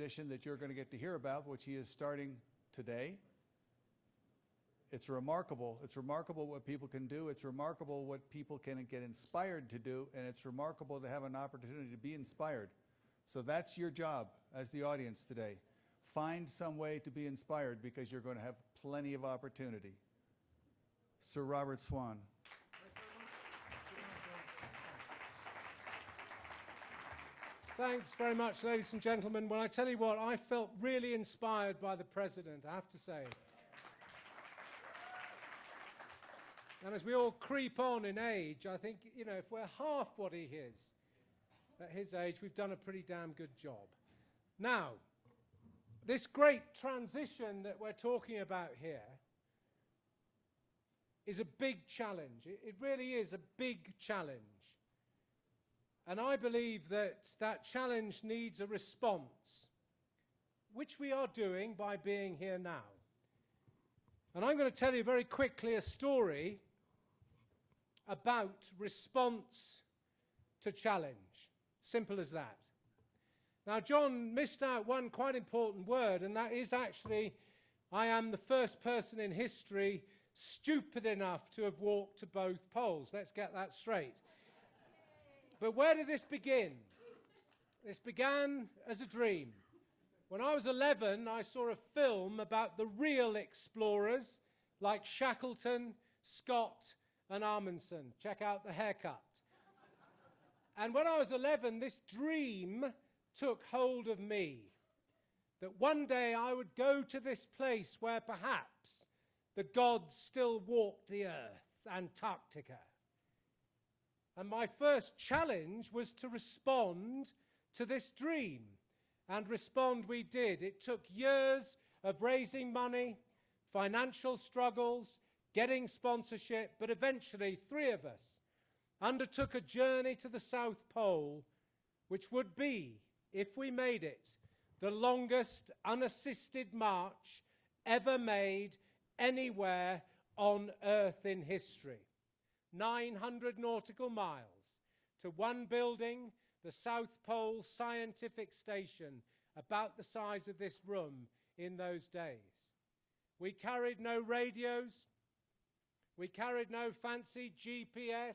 mission that you're going to get to hear about, which he is starting today. It's remarkable. It's remarkable what people can do. It's remarkable what people can get inspired to do, and it's remarkable to have an opportunity to be inspired. So that's your job as the audience today. Find some way to be inspired, because you're going to have plenty of opportunity. Sir Robert Swan. Thanks very much, ladies and gentlemen. Well, I tell you what, I felt really inspired by the President, I have to say. And as we all creep on in age, I think, if we're half what he is, at his age, we've done a pretty damn good job. Now, this great transition that we're talking about here is a big challenge. It really is a big challenge. And I believe that that challenge needs a response, which we are doing by being here now. And I'm going to tell you very quickly a story about response to challenge. Simple as that. Now, John missed out one quite important word, and that is actually, I am the first person in history stupid enough to have walked to both poles. Let's get that straight. But where did this begin? This began as a dream. When I was 11, I saw a film about the real explorers like Shackleton, Scott, and Amundsen. Check out the haircut. And when I was 11, this dream took hold of me, that one day I would go to this place where perhaps the gods still walked the earth, Antarctica. And my first challenge was to respond to this dream. And respond we did. It took years of raising money, financial struggles, getting sponsorship, but eventually 3 of us undertook a journey to the South Pole, which would be, if we made it, the longest unassisted march ever made anywhere on Earth in history. 900 nautical miles to one building, the South Pole Scientific Station, about the size of this room in those days. We carried no radios. We carried no fancy GPS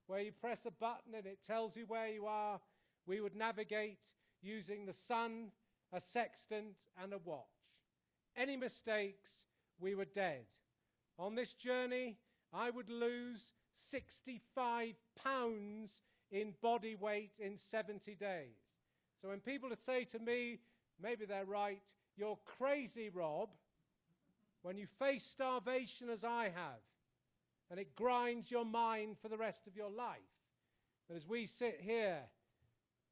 where you press a button and it tells you where you are. We would navigate using the sun, a sextant, and a watch. Any mistakes, we were dead. On this journey, I would lose 65 pounds in body weight in 70 days. So when people say to me, maybe they're right, you're crazy, Rob, when you face starvation as I have, and it grinds your mind for the rest of your life. But as we sit here,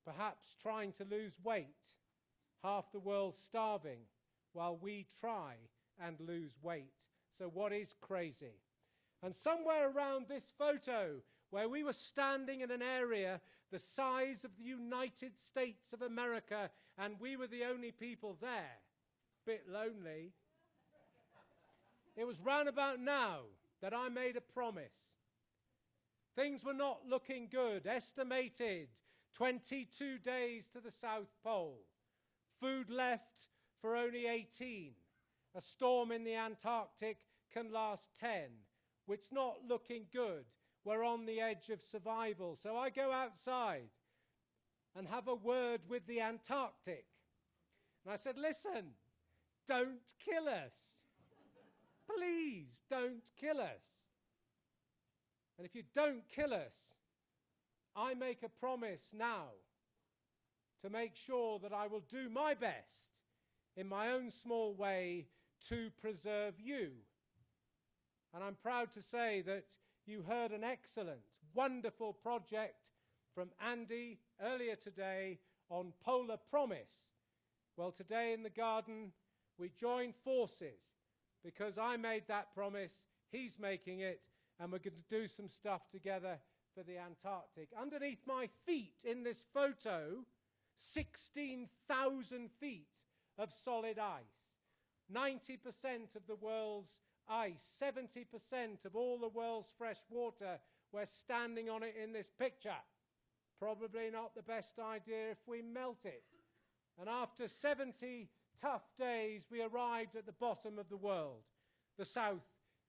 perhaps trying to lose weight, half the world starving, while we try and lose weight. So what is crazy? And somewhere around this photo, where we were standing in an area the size of the United States of America, and we were the only people there, bit lonely, it was round about now that I made a promise. Things were not looking good. Estimated 22 days to the South Pole. Food left for only 18. A storm in the Antarctic can last 10. Which not looking good. We're on the edge of survival. So I go outside and have a word with the Antarctic. And I said, listen, don't kill us. Please don't kill us. And if you don't kill us, I make a promise now to make sure that I will do my best in my own small way to preserve you. And I'm proud to say that you heard an excellent, wonderful project from Andy earlier today on Polar Promise. Well, today in the garden, we joined forces because I made that promise, he's making it, and we're going to do some stuff together for the Antarctic. Underneath my feet in this photo, 16,000 feet of solid ice. 90% of the world's ice, 70% of all the world's fresh water, we're standing on it in this picture. Probably not the best idea if we melt it. And after 70 tough days, we arrived at the bottom of the world, the South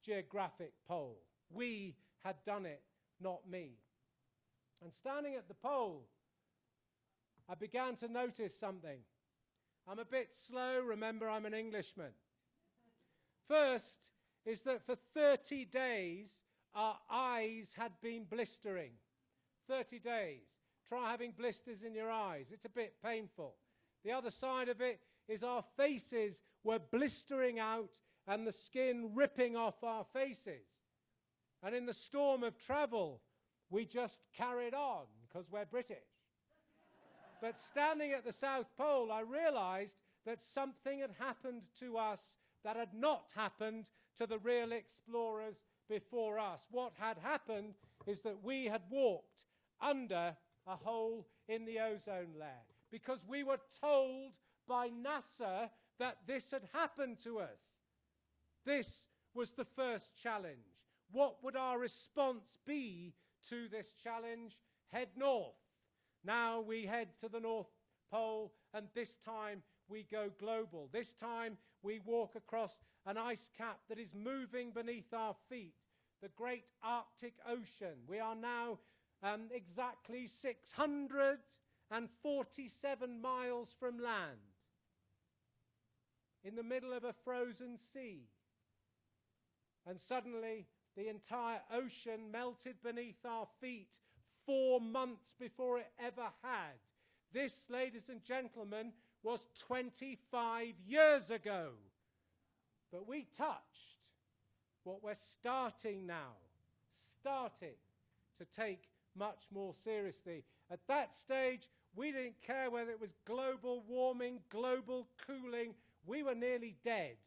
Geographic Pole. We had done it, not me. And standing at the pole, I began to notice something. I'm a bit slow. Remember, I'm an Englishman. First is that for 30 days, our eyes had been blistering. 30 days. Try having blisters in your eyes. It's a bit painful. The other side of it is our faces were blistering out and the skin ripping off our faces. And in the storm of travel, we just carried on because we're British. But standing at the South Pole, I realized that something had happened to us that had not happened to the real explorers before us. What had happened is that we had walked under a hole in the ozone layer because we were told by NASA that this had happened to us. This was the first challenge. What would our response be to this challenge? Head north. Now we head to the North Pole, and this time we go global. This time we walk across an ice cap that is moving beneath our feet, the great Arctic Ocean. We are now exactly 647 miles from land, in the middle of a frozen sea. And suddenly the entire ocean melted beneath our feet 4 months before it ever had. This, ladies and gentlemen, was 25 years ago. But we touched what we're starting now, to take much more seriously. At that stage, we didn't care whether it was global warming, global cooling. We were nearly dead.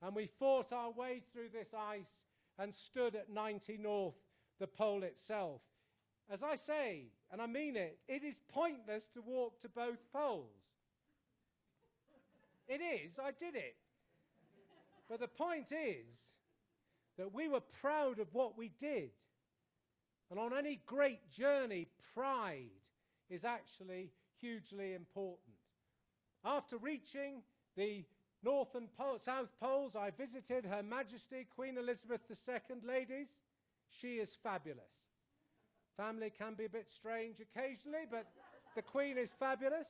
And we fought our way through this ice and stood at 90 north, the pole itself. As I say, and I mean it, it is pointless to walk to both poles. It is, I did it. But the point is that we were proud of what we did. And on any great journey, pride is actually hugely important. After reaching the North and South Poles, I visited Her Majesty Queen Elizabeth II, ladies. She is fabulous. Family can be a bit strange occasionally, but the Queen is fabulous.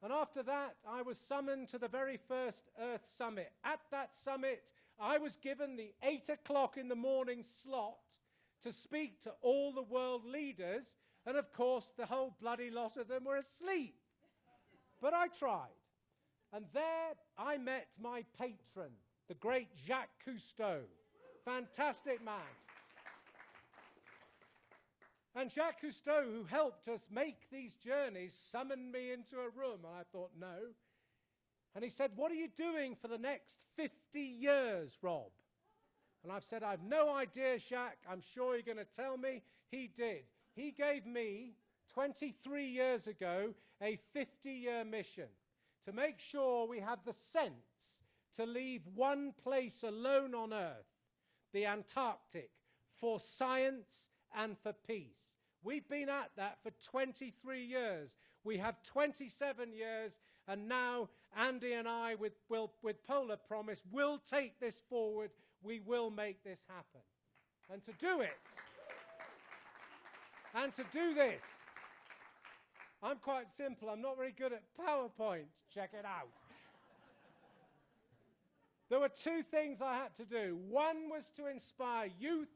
And after that, I was summoned to the very first Earth Summit. At that summit, I was given the 8 o'clock in the morning slot to speak to all the world leaders, and of course, the whole bloody lot of them were asleep. But I tried. And there I met my patron, the great Jacques Cousteau. Fantastic man. And Jacques Cousteau, who helped us make these journeys, summoned me into a room. And I thought, no. And he said, what are you doing for the next 50 years, Rob? And I've said, I've no idea, Jacques. I'm sure you're going to tell me. He did. He gave me, 23 years ago, a 50-year mission to make sure we have the sense to leave one place alone on Earth, the Antarctic, for science and for peace. We've been at that for 23 years. We have 27 years, and now Andy and I, with Polar Promise, will take this forward. We will make this happen. And to do this, I'm quite simple. I'm not very good at PowerPoint. Check it out. There were two things I had to do. One was to inspire youth.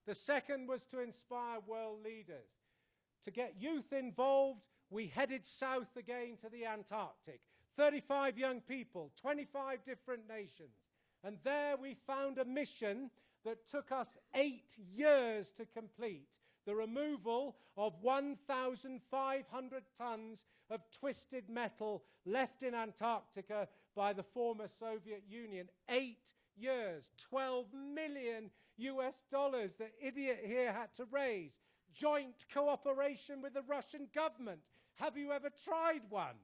The second was to inspire world leaders. To get youth involved, we headed south again to the Antarctic. 35 young people, 25 different nations. And there we found a mission that took us 8 years to complete. The removal of 1,500 tons of twisted metal left in Antarctica by the former Soviet Union. 8 years, $12 million the idiot here had to raise. Joint cooperation with the Russian government. Have you ever tried one?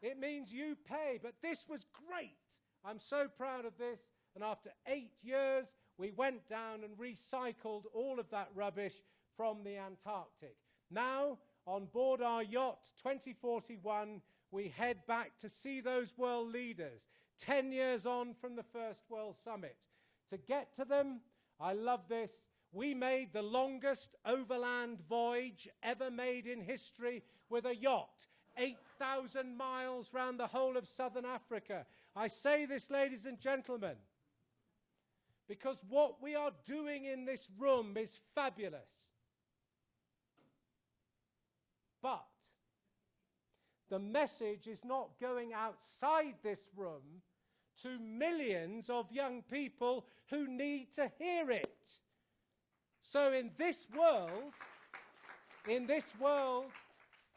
It means you pay, but this was great. I'm so proud of this. And after 8 years, we went down and recycled all of that rubbish from the Antarctic. Now, on board our yacht 2041, we head back to see those world leaders 10 years on from the first World Summit. To get to them, I love this, we made the longest overland voyage ever made in history with a yacht, 8,000 miles round the whole of southern Africa. I say this, ladies and gentlemen, because what we are doing in this room is fabulous. But the message is not going outside this room to millions of young people who need to hear it. So in this world,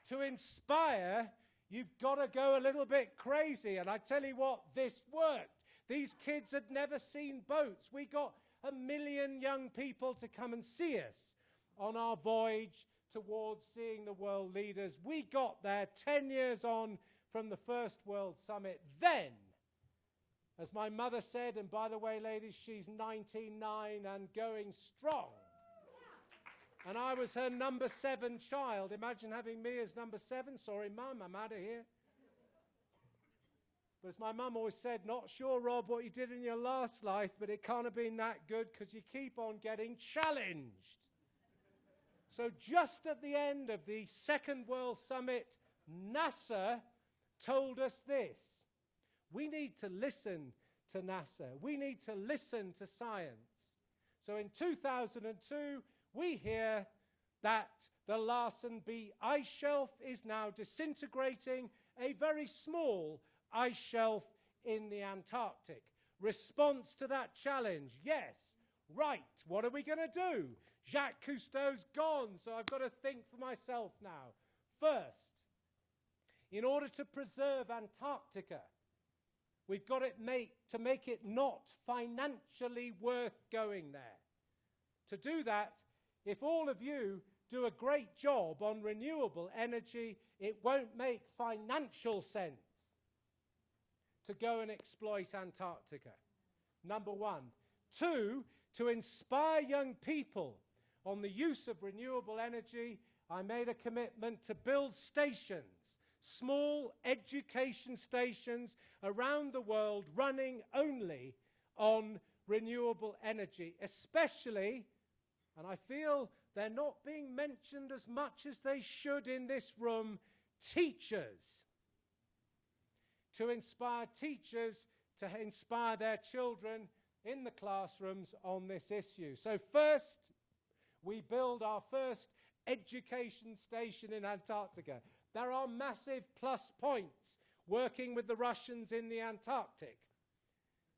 to inspire, you've got to go a little bit crazy. And I tell you what, this worked. These kids had never seen boats. We got 1 million young people to come and see us on our voyage towards seeing the world leaders. We got there 10 years on from the first World Summit. Then, as my mother said, and by the way, ladies, she's 99 and going strong. And I was her number 7 child. Imagine having me as number 7. Sorry, Mum, I'm out of here. But as my mum always said, not sure, Rob, what you did in your last life, but it can't have been that good because you keep on getting challenged. So just at the end of the Second World Summit, NASA told us this. We need to listen to NASA. We need to listen to science. So in 2002, we hear that the Larsen B ice shelf is now disintegrating, a very small ice shelf in the Antarctic. Response to that challenge, yes. Right, what are we going to do? Jacques Cousteau's gone, so I've got to think for myself now. First, in order to preserve Antarctica, we've got to make it not financially worth going there. To do that, if all of you do a great job on renewable energy, it won't make financial sense to go and exploit Antarctica. Number one. 2, to inspire young people on the use of renewable energy, I made a commitment to build stations, small education stations around the world running only on renewable energy, especially, and I feel they're not being mentioned as much as they should in this room, teachers. To inspire teachers to inspire their children in the classrooms on this issue. So first, we build our first education station in Antarctica. There are massive plus points working with the Russians in the Antarctic.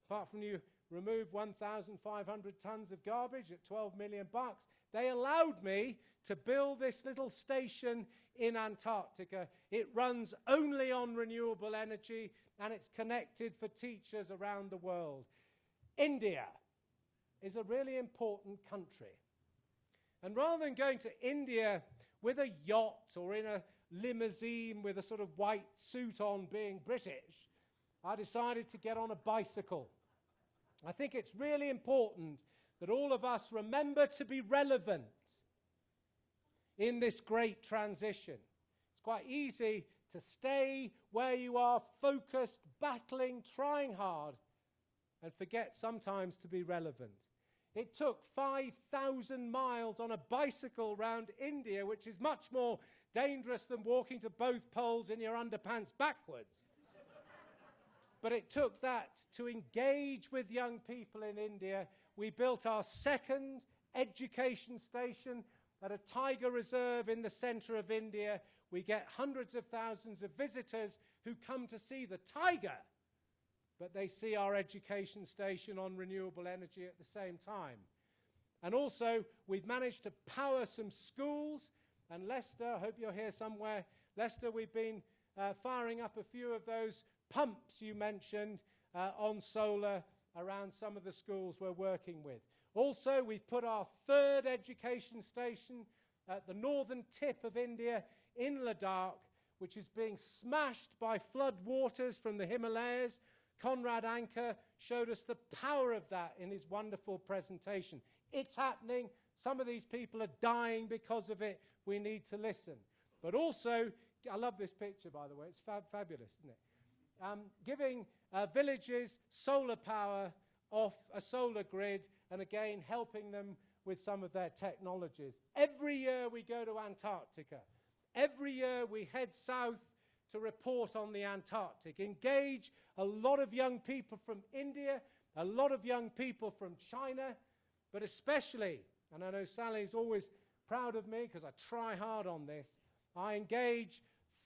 Apart from you remove 1,500 tons of garbage at $12 million, they allowed me to build this little station in Antarctica. It runs only on renewable energy, and it's connected for teachers around the world. India is a really important country. And rather than going to India with a yacht or in a limousine with a sort of white suit on being British, I decided to get on a bicycle. I think it's really important that all of us remember to be relevant in this great transition. It's quite easy to stay where you are, focused, battling, trying hard, and forget sometimes to be relevant. It took 5,000 miles on a bicycle around India, which is much more dangerous than walking to both poles in your underpants backwards. But it took that to engage with young people in India. We built our second education station at a tiger reserve in the center of India. We get hundreds of thousands of visitors who come to see the tiger, but they see our education station on renewable energy at the same time. And also, we've managed to power some schools. And Leicester, I hope you're here somewhere. Leicester, we've been firing up a few of those pumps you mentioned on solar around some of the schools we're working with. Also, we've put our third education station at the northern tip of India in Ladakh, which is being smashed by flood waters from the Himalayas. Conrad Anker showed us the power of that in his wonderful presentation. It's happening. Some of these people are dying because of it. We need to listen. but also, I love this picture, by the way. It's fabulous, isn't it? Giving villages solar power off a solar grid, and again, helping them with some of their technologies. Every year we go to Antarctica. Every year we head south to report on the Antarctic, engage a lot of young people from India, a lot of young people from China, but especially, and I know Sally's always proud of me because I try hard on this, I engage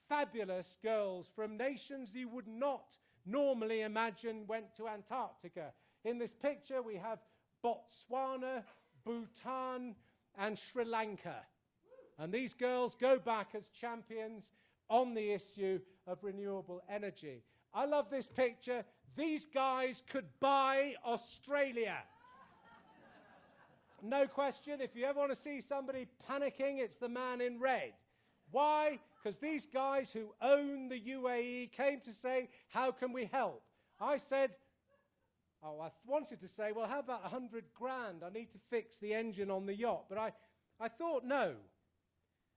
fabulous girls from nations you would not normally imagine went to Antarctica. In this picture we have Botswana, Bhutan, and Sri Lanka. And these girls go back as champions on the issue of renewable energy. I love this picture. These guys could buy Australia. No question. If you ever want to see somebody panicking, it's the man in red. Why? Because these guys who own the UAE came to say, how can we help? I said, I wanted to say, well, how about 100 grand? I need to fix the engine on the yacht. But I thought, no.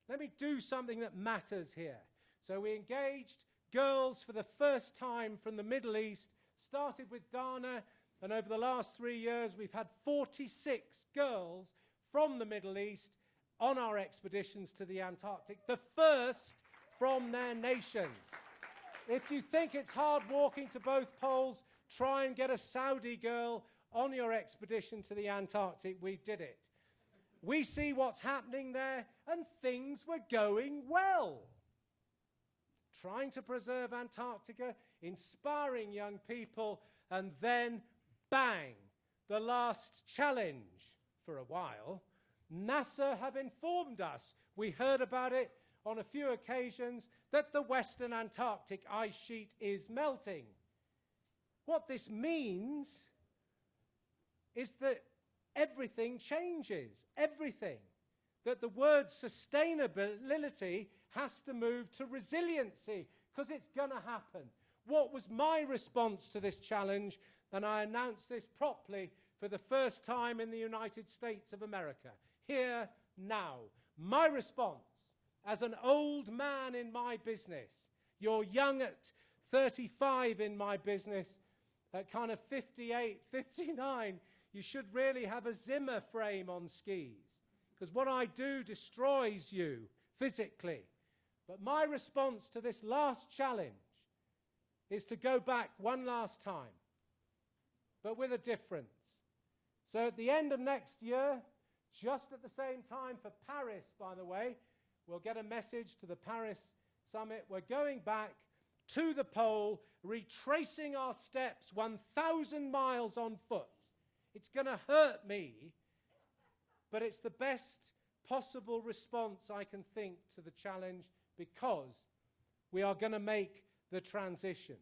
Let me do something that matters here. So we engaged girls for the first time from the Middle East, started with Dana, and over the last 3 years we've had 46 girls from the Middle East on our expeditions to the Antarctic, the first from their nations. If you think it's hard walking to both poles, try and get a Saudi girl on your expedition to the Antarctic. We did it. We see what's happening there, and things were going well. Trying to preserve Antarctica, inspiring young people, and then, bang, the last challenge for a while. NASA have informed us, we heard about it on a few occasions, that the Western Antarctic ice sheet is melting. What this means is that everything changes, everything. That the word sustainability has to move to resiliency, because it's going to happen. What was my response to this challenge? And I announced this properly for the first time in the United States of America. Here, now. My response, as an old man in my business, you're young at 35 in my business, at kind of 58, 59, you should really have a Zimmer frame on skis, because what I do destroys you physically. But my response to this last challenge is to go back one last time, but with a difference. So at the end of next year, just at the same time for Paris, by the way, we'll get a message to the Paris summit. We're going back to the pole, retracing our steps 1,000 miles on foot. It's going to hurt me, but it's the best possible response I can think to the challenge, because we are going to make the transition.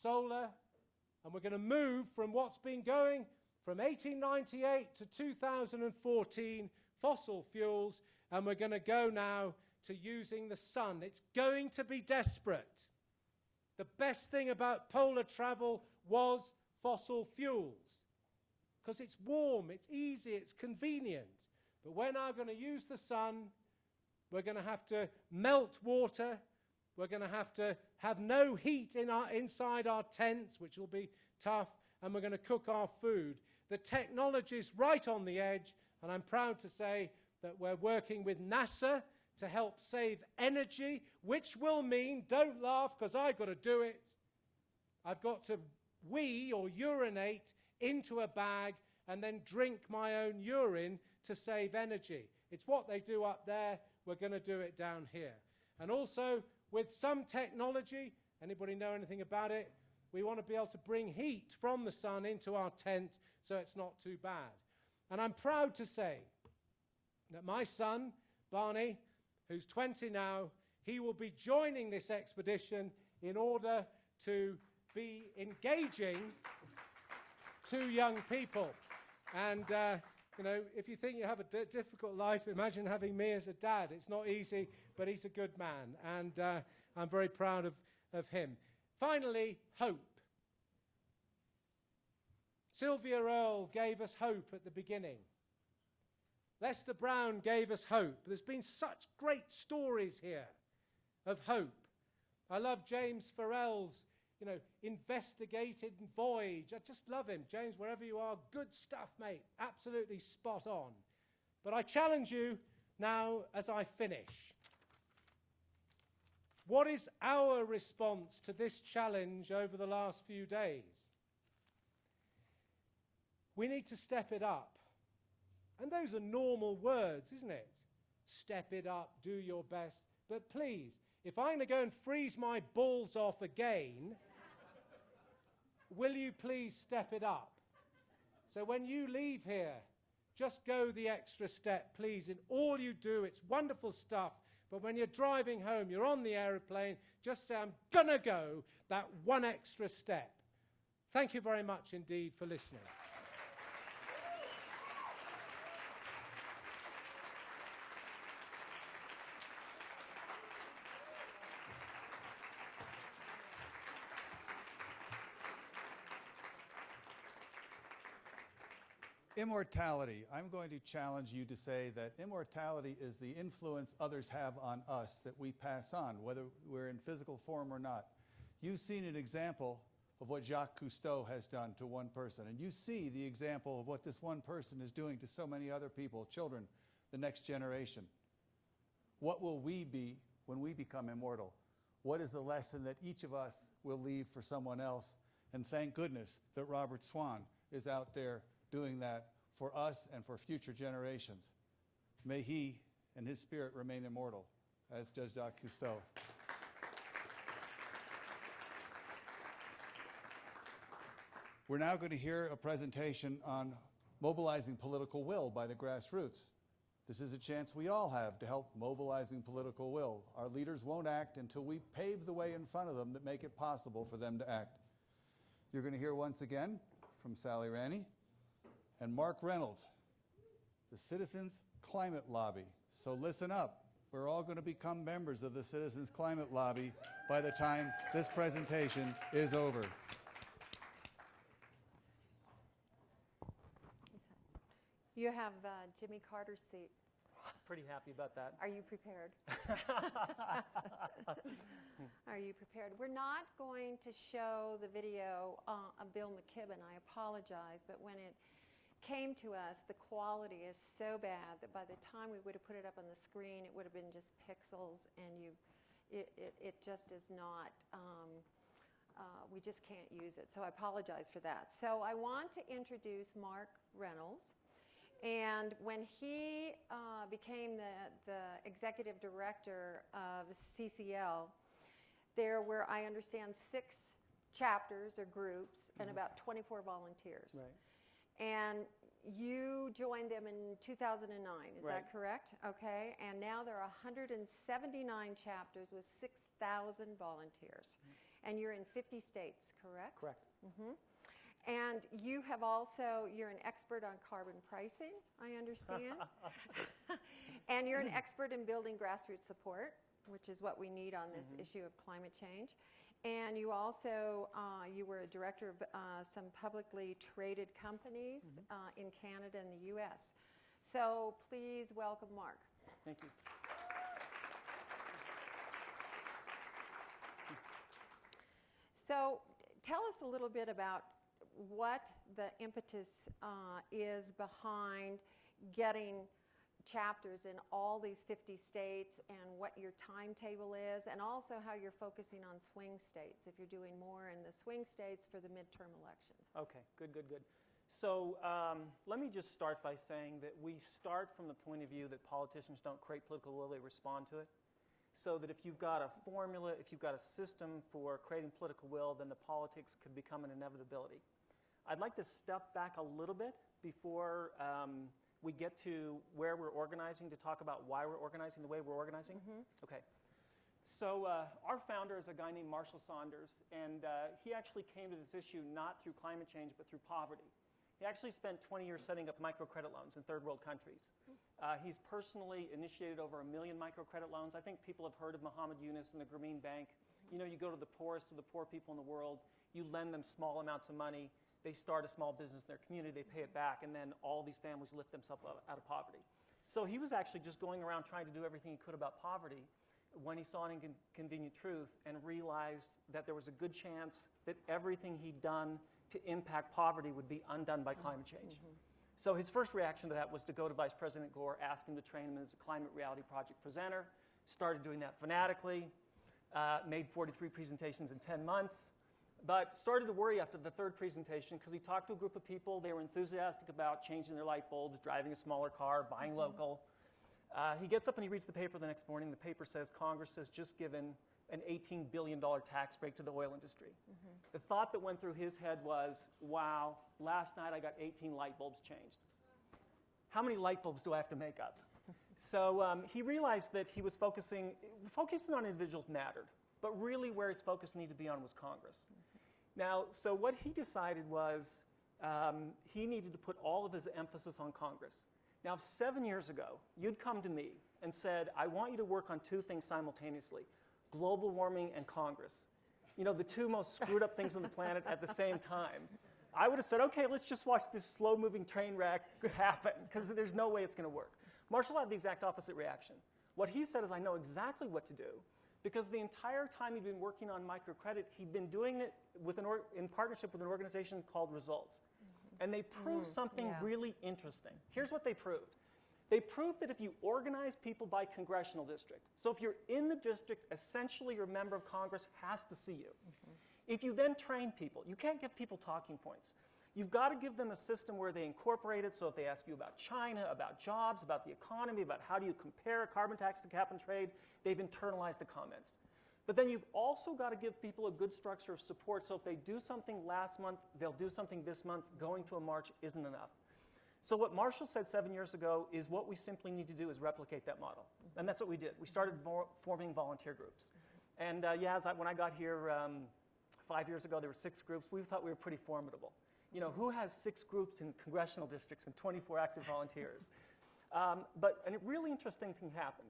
Solar, and we're going to move from what's been going from 1898 to 2014, fossil fuels, and we're going to go now to using the sun. It's going to be desperate. The best thing about polar travel was fossil fuels, because it's warm, it's easy, it's convenient. But we're now going to use the sun. We're going to have to melt water. We're going to have no heat inside our tents, which will be tough, and we're going to cook our food. The technology's right on the edge, and I'm proud to say that we're working with NASA to help save energy, which will mean, don't laugh because I've got to do it, I've got to wee or urinate into a bag and then drink my own urine to save energy. It's what they do up there. We're going to do it down here. And also, with some technology, anybody know anything about it? We want to be able to bring heat from the sun into our tent so it's not too bad. And I'm proud to say that my son, Barney, who's 20 now, he will be joining this expedition in order to be engaging two young people. And, if you think you have a difficult life, imagine having me as a dad. It's not easy, but he's a good man, and I'm very proud of him. Finally, hope. Sylvia Earle gave us hope at the beginning. Lester Brown gave us hope. There's been such great stories here. of hope. I love James Farrell's, investigated voyage. I just love him. James, wherever you are, good stuff, mate. Absolutely spot on. But I challenge you now as I finish. What is our response to this challenge over the last few days? We need to step it up. And those are normal words, isn't it? Step it up, do your best. But please, if I'm going to go and freeze my balls off again, will you please step it up? So when you leave here, just go the extra step, please. In all you do, it's wonderful stuff. But when you're driving home, you're on the aeroplane, just say, I'm going to go that one extra step. Thank you very much indeed for listening. Immortality. I'm going to challenge you to say that immortality is the influence others have on us that we pass on, whether we're in physical form or not. You've seen an example of what Jacques Cousteau has done to one person, and you see the example of what this one person is doing to so many other people, children, the next generation. What will we be when we become immortal? What is the lesson that each of us will leave for someone else? And thank goodness that Robert Swan is out there doing that for us and for future generations. May he and his spirit remain immortal, as does Jacques Cousteau. We're now going to hear a presentation on mobilizing political will by the grassroots. This is a chance we all have to help mobilizing political will. Our leaders won't act until we pave the way in front of them that make it possible for them to act. You're going to hear once again from Sally Ranney and Mark Reynolds, the Citizens Climate Lobby. So listen up. We're all going to become members of the Citizens Climate Lobby by the time this presentation is over. You have Jimmy Carter's seat. Pretty happy about that. Are you prepared? Are you prepared? We're not going to show the video of Bill McKibben. I apologize, but when it came to us, the quality is so bad that by the time we would have put it up on the screen, it would have been just pixels, and it just is not, we just can't use it. So I apologize for that. So I want to introduce Mark Reynolds. And when he became the executive director of CCL, there were, I understand, 6 chapters or groups and about 24 volunteers. Right. And you joined them in 2009, is Right. that correct? Okay, and now there are 179 chapters with 6,000 volunteers. And you're in 50 states, correct? Correct. And you have also, you're an expert on carbon pricing, I understand. And you're an expert in building grassroots support, which is what we need on this issue of climate change. And you also, you were a director of some publicly traded companies in Canada and the US. So please welcome Mark. Thank you. So tell us a little bit about what the impetus is behind getting chapters in all these 50 states and what your timetable is, and also how you're focusing on swing states, if you're doing more in the swing states for the midterm elections. Okay, good. So let me just start by saying that we start from the point of view that politicians don't create political will, they respond to it. So that if you've got a formula, if you've got a system for creating political will, then the politics could become an inevitability. I'd like to step back a little bit before we get to where we're organizing to talk about why we're organizing the way we're organizing. Okay. So our founder is a guy named Marshall Saunders, and he actually came to this issue not through climate change, but through poverty. He actually spent 20 years setting up microcredit loans in third world countries. He's personally initiated over 1 million microcredit loans. I think people have heard of Muhammad Yunus and the Grameen Bank. You know, you go to the poorest of the poor people in the world, you lend them small amounts of money, they start a small business in their community, they pay it back, and then all these families lift themselves out of poverty. So he was actually just going around trying to do everything he could about poverty when he saw an inconvenient truth and realized that there was a good chance that everything he'd done to impact poverty would be undone by climate change. So his first reaction to that was to go to Vice President Gore, ask him to train him as a Climate Reality Project presenter, started doing that fanatically, made 43 presentations in 10 months, but started to worry after the third presentation because he talked to a group of people. They were enthusiastic about changing their light bulbs, driving a smaller car, buying local. He gets up and he reads the paper the next morning. The paper says Congress has just given an $18 billion tax break to the oil industry. The thought that went through his head was, wow, last night I got 18 light bulbs changed. How many light bulbs do I have to make up? So he realized that he was focusing on individuals mattered, but really where his focus needed to be on was Congress. Now, so what he decided was he needed to put all of his emphasis on Congress. Now, if 7 years ago you'd come to me and said, I want you to work on two things simultaneously, global warming and Congress, you know, the two most screwed up things on the planet at the same time, I would have said, okay, let's just watch this slow-moving train wreck happen, because there's no way it's going to work. Marshall had the exact opposite reaction. What he said is, I know exactly what to do, because the entire time he'd been working on microcredit, he'd been doing it with in partnership with an organization called Results. And they proved something really interesting. Here's what they proved. They proved that if you organize people by congressional district, so if you're in the district, essentially your member of Congress has to see you. If you then train people, you can't give people talking points. You've got to give them a system where they incorporate it, so if they ask you about China, about jobs, about the economy, about how do you compare a carbon tax to cap and trade, they've internalized the comments. But then you've also got to give people a good structure of support, so if they do something last month, they'll do something this month. Going to a march isn't enough. So what Marshall said 7 years ago is what we simply need to do is replicate that model. And that's what we did. We started forming volunteer groups. And when I got here 5 years ago, there were 6 groups. We thought we were pretty formidable. You know, who has 6 groups in congressional districts and 24 active volunteers? But a really interesting thing happened.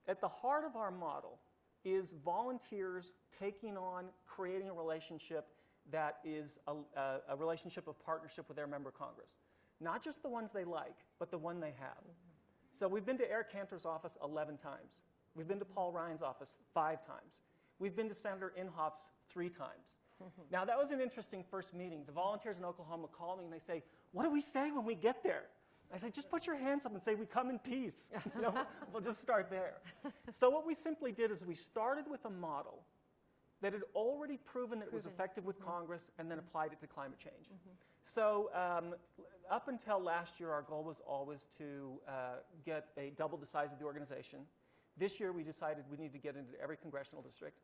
At the heart of our model is volunteers taking on, creating a relationship that is a relationship of partnership with their member of Congress. Not just the ones they like, but the one they have. So we've been to Eric Cantor's office 11 times. We've been to Paul Ryan's office 5 times. We've been to Senator Inhofe's 3 times. Now, that was an interesting first meeting. The volunteers in Oklahoma call me and they say, what do we say when we get there? I say, just put your hands up and say, we come in peace. You know, we'll just start there. So what we simply did is we started with a model that had already proven that it was effective with Congress and then applied it to climate change. So up until last year, our goal was always to get double the size of the organization. This year, we decided we need to get into every congressional district.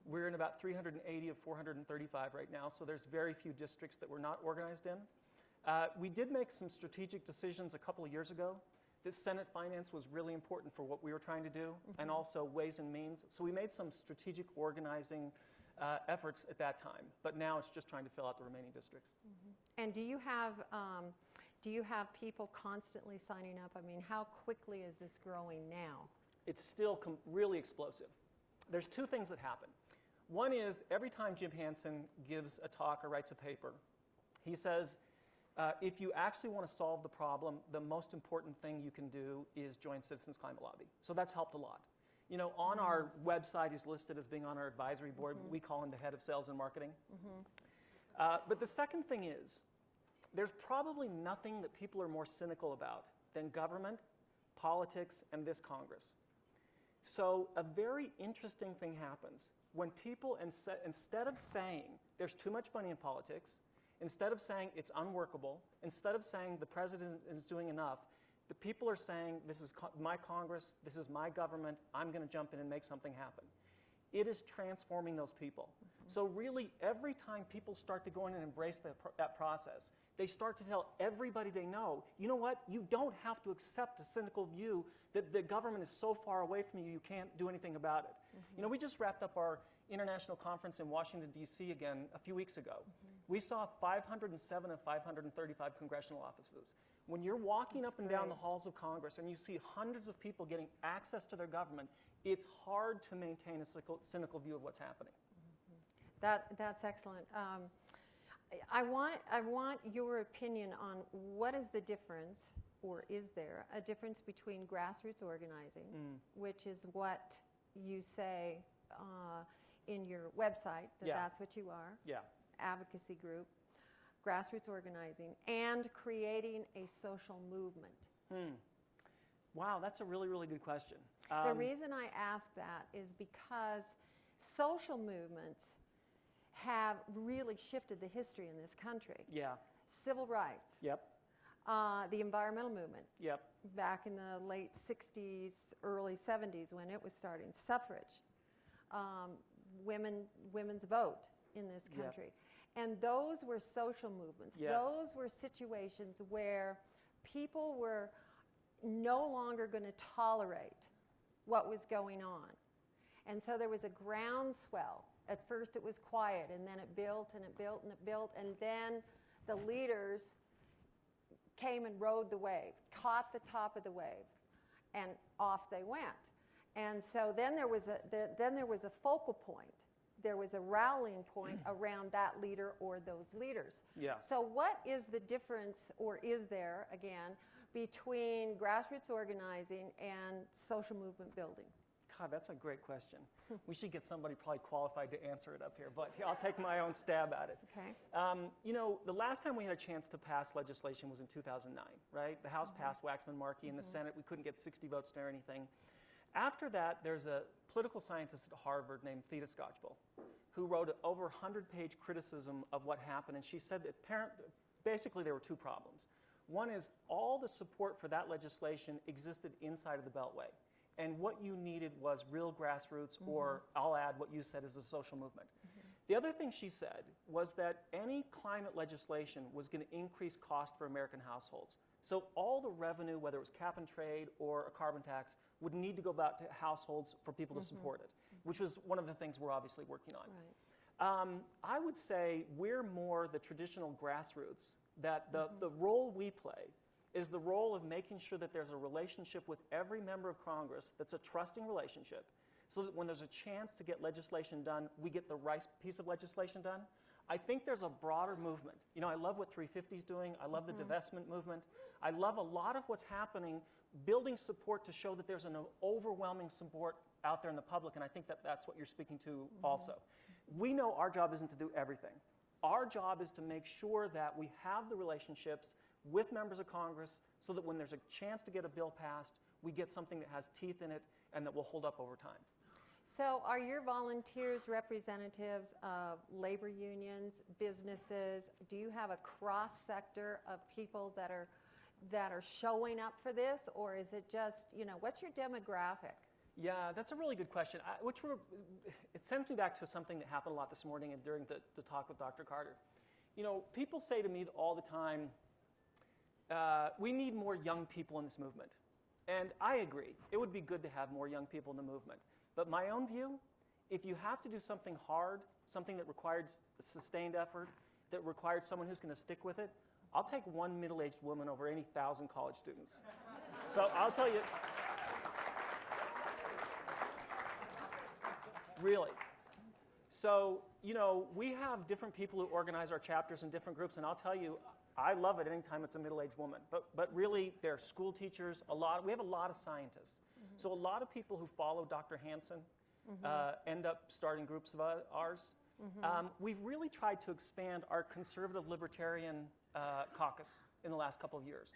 We're in about 380 of 435 right now, so there's very few districts that we're not organized in. We did make some strategic decisions a couple of years ago that Senate finance was really important for what we were trying to do, and also ways and means. So we made some strategic organizing efforts at that time, but now it's just trying to fill out the remaining districts. And do you have people constantly signing up? I mean, how quickly is this growing now? It's still really explosive. There's 2 things that happen. One is every time Jim Hansen gives a talk or writes a paper, he says, if you actually want to solve the problem, the most important thing you can do is join Citizens Climate Lobby. So that's helped a lot. You know, on our website, he's listed as being on our advisory board. We call him the head of sales and marketing. But the second thing is, there's probably nothing that people are more cynical about than government, politics, and this Congress. So a very interesting thing happens when people, instead of saying there's too much money in politics, instead of saying it's unworkable, instead of saying the president is doing enough, the people are saying this is my Congress, this is my government, I'm going to jump in and make something happen. It is transforming those people. So really, every time people start to go in and embrace that process, they start to tell everybody they know, you know what, you don't have to accept a cynical view that the government is so far away from you, you can't do anything about it. You know, we just wrapped up our international conference in Washington, D.C. again a few weeks ago. We saw 507 of 535 congressional offices. When you're walking up and down the halls of Congress and you see hundreds of people getting access to their government, it's hard to maintain a cynical view of what's happening. That's excellent. I want your opinion on what is the difference, or is there a difference between grassroots organizing, which is what you say in your website that Yeah. that's what you are, Yeah. advocacy group, grassroots organizing, and creating a social movement. Wow, that's a really, really good question. The reason I ask that is because social movements have really shifted the history in this country. Yeah. Civil rights, Yep. the environmental movement, Yep. back in the late 60s, early 70s when it was starting, suffrage, women's vote in this Yep. country. And those were social movements. Yes. Those were situations where people were no longer going to tolerate what was going on. And so there was a groundswell. At first it was quiet, and then it built and it built and it built, and then the leaders came and rode the wave, caught the top of the wave, and off they went. And so then there was a focal point. There was a rallying point around that leader or those leaders. Yeah. So what is the difference, or is there, again, between grassroots organizing and social movement building? God, that's a great question. We should get somebody probably qualified to answer it up here, but I'll take my own stab at it. Okay. You know, the last time we had a chance to pass legislation was in 2009, right? The House passed Waxman-Markey. In the Senate, we couldn't get 60 votes or anything. After that, there's a political scientist at Harvard named Theda Skocpol, who wrote over 100-page criticism of what happened, and she said that basically there were two problems. One is all the support for that legislation existed inside of the Beltway. And what you needed was real grassroots, or I'll add what you said is a social movement. The other thing she said was that any climate legislation was going to increase cost for American households. So all the revenue, whether it was cap and trade or a carbon tax, would need to go back to households for people to support it, which was one of the things we're obviously working on. Right. I would say we're more the traditional grassroots, that the role we play is the role of making sure that there's a relationship with every member of Congress that's a trusting relationship, so that when there's a chance to get legislation done, we get the right piece of legislation done. I think there's a broader movement. You know, I love what 350 is doing. I love the divestment movement. I love a lot of what's happening, building support to show that there's an overwhelming support out there in the public, and I think that that's what you're speaking to also. We know our job isn't to do everything. Our job is to make sure that we have the relationships with members of Congress so that when there's a chance to get a bill passed, we get something that has teeth in it and that will hold up over time. So are your volunteers representatives of labor unions, businesses? Do you have a cross-sector of people that are showing up for this, or is it just, you know, what's your demographic? Yeah, that's a really good question, it sends me back to something that happened a lot this morning and during the talk with Dr. Carter. You know, people say to me all the time, we need more young people in this movement. And I agree. It would be good to have more young people in the movement. But my own view, if you have to do something hard, something that requires sustained effort, that requires someone who's going to stick with it, I'll take one middle-aged woman over any 1,000 college students. So I'll tell you, really. So, you know, we have different people who organize our chapters in different groups, and I'll tell you, I love it anytime it's a middle-aged woman. But really, they're school teachers, we have a lot of scientists. So a lot of people who follow Dr. Hansen end up starting groups of ours. We've really tried to expand our conservative libertarian caucus in the last couple of years.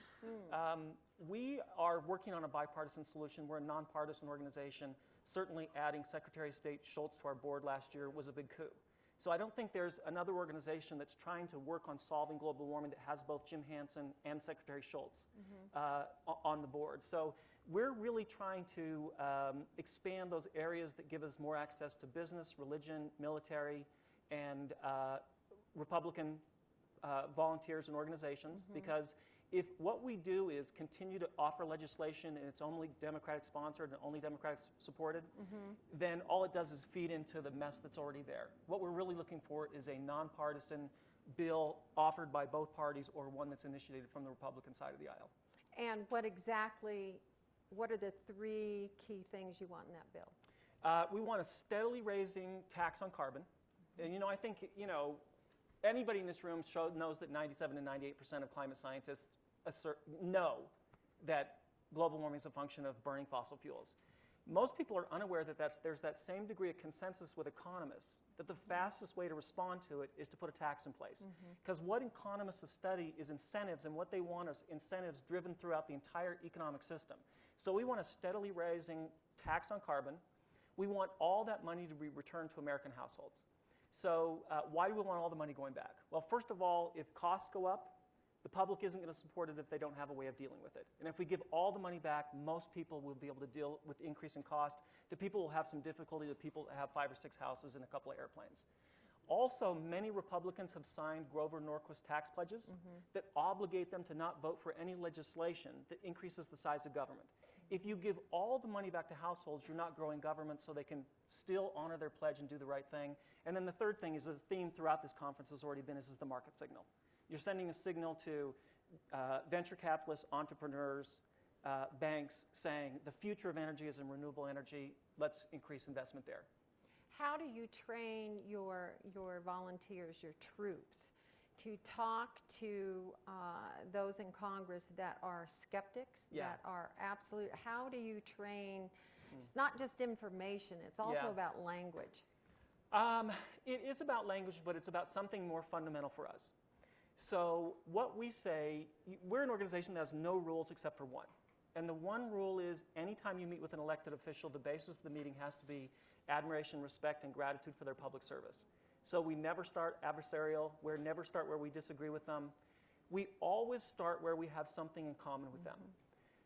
We are working on a bipartisan solution. We're a nonpartisan organization. Certainly adding Secretary of State Schultz to our board last year was a big coup. So I don't think there's another organization that's trying to work on solving global warming that has both Jim Hansen and Secretary Schultz on the board. So we're really trying to expand those areas that give us more access to business, religion, military, and Republican volunteers and organizations, because if what we do is continue to offer legislation and it's only Democratic sponsored and only Democratic supported, then all it does is feed into the mess that's already there. What we're really looking for is a nonpartisan bill offered by both parties, or one that's initiated from the Republican side of the aisle. And what are the three key things you want in that bill? We want a steadily raising tax on carbon. And, you know, I think, you know, anybody in this room knows that 97 to 98% of climate scientists know that global warming is a function of burning fossil fuels. Most people are unaware that there's that same degree of consensus with economists that the fastest way to respond to it is to put a tax in place. Because what economists study is incentives, and what they want is incentives driven throughout the entire economic system. So we want a steadily raising tax on carbon. We want all that money to be returned to American households. So why do we want all the money going back? Well, first of all, if costs go up, the public isn't going to support it if they don't have a way of dealing with it. And if we give all the money back, most people will be able to deal with increasing cost. The people will have some difficulty, the people that have 5 or 6 houses and a couple of airplanes. Also, many Republicans have signed Grover Norquist tax pledges that obligate them to not vote for any legislation that increases the size of government. If you give all the money back to households, you're not growing government, so they can still honor their pledge and do the right thing. And then the third thing is, a theme throughout this conference has already been, is the market signal. You're sending a signal to venture capitalists, entrepreneurs, banks, saying the future of energy is in renewable energy. Let's increase investment there. How do you train your volunteers, your troops, to talk to those in Congress that are skeptics, that are absolute? How do you train? It's not just information, it's also about language. It is about language, but it's about something more fundamental for us. So what we say, we're an organization that has no rules except for one. And the one rule is, anytime you meet with an elected official, the basis of the meeting has to be admiration, respect, and gratitude for their public service. So we never start adversarial. We never start where we disagree with them. We always start where we have something in common with them.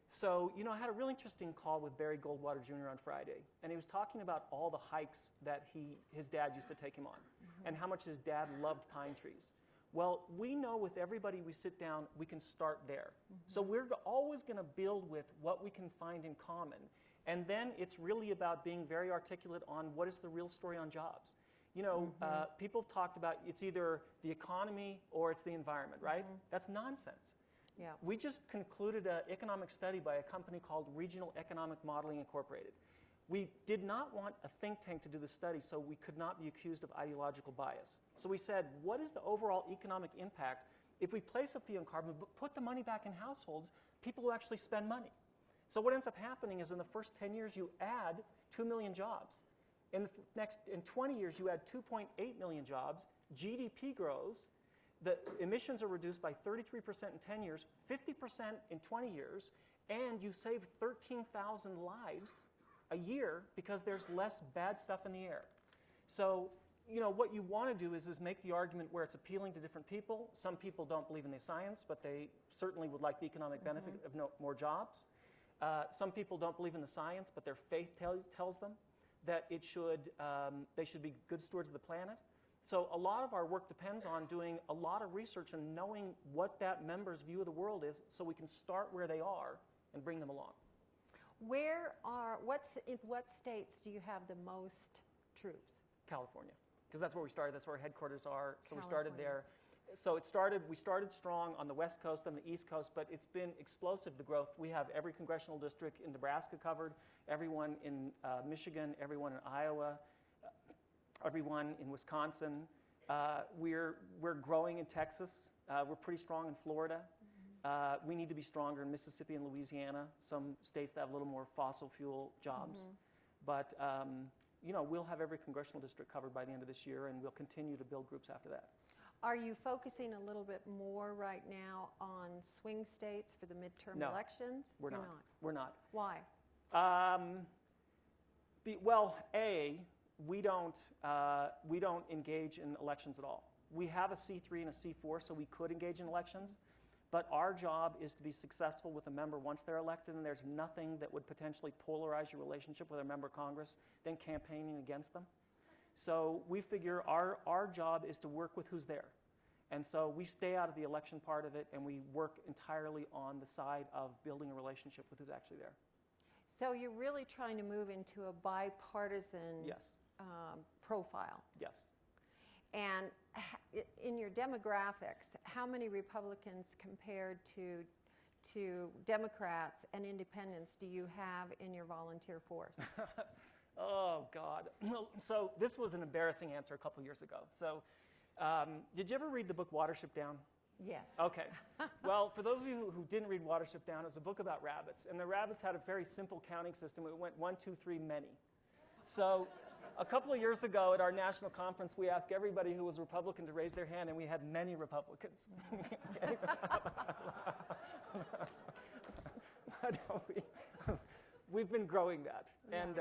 So, you know, I had a really interesting call with Barry Goldwater Jr. on Friday, and he was talking about all the hikes that his dad used to take him on, and how much his dad loved pine trees. Well, we know with everybody we sit down, we can start there. So we're always going to build with what we can find in common. And then it's really about being very articulate on what is the real story on jobs. You know, people have talked about it's either the economy or it's the environment, right? That's nonsense. Yeah. We just concluded an economic study by a company called Regional Economic Modeling Incorporated. We did not want a think tank to do the study, so we could not be accused of ideological bias. So we said, what is the overall economic impact if we place a fee on carbon, but put the money back in households, people who actually spend money? So what ends up happening is, in the first 10 years, you add 2 million jobs. In 20 years, you add 2.8 million jobs. GDP grows. The emissions are reduced by 33% in 10 years, 50% in 20 years, and you save 13,000 lives a year because there's less bad stuff in the air. So, you know, what you want to do is make the argument where it's appealing to different people. Some people don't believe in the science, but they certainly would like the economic benefit of more jobs. Some people don't believe in the science, but their faith tells them that they should be good stewards of the planet. So a lot of our work depends on doing a lot of research and knowing what that member's view of the world is, so we can start where they are and bring them along. In what states do you have the most troops? California, because that's where we started. That's where our headquarters are. So California. we started there. So we started strong on the West Coast and the East Coast, but it's been explosive, the growth. We have every congressional district in Nebraska covered, everyone in Michigan, everyone in Iowa, everyone in Wisconsin. We're growing in Texas. We're pretty strong in Florida. We need to be stronger in Mississippi and Louisiana, some states that have a little more fossil fuel jobs. But you know, we'll have every congressional district covered by the end of this year, and we'll continue to build groups after that. Are you focusing a little bit more right now on swing states for the midterm elections? We're not. We're not. Why? We don't engage in elections at all. We have a C3 and a C4, so we could engage in elections. But our job is to be successful with a member once they're elected, and there's nothing that would potentially polarize your relationship with a member of Congress than campaigning against them. So we figure our job is to work with who's there. And so we stay out of the election part of it, and we work entirely on the side of building a relationship with who's actually there. So you're really trying to move into a bipartisan profile. Yes. And in your demographics, how many Republicans compared to Democrats and independents do you have in your volunteer force? Oh, God. So this was an embarrassing answer a couple years ago. So did you ever read the book Watership Down? Yes. Okay. Well, for those of you who didn't read Watership Down, it was a book about rabbits. And the rabbits had a very simple counting system. It went 1, 2, 3, many. So a couple of years ago at our national conference, we asked everybody who was Republican to raise their hand, and we had many Republicans. We've been growing that. And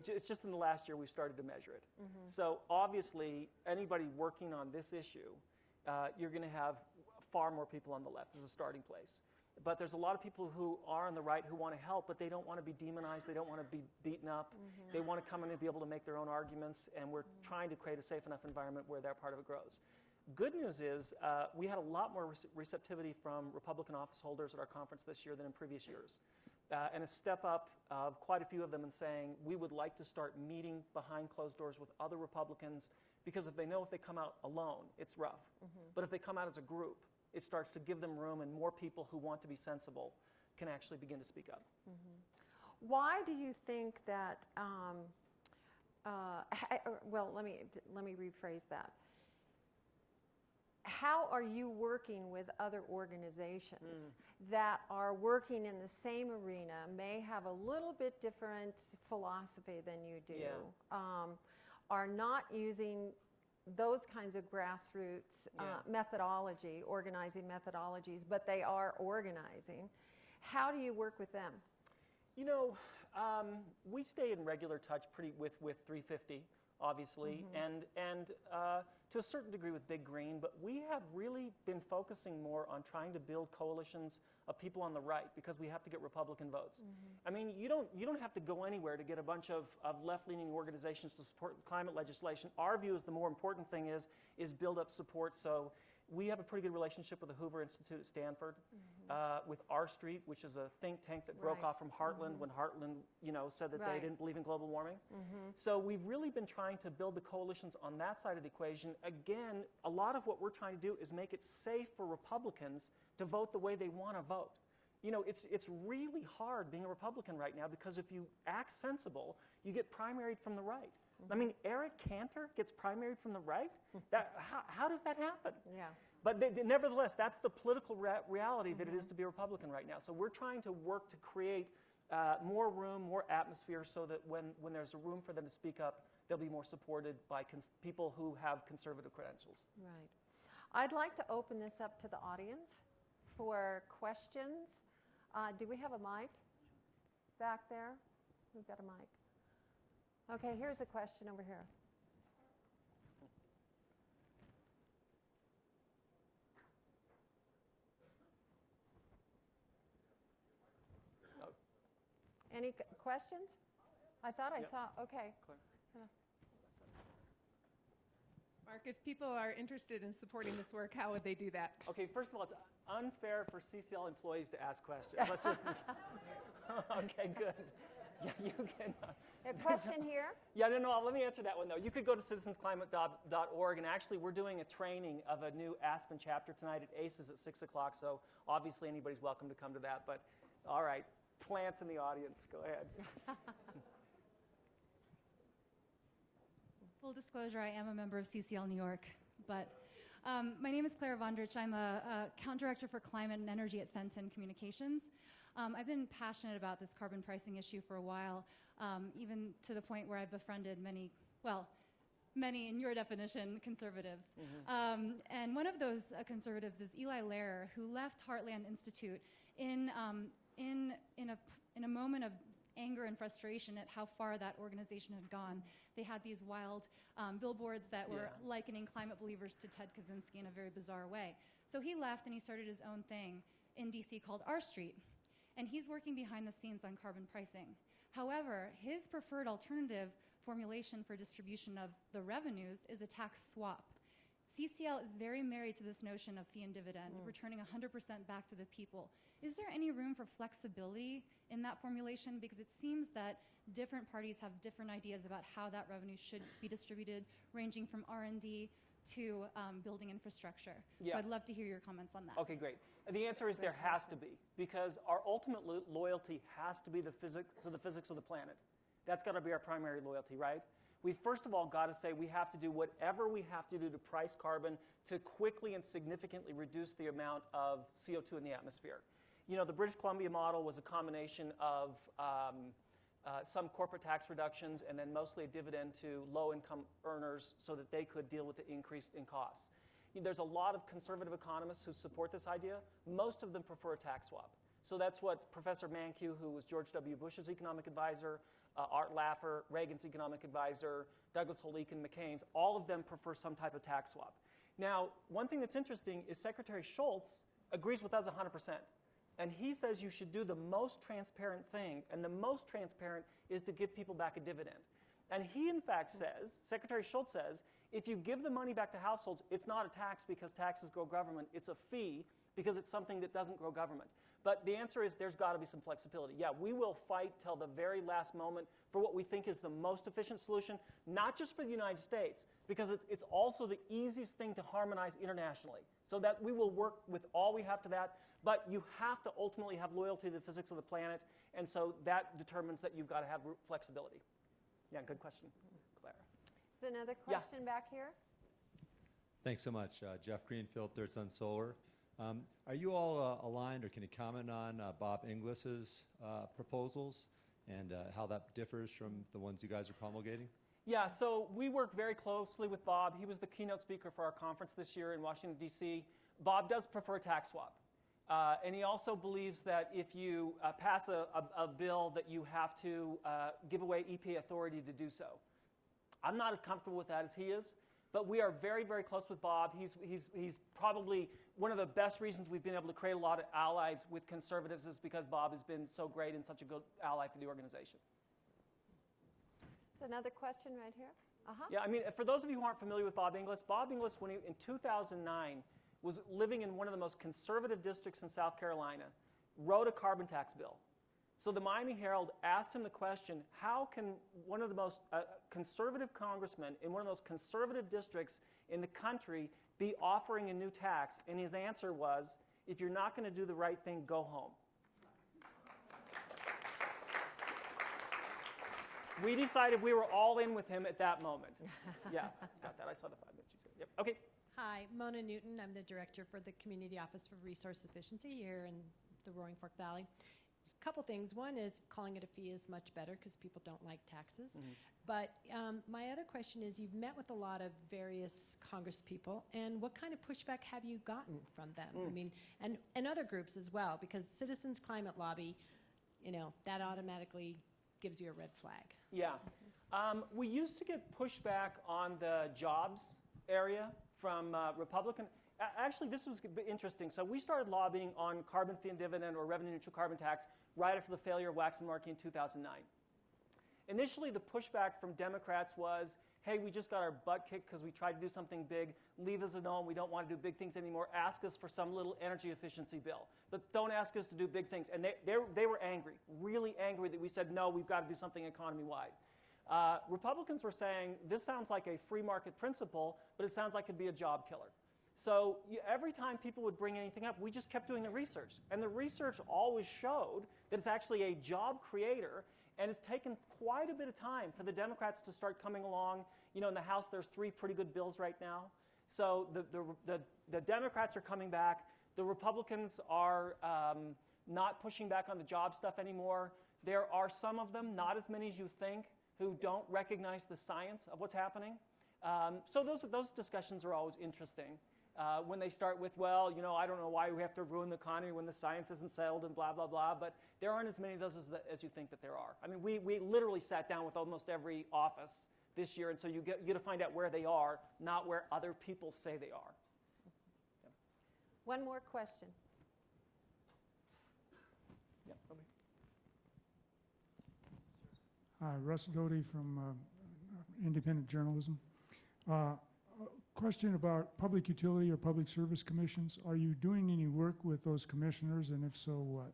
it's just in the last year we've started to measure it. So obviously, anybody working on this issue, you're going to have far more people on the left as a starting place. But there's a lot of people who are on the right who want to help, but they don't want to be demonized. They don't want to be beaten up. They want to come in and be able to make their own arguments, and we're trying to create a safe enough environment where that part of it grows. Good news is we had a lot more receptivity from Republican office holders at our conference this year than in previous years. And a step up of quite a few of them in saying we would like to start meeting behind closed doors with other Republicans, because if they know if they come out alone, it's rough. But if they come out as a group, it starts to give them room, and more people who want to be sensible can actually begin to speak up. Why do you think that, well, let me rephrase that. How are you working with other organizations that are working in the same arena, may have a little bit different philosophy than you do, are not using those kinds of grassroots methodology, organizing methodologies, but they are organizing? How do you work with them? You know, we stay in regular touch with 350, obviously, and to a certain degree with Big Green, but we have really been focusing more on trying to build coalitions of people on the right, because we have to get Republican votes. I mean, you don't have to go anywhere to get a bunch of left-leaning organizations to support climate legislation. Our view is the more important thing is build up support. So we have a pretty good relationship with the Hoover Institute at Stanford, with R Street, which is a think tank that broke off from Heartland when Heartland, said that they didn't believe in global warming. So we've really been trying to build the coalitions on that side of the equation. Again, a lot of what we're trying to do is make it safe for Republicans to vote the way they want to vote. It's really hard being a Republican right now, because if you act sensible, you get primaried from the right. I mean, Eric Cantor gets primaried from the right? How does that happen? Yeah. But nevertheless, that's the political reality that it is to be a Republican right now. So we're trying to work to create more room, more atmosphere, so that when there's a room for them to speak up, they'll be more supported by people who have conservative credentials. Right. I'd like to open this up to the audience for questions. Do we have a mic back there? We've got a mic. Okay, here's a question over here. Any questions? I thought I saw, okay. Mark, if people are interested in supporting this work, how would they do that? Okay, first of all, it's unfair for CCL employees to ask questions. Let's just, okay, good. Yeah, you can. A question here? Yeah, no, let me answer that one, though. You could go to citizensclimate.org, and actually we're doing a training of a new Aspen chapter tonight at ACES at 6 o'clock, so obviously anybody's welcome to come to that. But, all right, plants in the audience, go ahead. Full disclosure, I am a member of CCL New York, but my name is Claire Vondrich. I'm a account director for climate and energy at Fenton Communications. I've been passionate about this carbon pricing issue for a while, even to the point where I've befriended many, in your definition, conservatives. And one of those conservatives is Eli Lehrer, who left Heartland Institute in a moment of anger and frustration at how far that organization had gone. They had these wild billboards that were likening climate believers to Ted Kaczynski in a very bizarre way. So he left and he started his own thing in DC called R Street. And he's working behind the scenes on carbon pricing. However, his preferred alternative formulation for distribution of the revenues is a tax swap. CCL is very married to this notion of fee and dividend, returning 100% back to the people. Is there any room for flexibility in that formulation? Because it seems that different parties have different ideas about how that revenue should be distributed, ranging from R&D to building infrastructure. Yeah. So I'd love to hear your comments on that. Okay, great. The answer is there has to be, because our ultimate loyalty has to be the physics of the planet. That's got to be our primary loyalty, right? we first of all got to say we have to do whatever we have to do to price carbon to quickly and significantly reduce the amount of CO2 in the atmosphere. You know, the British Columbia model was a combination of some corporate tax reductions and then mostly a dividend to low-income earners so that they could deal with the increase in costs. There's a lot of conservative economists who support this idea. Most of them prefer a tax swap. So that's what Professor Mankiw, who was George W. Bush's economic advisor, Art Laffer, Reagan's economic advisor, Douglas Holtz-Eakin, McCain's, all of them prefer some type of tax swap. Now, one thing that's interesting is Secretary Shultz agrees with us 100%. And he says you should do the most transparent thing, and the most transparent is to give people back a dividend. And he, in fact, says, Secretary Shultz says, if you give the money back to households, it's not a tax because taxes grow government. It's a fee because it's something that doesn't grow government. But the answer is there's got to be some flexibility. Yeah, we will fight till the very last moment for what we think is the most efficient solution, not just for the United States, because it's also the easiest thing to harmonize internationally. So that we will work with all we have to that. But you have to ultimately have loyalty to the physics of the planet, and so that determines that you've got to have flexibility. Yeah, good question, Clara. Is another question back here? Thanks so much. Jeff Greenfield, Third Sun Solar. Are you all aligned, or can you comment on Bob Inglis's proposals and how that differs from the ones you guys are promulgating? Yeah, so we work very closely with Bob. He was the keynote speaker for our conference this year in Washington, D.C. Bob does prefer tax swap. And he also believes that if you pass a bill that you have to give away EPA authority to do so. I'm not as comfortable with that as he is, but we are very, very close with Bob. He's probably one of the best reasons we've been able to create a lot of allies with conservatives is because Bob has been so great and such a good ally for the organization. There's another question right here. Yeah, I mean, for those of you who aren't familiar with Bob Inglis, when he, in 2009, was living in one of the most conservative districts in South Carolina, wrote a carbon tax bill. So the Miami Herald asked him the question, how can one of the most conservative congressmen in one of those conservative districts in the country be offering a new tax? And his answer was, if you're not going to do the right thing, go home. We decided we were all in with him at that moment. Yeah, got that. I saw the 5 minutes you said. Yep. Okay. Hi, Mona Newton. I'm the director for the Community Office for Resource Efficiency here in the Roaring Fork Valley. Just a couple things. One is calling it a fee is much better because people don't like taxes. Mm-hmm. But my other question is, you've met with a lot of various Congress people, and what kind of pushback have you gotten from them? I mean, and other groups as well, because Citizens Climate Lobby, you know, that automatically gives you a red flag. Yeah. So. We used to get pushback on the jobs area from Republican. Actually, this was interesting. So we started lobbying on carbon fee and dividend or revenue neutral carbon tax right after the failure of Waxman-Markey in 2009. Initially, the pushback from Democrats was, hey, we just got our butt kicked because we tried to do something big. Leave us alone. We don't want to do big things anymore. Ask us for some little energy efficiency bill. But don't ask us to do big things. And they were angry, really angry that we said, no, we've got to do something economy-wide. Republicans were saying, this sounds like a free market principle, but it sounds like it'd be a job killer. So every time people would bring anything up, we just kept doing the research. And the research always showed that it's actually a job creator, and it's taken quite a bit of time for the Democrats to start coming along. You know, in the House, there's 3 pretty good bills right now. So the Democrats are coming back. The Republicans are not pushing back on the job stuff anymore. There are some of them, not as many as you think, who don't recognize the science of what's happening. So those discussions are always interesting. When they start with, well, you know, I don't know why we have to ruin the economy when the science isn't settled and blah, blah, blah. But there aren't as many of those as you think that there are. I mean, we literally sat down with almost every office this year, and so you get to find out where they are, not where other people say they are. Yeah. One more question. Yeah, okay. Hi, Russ Doty from Independent Journalism. Question about public utility or public service commissions. Are you doing any work with those commissioners, and if so, what?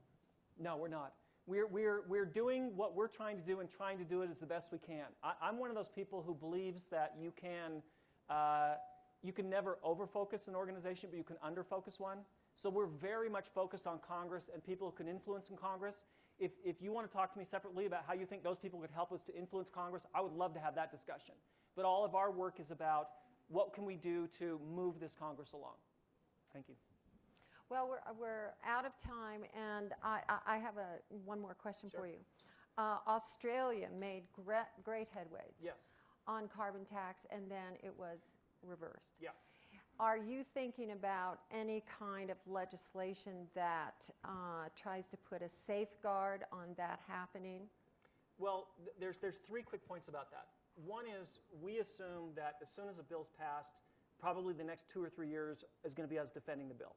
No, we're not. We're doing what we're trying to do and trying to do it as the best we can. I'm one of those people who believes that you can never overfocus an organization, but you can underfocus one. So we're very much focused on Congress and people who can influence in Congress. If you want to talk to me separately about how you think those people could help us to influence Congress, I would love to have that discussion. But all of our work is about what can we do to move this Congress along. Thank you. Well, we're out of time, and I have one more question for you. Australia made great headways Yes. on carbon tax, and then it was reversed. Yeah. Are you thinking about any kind of legislation that tries to put a safeguard on that happening? Well, there's 3 quick points about that. One is we assume that as soon as a bill's passed, probably the next 2 or 3 years is going to be us defending the bill.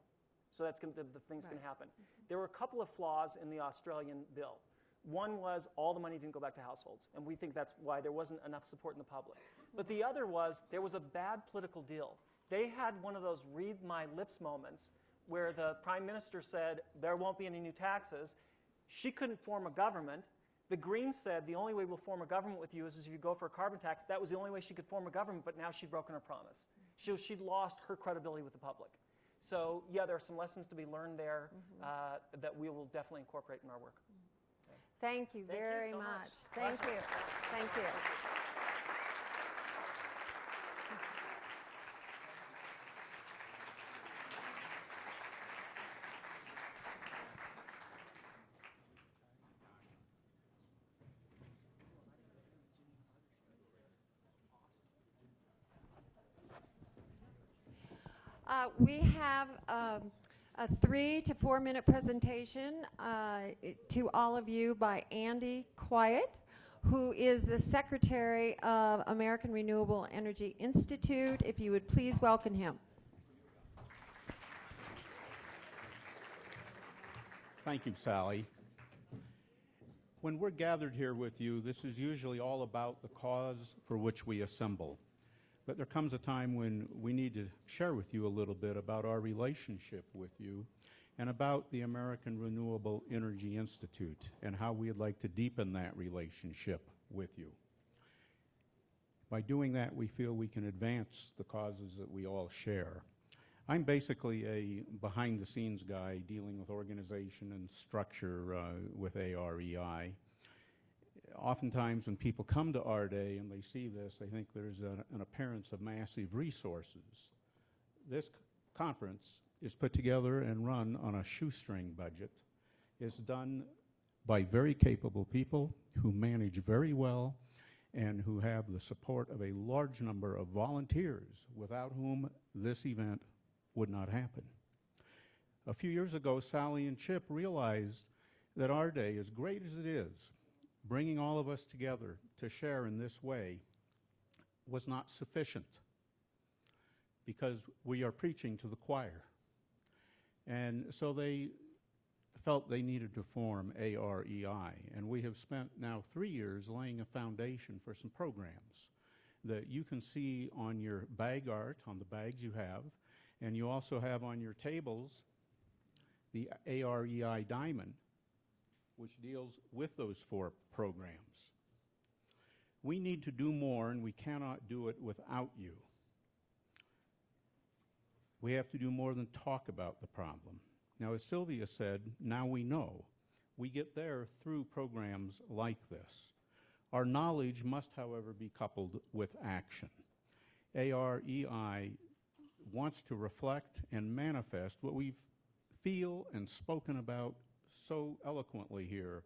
So that's the thing's going to happen. There were a couple of flaws in the Australian bill. One was all the money didn't go back to households, and we think that's why there wasn't enough support in the public. But the other was there was a bad political deal. They had one of those read my lips moments where the prime minister said there won't be any new taxes. She couldn't form a government. The Greens said the only way we'll form a government with you is if you go for a carbon tax. That was the only way she could form a government, but now she'd broken her promise. She'd lost her credibility with the public. So, yeah, there are some lessons to be learned there that we will definitely incorporate in our work. Okay. Thank you very so much. Thank Thank you. Thank you. We have a 3 to 4 minute presentation to all of you by Andy Quiet, who is the Secretary of American Renewable Energy Institute. If you would please welcome him. Thank you, Sally. When we're gathered here with you, this is usually all about the cause for which we assemble. But there comes a time when we need to share with you a little bit about our relationship with you and about the American Renewable Energy Institute and how we'd like to deepen that relationship with you. By doing that, we feel we can advance the causes that we all share. I'm basically a behind-the-scenes guy dealing with organization and structure with AREI. Oftentimes when people come to our day and they see this, they think there's an appearance of massive resources. This conference is put together and run on a shoestring budget. It's done by very capable people who manage very well and who have the support of a large number of volunteers without whom this event would not happen. A few years ago, Sally and Chip realized that our day, as great as it is, bringing all of us together to share in this way was not sufficient because we are preaching to the choir. And so they felt they needed to form AREI, and we have spent now 3 years laying a foundation for some programs that you can see on your bag art, on the bags you have, and you also have on your tables the AREI Diamond, which deals with those 4 programs. We need to do more, and we cannot do it without you. We have to do more than talk about the problem. Now, as Sylvia said, now we know. We get there through programs like this. Our knowledge must, however, be coupled with action. AREI wants to reflect and manifest what we feel and spoken about so eloquently here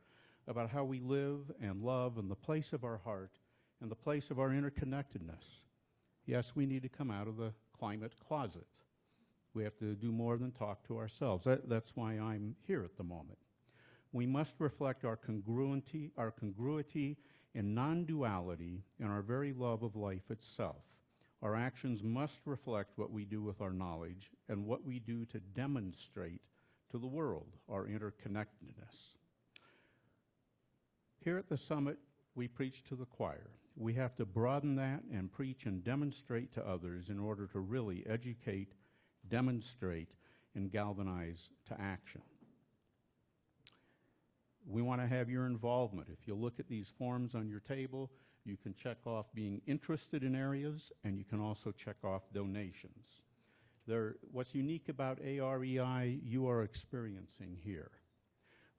about how we live and love and the place of our heart and the place of our interconnectedness. Yes, we need to come out of the climate closet. We have to do more than talk to ourselves. That's why I'm here at the moment. We must reflect our congruity and non-duality in our very love of life itself. Our actions must reflect what we do with our knowledge and what we do to demonstrate to the world our interconnectedness. Here at the summit, we preach to the choir. We have to broaden that and preach and demonstrate to others in order to really educate, demonstrate, and galvanize to action. We want to have your involvement. If you look at these forms on your table, you can check off being interested in areas, and you can also check off donations. What's unique about AREI, you are experiencing here.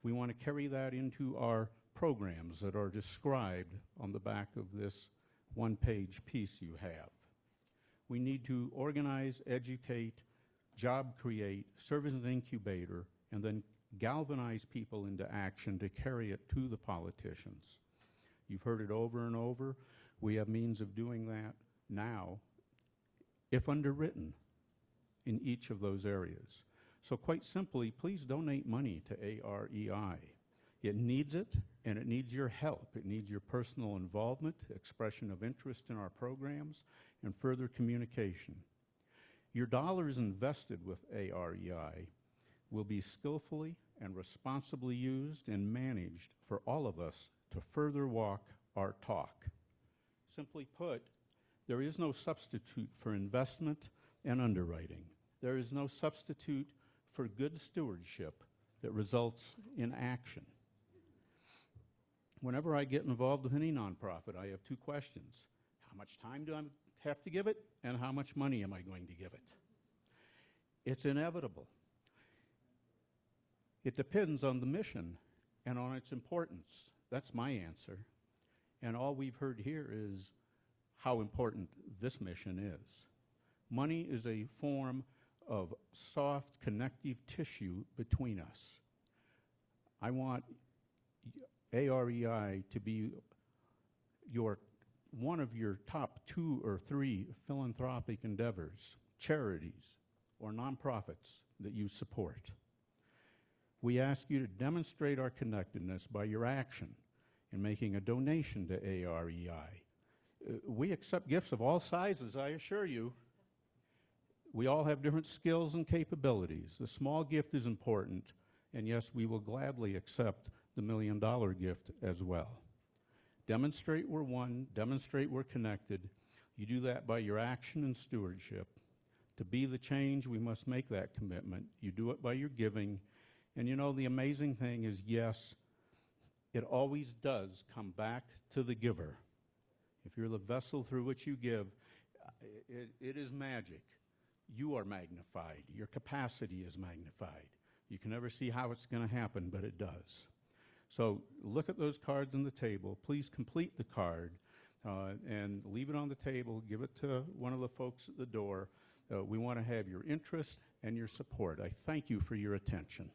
We want to carry that into our programs that are described on the back of this one-page piece you have. We need to organize, educate, job create, serve as an incubator, and then galvanize people into action to carry it to the politicians. You've heard it over and over. We have means of doing that now, if underwritten in each of those areas. So quite simply, please donate money to AREI. It needs it, and it needs your help. It needs your personal involvement, expression of interest in our programs, and further communication. Your dollars invested with AREI will be skillfully and responsibly used and managed for all of us to further walk our talk. Simply put, there is no substitute for investment and underwriting. There is no substitute for good stewardship that results in action. Whenever I get involved with any nonprofit, I have two questions. How much time do I have to give it, and how much money am I going to give it? It's inevitable. It depends on the mission and on its importance. That's my answer. And all we've heard here is how important this mission is. Money is a form of soft connective tissue between us. I want AREI to be one of your top 2 or 3 philanthropic endeavors, charities, or nonprofits that you support. We ask you to demonstrate our connectedness by your action in making a donation to AREI. We accept gifts of all sizes, I assure you. We all have different skills and capabilities. The small gift is important, and yes, we will gladly accept the $1 million gift as well. Demonstrate we're one, demonstrate we're connected. You do that by your action and stewardship. To be the change, we must make that commitment. You do it by your giving. And you know, the amazing thing is, yes, it always does come back to the giver. If you're the vessel through which you give, it is magic. You are magnified. Your capacity is magnified. You can never see how it's going to happen, but it does. So look at those cards on the table. Please complete the card and leave it on the table. Give it to one of the folks at the door. We want to have your interest and your support. I thank you for your attention.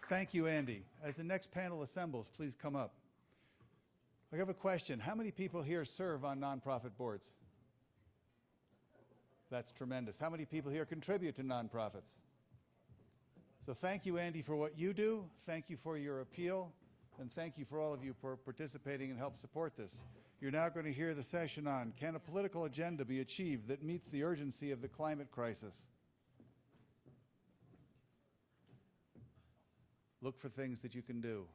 Thank you, Andy. As the next panel assembles, please come up. I have a question. How many people here serve on nonprofit boards? That's tremendous. How many people here contribute to nonprofits? So thank you, Andy, for what you do. Thank you for your appeal. And thank you for all of you for participating and help support this. You're now going to hear the session on, can a political agenda be achieved that meets the urgency of the climate crisis? Look for things that you can do.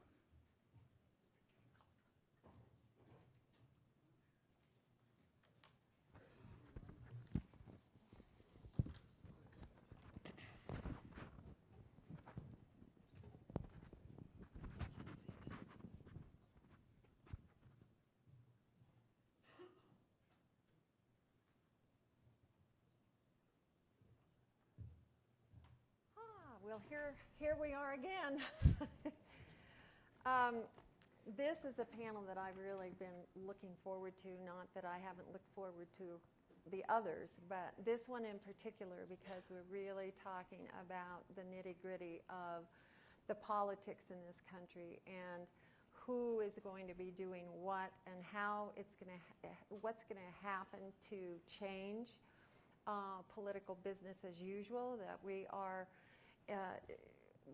Well, here we are again. This is a panel that I've really been looking forward to, not that I haven't looked forward to the others, but this one in particular, because we're really talking about the nitty-gritty of the politics in this country and who is going to be doing what and how what's going to happen to change political business as usual that we are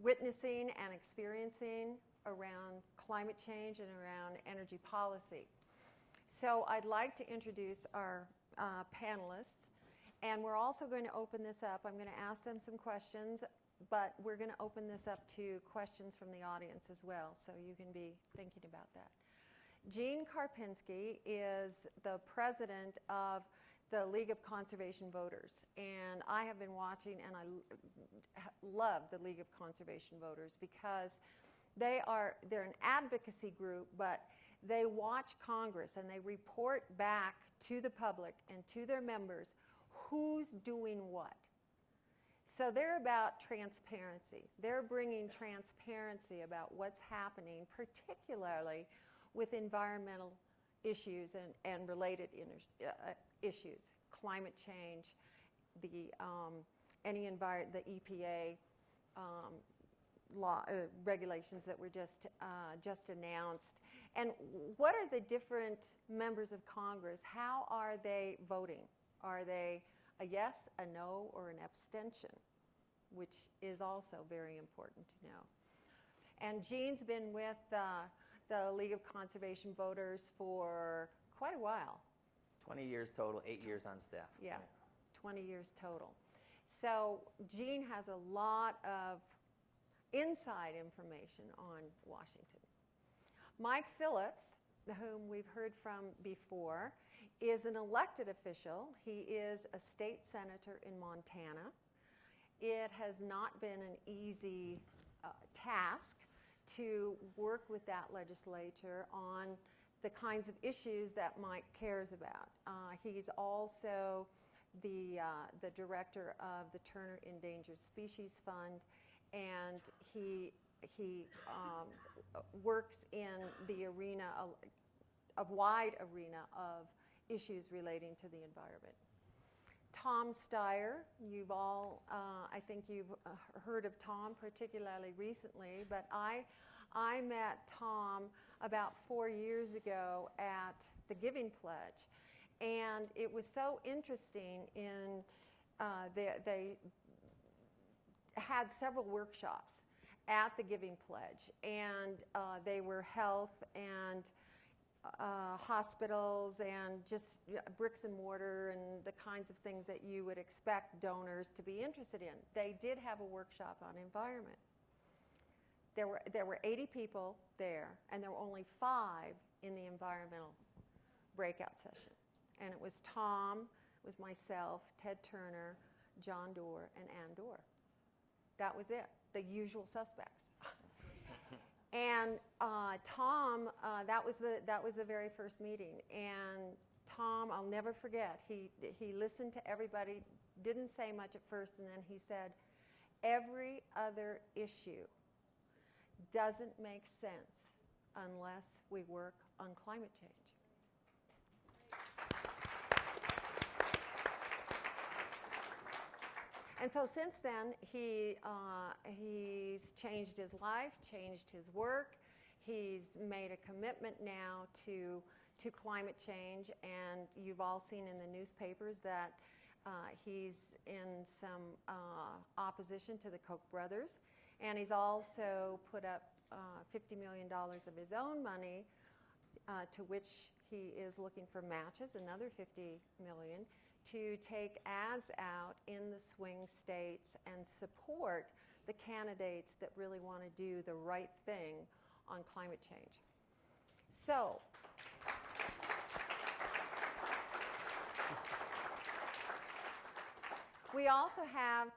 witnessing and experiencing around climate change and around energy policy. So I'd like to introduce our panelists, and we're also going to open this up. I'm going to ask them some questions, but we're going to open this up to questions from the audience as well, so you can be thinking about that. Gene Karpinski is the president of the League of Conservation Voters, and I have been watching, and I love the League of Conservation Voters because they're an advocacy group, but they watch Congress and they report back to the public and to their members who's doing what. So they're about transparency. They're bringing transparency about what's happening, particularly with environmental issues and related issues, climate change, the EPA law regulations that were just announced, and what are the different members of Congress? How are they voting? Are they a yes, a no, or an abstention? Which is also very important to know. And Jean's been with the League of Conservation Voters for quite a while. 20 years total, 8 years on staff. Yeah, 20 years total. So Jean has a lot of inside information on Washington. Mike Phillips, whom we've heard from before, is an elected official. He is a state senator in Montana. It has not been an easy task to work with that legislature on the kinds of issues that Mike cares about. He's also the director of the Turner Endangered Species Fund, and he works in the arena, a wide arena of issues relating to the environment. Tom Steyer, you've all, I think you've heard of Tom particularly recently, but I met Tom about 4 years ago at the Giving Pledge, and it was so interesting. They had several workshops at the Giving Pledge, and they were health and hospitals and just bricks and mortar and the kinds of things that you would expect donors to be interested in. They did have a workshop on environment. There were 80 people there, and there were only 5 in the environmental breakout session. And it was Tom, it was myself, Ted Turner, John Doerr, and Ann Doerr. That was it, the usual suspects. And Tom, that was the very first meeting. And Tom, I'll never forget, he listened to everybody, didn't say much at first, and then he said, every other issue doesn't make sense unless we work on climate change. And so since then, he's changed his life, changed his work. He's made a commitment now to climate change, and you've all seen in the newspapers that he's in some opposition to the Koch brothers, and he's also put up $50 million of his own money, to which he is looking for matches, another $50 million, to take ads out in the swing states and support the candidates that really want to do the right thing on climate change. So, we also have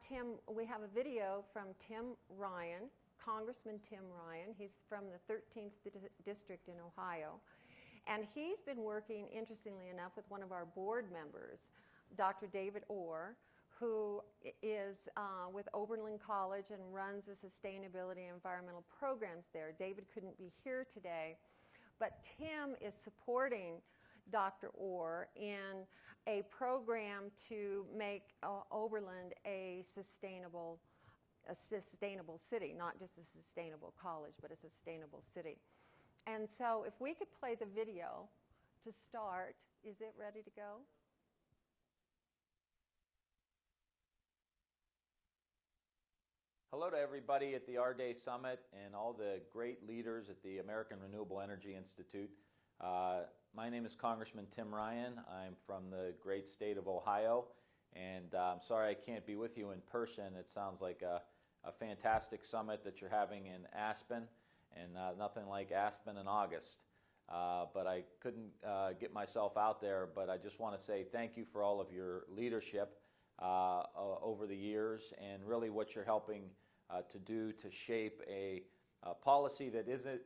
we have a video from Tim Ryan, Congressman Tim Ryan. He's from the 13th District in Ohio. And he's been working, interestingly enough, with one of our board members, Dr. David Orr, who is with Oberlin College and runs the sustainability and environmental programs there. David couldn't be here today, but Tim is supporting Dr. Orr in a program to make Oberlin a sustainable city, not just a sustainable college, but a sustainable city. And so if we could play the video to start, is it ready to go? Hello to everybody at the Our Day Summit and all the great leaders at the American Renewable Energy Institute. My name is Congressman Tim Ryan. I'm from the great state of Ohio, and I'm sorry I can't be with you in person. It sounds like a fantastic summit that you're having in Aspen, and nothing like Aspen in August. But I couldn't get myself out there, but I just want to say thank you for all of your leadership over the years, and really what you're helping to do to shape a policy that isn't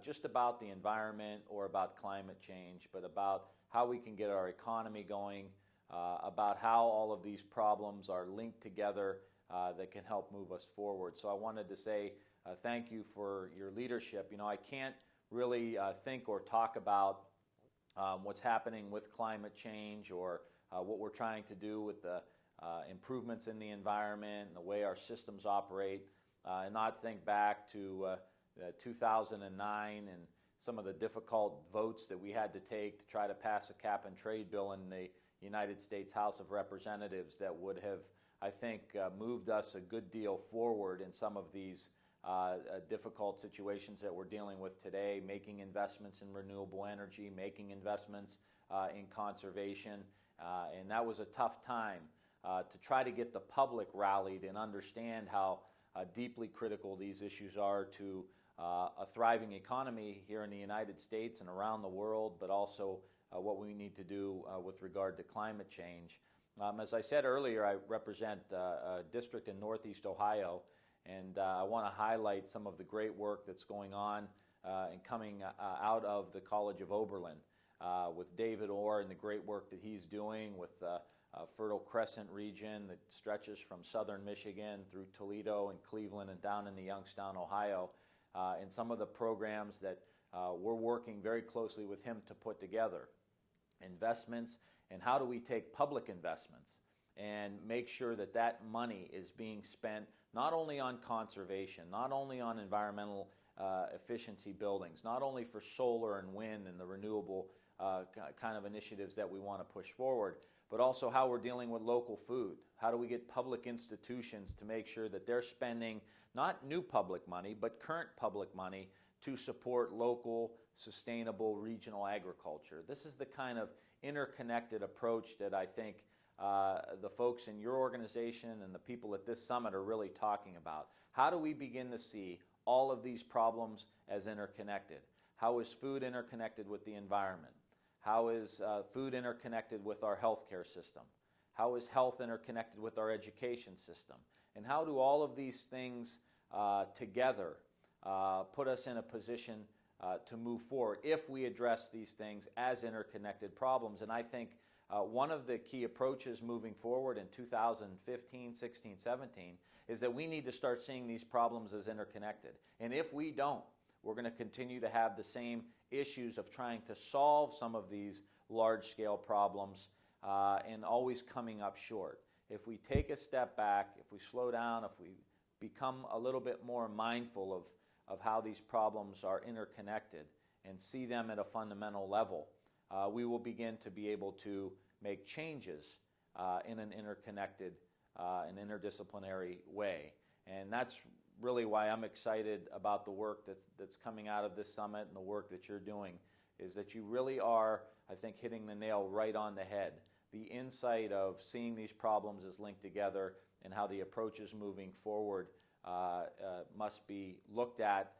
just about the environment or about climate change, but about how we can get our economy going, about how all of these problems are linked together that can help move us forward. So I wanted to say thank you for your leadership. You know, I can't really think or talk about what's happening with climate change or what we're trying to do with the improvements in the environment and the way our systems operate, and not think back to 2009 and some of the difficult votes that we had to take to try to pass a cap and trade bill in the United States House of Representatives that would have, I think, moved us a good deal forward in some of these difficult situations that we're dealing with today, making investments in renewable energy, making investments in conservation. And that was a tough time to try to get the public rallied and understand how deeply critical these issues are to a thriving economy here in the United States and around the world, but also what we need to do with regard to climate change. As I said earlier, I represent a district in Northeast Ohio, and I want to highlight some of the great work that's going on and coming out of the College of Oberlin with David Orr and the great work that he's doing with Fertile Crescent region that stretches from southern Michigan through Toledo and Cleveland and down into Youngstown, Ohio, and some of the programs that we're working very closely with him to put together. Investments, and how do we take public investments and make sure that that money is being spent not only on conservation, not only on environmental efficiency buildings, not only for solar and wind and the renewable kind of initiatives that we want to push forward, but also how we're dealing with local food. How do we get public institutions to make sure that they're spending not new public money, but current public money to support local, sustainable, regional agriculture? This is the kind of interconnected approach that I think the folks in your organization and the people at this summit are really talking about. How do we begin to see all of these problems as interconnected? How is food interconnected with the environment? How is food interconnected with our healthcare system? How is health interconnected with our education system? And how do all of these things together put us in a position to move forward if we address these things as interconnected problems? And I think one of the key approaches moving forward in 2015, 16, 17 is that we need to start seeing these problems as interconnected. And if we don't, we're going to continue to have the same issues of trying to solve some of these large-scale problems and always coming up short. If we take a step back, if we slow down, if we become a little bit more mindful of how these problems are interconnected and see them at a fundamental level, we will begin to be able to make changes in an interconnected and interdisciplinary way. And that's really why I'm excited about the work that's coming out of this summit and the work that you're doing, is that you really are, I think, hitting the nail right on the head. The insight of seeing these problems as linked together and how the approaches moving forward must be looked at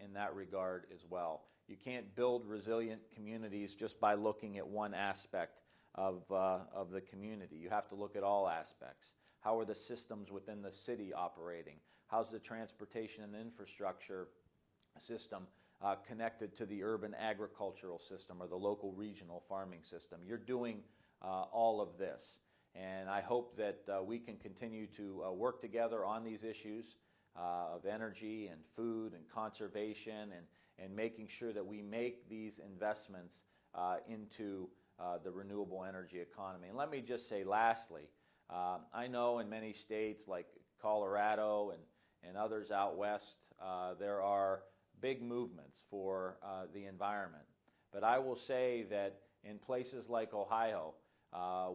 in that regard as well. You can't build resilient communities just by looking at one aspect of the community. You have to look at all aspects. How are the systems within the city operating? How's the transportation and infrastructure system connected to the urban agricultural system or the local regional farming system? You're doing all of this. And I hope that we can continue to work together on these issues of energy and food and conservation and making sure that we make these investments into the renewable energy economy. And let me just say lastly, I know in many states like Colorado and others out west, there are big movements for the environment. But I will say that in places like Ohio,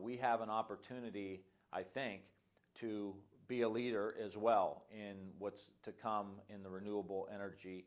we have an opportunity, I think, to be a leader as well in what's to come in the renewable energy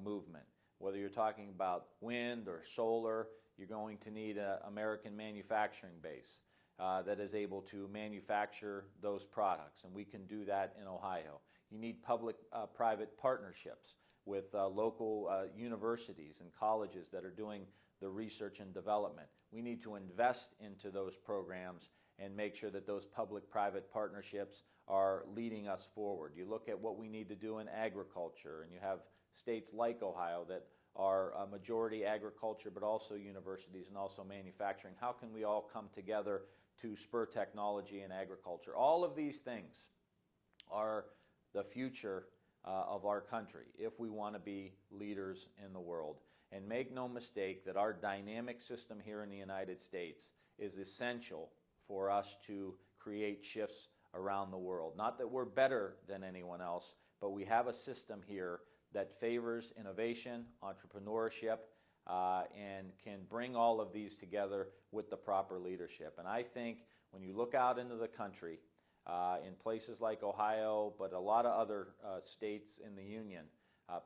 movement. Whether you're talking about wind or solar, you're going to need an American manufacturing base that is able to manufacture those products, and we can do that in Ohio. You need public-private partnerships with local universities and colleges that are doing the research and development. We need to invest into those programs and make sure that those public-private partnerships are leading us forward. You look at what we need to do in agriculture, and you have states like Ohio that are majority agriculture, but also universities and also manufacturing. How can we all come together to spur technology in agriculture? All of these things are the future of our country if we want to be leaders in the world. And make no mistake that our dynamic system here in the United States is essential for us to create shifts around the world. Not that we're better than anyone else, but we have a system here that favors innovation, entrepreneurship, and can bring all of these together with the proper leadership. And I think when you look out into the country, in places like Ohio, but a lot of other states in the Union,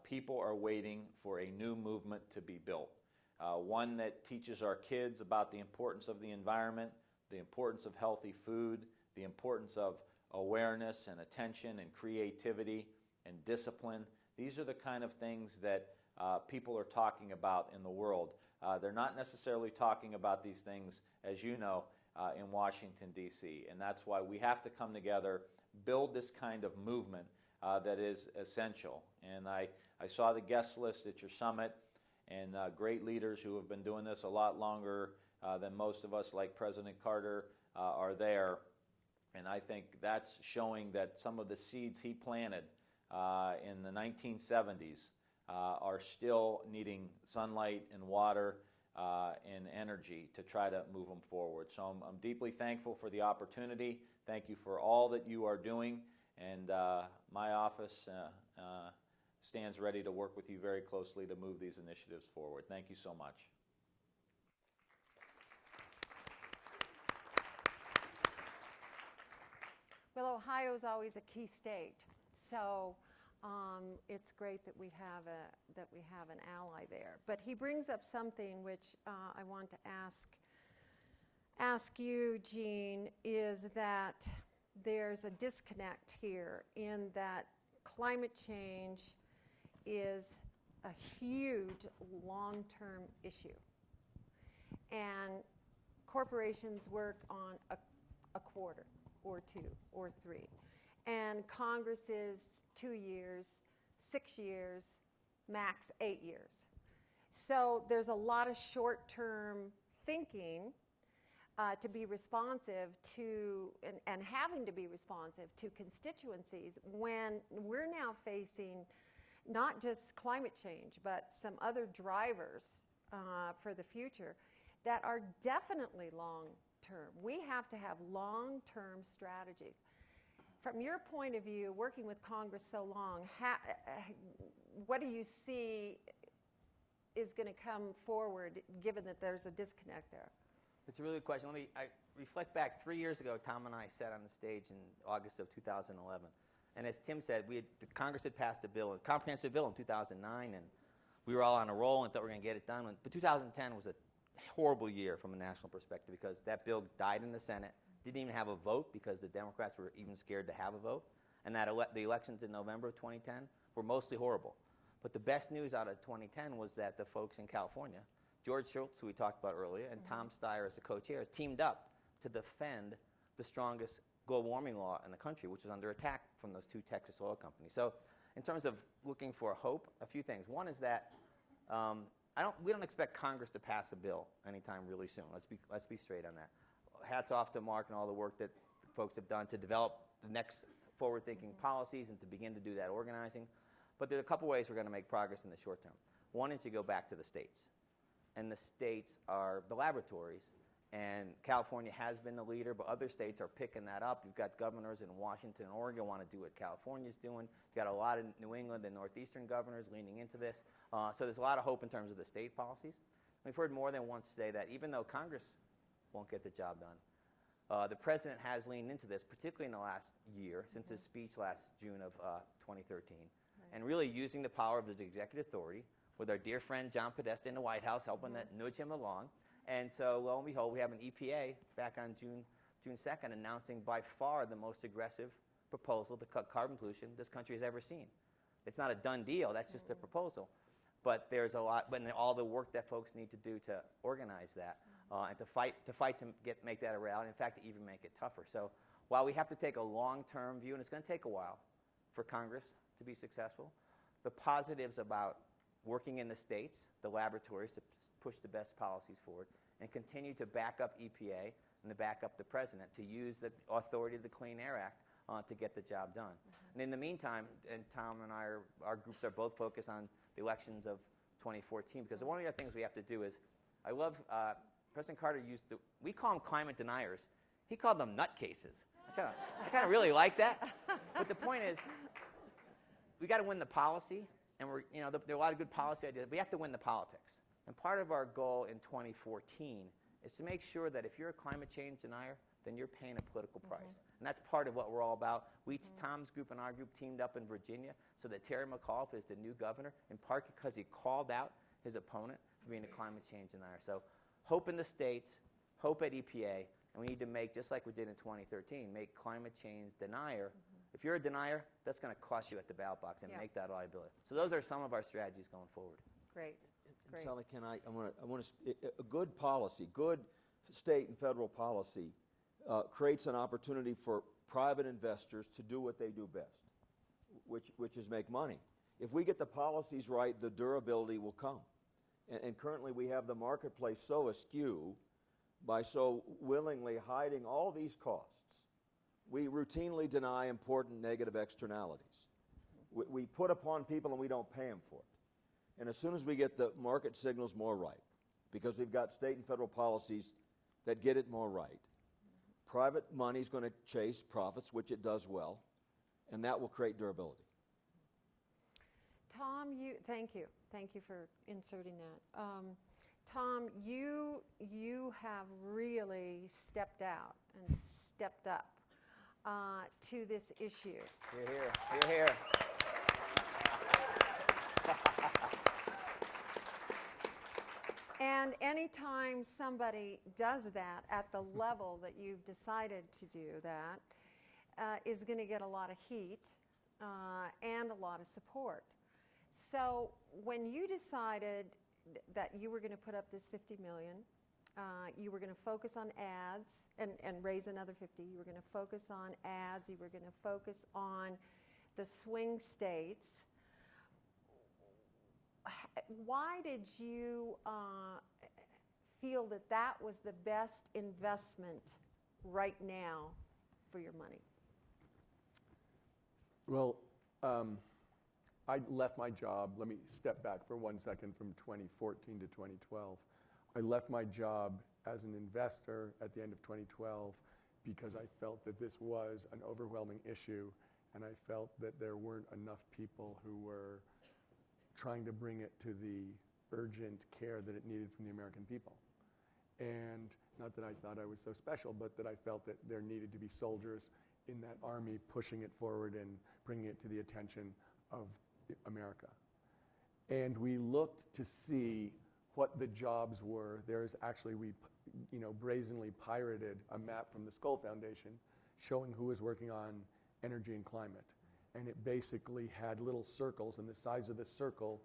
people are waiting for a new movement to be built. One that teaches our kids about the importance of the environment, the importance of healthy food, the importance of awareness and attention and creativity and discipline. These are the kind of things that people are talking about in the world. They're not necessarily talking about these things, as you know, in Washington, D.C. And that's why we have to come together, build this kind of movement that is essential. And I saw the guest list at your summit, and great leaders who have been doing this a lot longer than most of us, like President Carter, are there. And I think that's showing that some of the seeds he planted in the 1970s are still needing sunlight and water and energy to try to move them forward. So I'm deeply thankful for the opportunity. Thank you for all that you are doing. And my office stands ready to work with you very closely to move these initiatives forward. Thank you so much. Well, Ohio is always a key state, so it's great that we have an ally there. But he brings up something which I want to ask you, Gene, is that there's a disconnect here in that climate change is a huge long-term issue, and corporations work on a quarter or 2 or 3. And Congress is 2 years, 6 years, max 8 years. So there's a lot of short-term thinking to be responsive to, and having to be responsive to constituencies when we're now facing not just climate change, but some other drivers for the future that are definitely long-term. We have to have long-term strategies. From your point of view, working with Congress so long, what do you see is going to come forward, given that there's a disconnect there? It's a really good question. I reflect back 3 years ago. Tom and I sat on the stage in August of 2011. And as Tim said, Congress had passed a bill, a comprehensive bill in 2009, and we were all on a roll and thought we were going to get it done. But 2010 was a horrible year from a national perspective because that bill died in the Senate, didn't even have a vote because the Democrats were even scared to have a vote. And that the elections in November of 2010 were mostly horrible. But the best news out of 2010 was that the folks in California, George Schultz, who we talked about earlier, and Tom Steyer as the co-chairs, teamed up to defend the strongest global warming law in the country, which was under attack from those 2 Texas oil companies. So in terms of looking for hope, a few things. One is that we don't expect Congress to pass a bill anytime really soon. Let's be straight on that. Hats off to Mark and all the work that folks have done to develop the next forward-thinking policies and to begin to do that organizing. But there are a couple ways we're going to make progress in the short term. One is to go back to the states. And the states are the laboratories. And California has been the leader, but other states are picking that up. You've got governors in Washington and Oregon want to do what California's doing. You've got a lot of New England and Northeastern governors leaning into this. So there's a lot of hope in terms of the state policies. We've heard more than once today that even though Congress won't get the job done, the president has leaned into this, particularly in the last year, since his speech last June of 2013, and really using the power of his executive authority with our dear friend John Podesta in the White House helping to nudge him along. And so, lo and behold, we have an EPA back on June 2nd announcing by far the most aggressive proposal to cut carbon pollution this country has ever seen. It's not a done deal. That's just a proposal. But there's a lot, but all the work that folks need to do to organize that and to fight to make that a reality. In fact, to even make it tougher. So while we have to take a long-term view, and it's going to take a while for Congress to be successful, the positives about working in the states, the laboratories, to push the best policies forward, and continue to back up EPA and to back up the president to use the authority of the Clean Air Act to get the job done. And in the meantime, and Tom and I, our groups are both focused on the elections of 2014, because one of the other things we have to do is, I love, President Carter we call them climate deniers. He called them nutcases. I kind of really like that. But the point is, we got to win the policy, and there are a lot of good policy ideas. We have to win the politics. And part of our goal in 2014 is to make sure that if you're a climate change denier, then you're paying a political price. And that's part of what we're all about. Tom's group and our group teamed up in Virginia so that Terry McAuliffe is the new governor, in part because he called out his opponent for being a climate change denier. So hope in the states, hope at EPA, and we need to make, just like we did in 2013, make climate change denier. If you're a denier, that's going to cost you at the ballot box and make that liability. So those are some of our strategies going forward. Great. Great. Sally, I want to, a good policy, good state and federal policy creates an opportunity for private investors to do what they do best, which is make money. If we get the policies right, the durability will come. And currently we have the marketplace so askew by so willingly hiding all these costs. We routinely deny important negative externalities. We put upon people and we don't pay them for it. And as soon as we get the market signals more right, because we've got state and federal policies that get it more right, private money is going to chase profits, which it does well, and that will create durability. Tom, thank you. Thank you for inserting that. Tom, you have really stepped out and stepped up to this issue. You're here. You're here. And anytime somebody does that at the level that you've decided to do that, is going to get a lot of heat and a lot of support. So when you decided that you were going to put up this $50 million, you were going to focus on ads and raise another 50. You were going to focus on ads. You were going to focus on the swing states. Why did you feel that that was the best investment right now for your money? Well, I left my job. Let me step back for 1 second from 2014 to 2012. I left my job as an investor at the end of 2012 because I felt that this was an overwhelming issue, and I felt that there weren't enough people who were trying to bring it to the urgent care that it needed from the American people. And not that I thought I was so special, but that I felt that there needed to be soldiers in that army pushing it forward and bringing it to the attention of America. And we looked to see what the jobs were. There's actually, we brazenly pirated a map from the Skoll Foundation showing who was working on energy and climate. And it basically had little circles, and the size of the circle,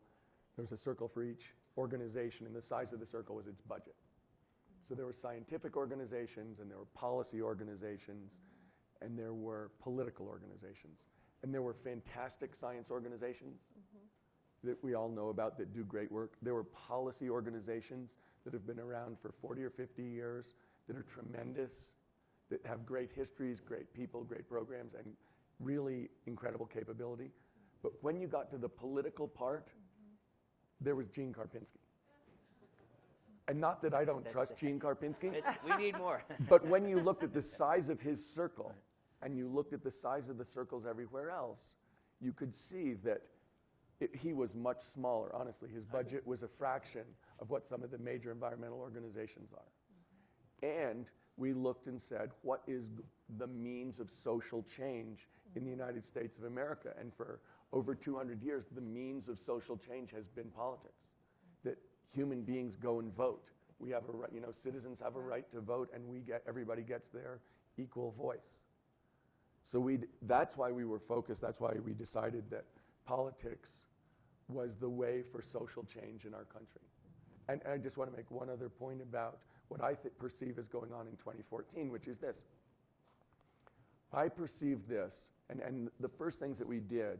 there was a circle for each organization, and the size of the circle was its budget. So there were scientific organizations, and there were policy organizations, and there were political organizations. And there were fantastic science organizations that we all know about that do great work. There were policy organizations that have been around for 40 or 50 years that are tremendous, that have great histories, great people, great programs, and really incredible capability. But when you got to the political part, there was Gene Karpinski. And not that I don't trust Gene Karpinski. We need more. But when you looked at the size of his circle, and you looked at the size of the circles everywhere else, you could see that he was much smaller. Honestly, his budget was a fraction of what some of the major environmental organizations are. And we looked and said, what is the means of social change in the United States of America? And for over 200 years, the means of social change has been politics, that human beings go and vote. We have a right, citizens have a right to vote, and everybody gets their equal voice. So that's why we were focused. That's why we decided that politics was the way for social change in our country. And I just want to make one other point about what I perceive as going on in 2014, which is this. I perceive this, and the first things that we did,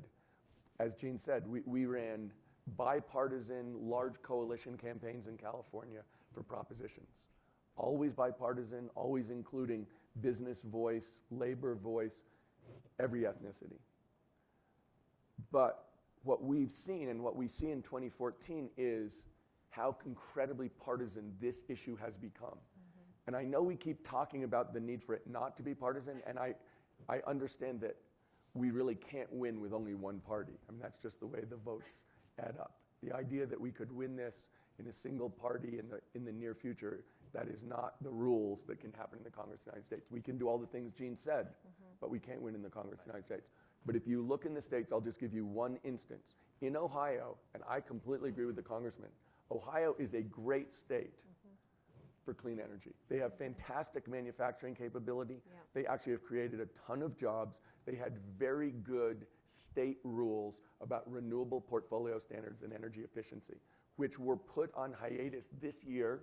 as Gene said, we ran bipartisan, large coalition campaigns in California for propositions. Always bipartisan, always including business voice, labor voice, every ethnicity. But what we've seen and what we see in 2014 is how incredibly partisan this issue has become. And I know we keep talking about the need for it not to be partisan, and I understand that we really can't win with only one party. I mean, that's just the way the votes add up. The idea that we could win this in a single party in the near future, that is not the rules that can happen in the Congress of the United States. We can do all the things Gene said, but we can't win in the Congress of the United States. But if you look in the states, I'll just give you one instance. In Ohio, and I completely agree with the congressman, Ohio is a great state for clean energy. They have fantastic manufacturing capability. Yeah. They actually have created a ton of jobs. They had very good state rules about renewable portfolio standards and energy efficiency, which were put on hiatus this year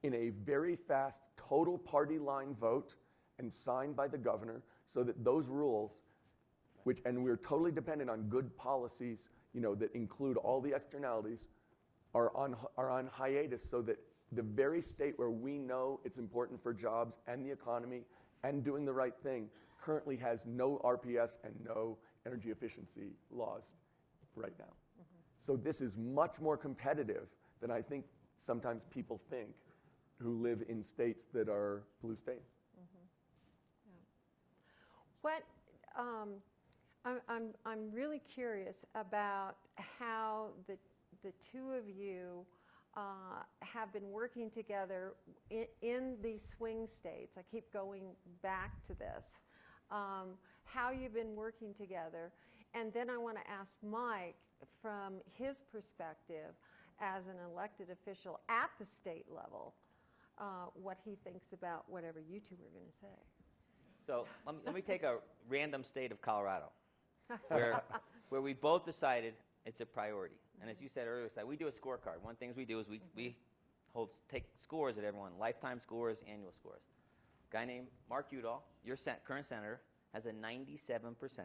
in a very fast total party line vote and signed by the governor, so that those rules, and we're totally dependent on good policies, that include all the externalities, are on hiatus, so that the very state where we know it's important for jobs and the economy and doing the right thing currently has no RPS and no energy efficiency laws right now. So this is much more competitive than I think sometimes people think who live in states that are blue states. What I'm really curious about how the two of you have been working together in these swing states. I keep going back to this. How you've been working together. And then I want to ask Mike, from his perspective as an elected official at the state level, what he thinks about whatever you two are going to say. So let me take a random state of Colorado, where we both decided it's a priority. And as you said earlier, we do a scorecard. One of the things we do is we take scores at everyone, lifetime scores, annual scores. A guy named Mark Udall, your current senator, has a 97%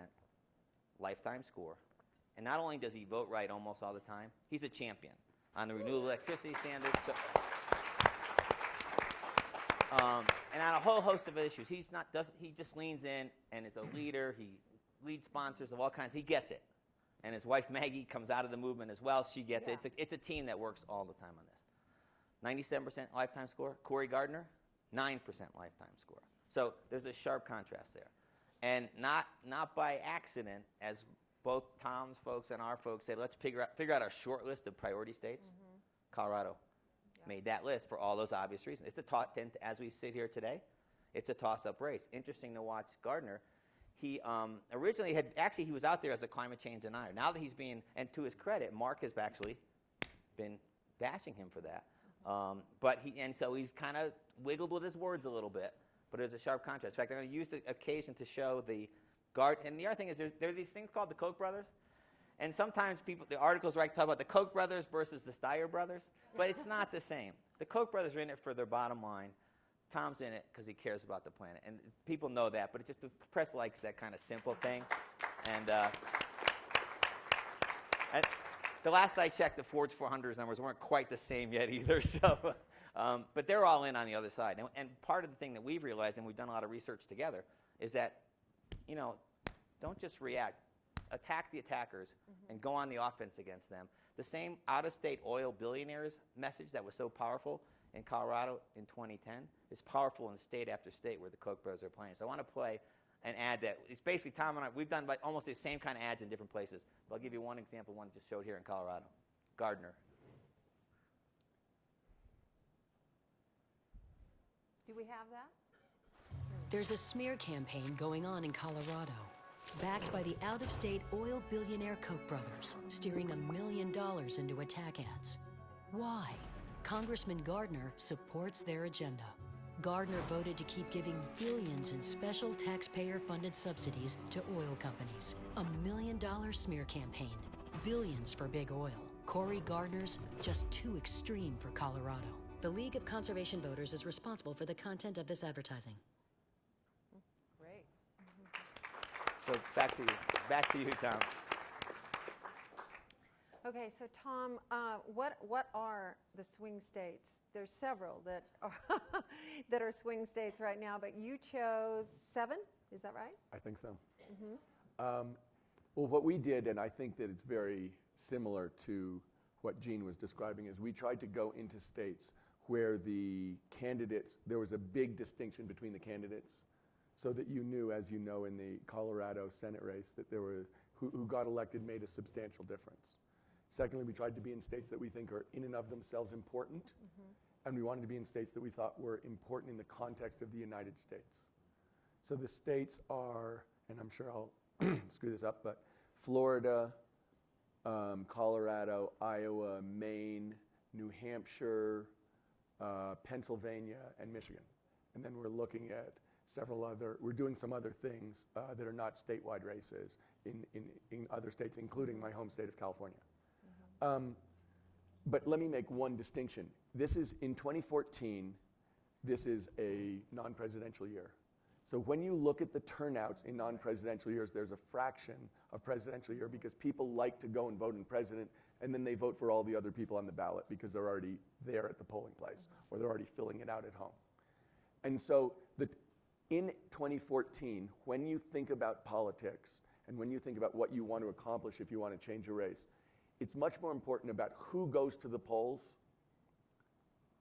lifetime score. And not only does he vote right almost all the time, he's a champion on the renewable electricity standard. So, and on a whole host of issues. He just leans in and is a leader. He leads sponsors of all kinds. He gets it. And his wife Maggie comes out of the movement as well. She gets it. It's a team that works all the time on this. 97% lifetime score. Cory Gardner, 9% lifetime score. So there's a sharp contrast there. And not by accident, as both Tom's folks and our folks said, let's figure out our short list of priority states. Colorado made that list for all those obvious reasons. It's as we sit here today, it's a toss-up race. Interesting to watch Gardner. He originally he was out there as a climate change denier. Now that he's being, and to his credit, Mark has actually been bashing him for that. So he's kind of wiggled with his words a little bit, but there's a sharp contrast. In fact, I'm going to use the occasion to show the and the other thing is there are these things called the Koch brothers. And sometimes the articles talk about the Koch brothers versus the Steyer brothers, but it's not the same. The Koch brothers are in it for their bottom line. Tom's in it because he cares about the planet. And people know that, but it's just the press likes that kind of simple thing. And the last I checked, the Ford's 400 numbers weren't quite the same yet either. So, but they're all in on the other side. And part of the thing that we've realized, and we've done a lot of research together, is that, don't just react. Attack the attackers and go on the offense against them. The same out-of-state oil billionaires message that was so powerful in Colorado in 2010 is powerful in state after state where the Koch brothers are playing. So I want to play an ad that it's basically Tom and I, we've done almost the same kind of ads in different places. But I'll give you one example, one just showed here in Colorado. Gardner. Do we have that? There's a smear campaign going on in Colorado, backed by the out-of-state oil billionaire Koch brothers, steering $1 million into attack ads. Why? Congressman Gardner supports their agenda. Gardner voted to keep giving billions in special taxpayer-funded subsidies to oil companies. $1 million smear campaign. Billions for big oil. Cory Gardner's just too extreme for Colorado. The League of Conservation Voters is responsible for the content of this advertising. Great. So back to you, Tom. Okay, so Tom, what are the swing states? There's several that are that are swing states right now, but you chose 7. Is that right? I think so. Mm-hmm. Well, what we did, and I think that it's very similar to what Jean was describing, is we tried to go into states where the candidates, there was a big distinction between the candidates, so that you knew, as you know, in the Colorado Senate race, that there were who got elected made a substantial difference. Secondly, we tried to be in states that we think are in and of themselves important, and we wanted to be in states that we thought were important in the context of the United States. So the states are, and I'm sure I'll screw this up, but Florida, Colorado, Iowa, Maine, New Hampshire, Pennsylvania, and Michigan. And then we're looking at several other, we're doing some other things that are not statewide races in other states, including my home state of California. But let me make one distinction. This is, in 2014, this is a non-presidential year. So when you look at the turnouts in non-presidential years, there's a fraction of presidential year because people like to go and vote in president, and then they vote for all the other people on the ballot because they're already there at the polling place, or they're already filling it out at home. And so in 2014, when you think about politics, and when you think about what you want to accomplish if you want to change a race, it's much more important about who goes to the polls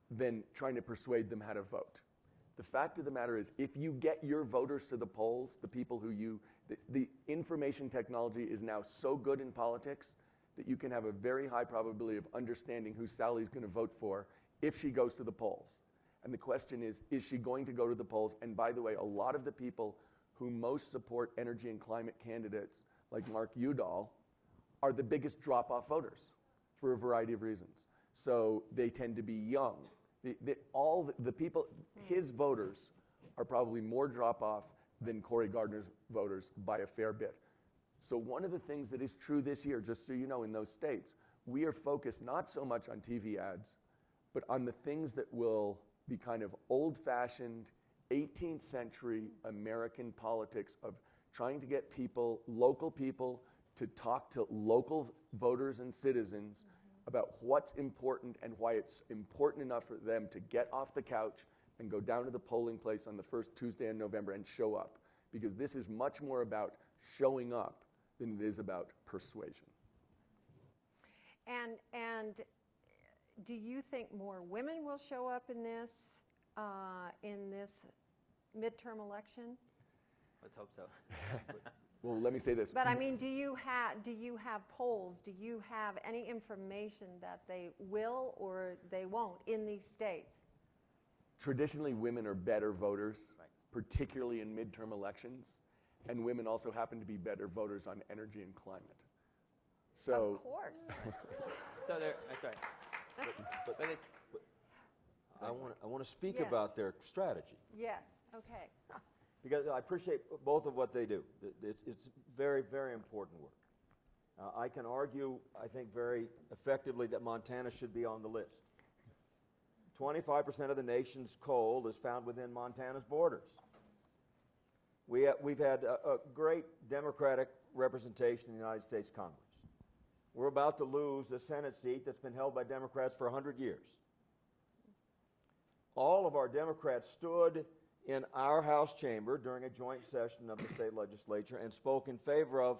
than trying to persuade them how to vote. The fact of the matter is, if you get your voters to the polls, the people who the information technology is now so good in politics that you can have a very high probability of understanding who Sally's going to vote for if she goes to the polls. And the question is she going to go to the polls? And by the way, a lot of the people who most support energy and climate candidates, like Mark Udall, are the biggest drop-off voters for a variety of reasons. So they tend to be young. All the people, his voters, are probably more drop-off than Cory Gardner's voters by a fair bit. So one of the things that is true this year, just so you know, in those states, we are focused not so much on TV ads, but on the things that will be kind of old-fashioned 18th century American politics of trying to get people, local people, to talk to local voters and citizens about what's important and why it's important enough for them to get off the couch and go down to the polling place on the first Tuesday in November and show up. Because this is much more about showing up than it is about persuasion. And do you think more women will show up in this midterm election? Let's hope so. Well, let me say this. But I mean, do you have polls? Do you have any information that they will or they won't in these states? Traditionally, women are better voters, particularly in midterm elections, and women also happen to be better voters on energy and climate. So, of course. So that's right. But I want to speak Yes. about their strategy. Yes. Okay. Because I appreciate both of what they do. It's very, very important work. I can argue, I think, very effectively that Montana should be on the list. 25% of the nation's coal is found within Montana's borders. We've had a great Democratic representation in the United States Congress. We're about to lose a Senate seat that's been held by Democrats for 100 years. All of our Democrats stood in our House chamber during a joint session of the state legislature and spoke in favor of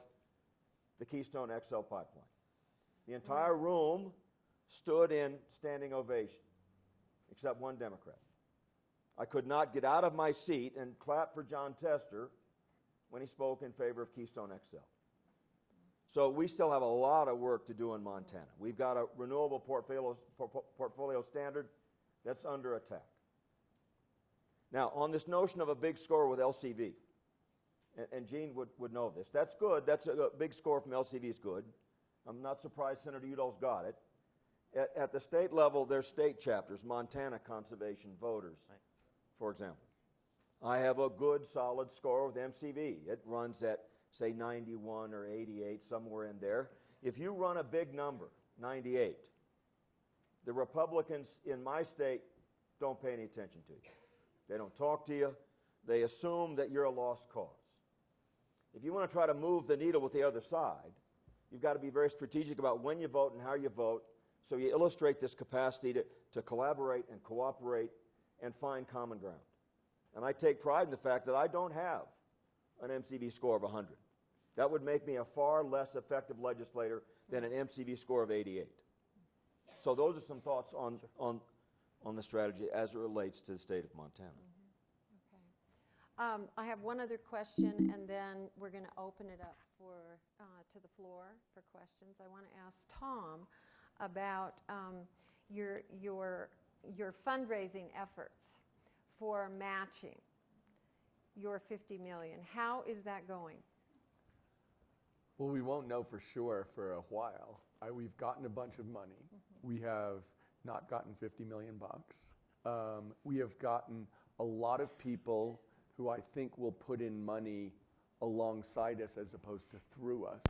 the Keystone XL pipeline. The entire room stood in standing ovation, except one Democrat. I could not get out of my seat and clap for John Tester when he spoke in favor of Keystone XL. So we still have a lot of work to do in Montana. We've got a renewable portfolio standard that's under attack. Now, on this notion of a big score with LCV, and Jean would know this, that's good. That's a big score from LCV is good. I'm not surprised Senator Udall's got it. At the state level, there's state chapters, Montana Conservation Voters, for example. I have a good, solid score with MCV. It runs at, say, 91 or 88, somewhere in there. If you run a big number, 98, the Republicans in my state don't pay any attention to you. They don't talk to you. They assume that you're a lost cause. If you want to try to move the needle with the other side, You've got to be very strategic about when you vote and how you vote. So you illustrate this capacity to collaborate and cooperate and find common ground. And I take pride in the fact that I don't have an MCV score of 100. That would make me a far less effective legislator than an MCV score of 88. So those are some thoughts on the strategy as it relates to the state of Montana. I have one other question, and then we're going to open it up to the floor for questions. I want to ask Tom about your fundraising efforts for matching your $50 million. How is that going? Well, we won't know for sure for a while. We've gotten a bunch of money. We have not gotten $50 million bucks. We have gotten a lot of people who I think will put in money alongside us as opposed to through us.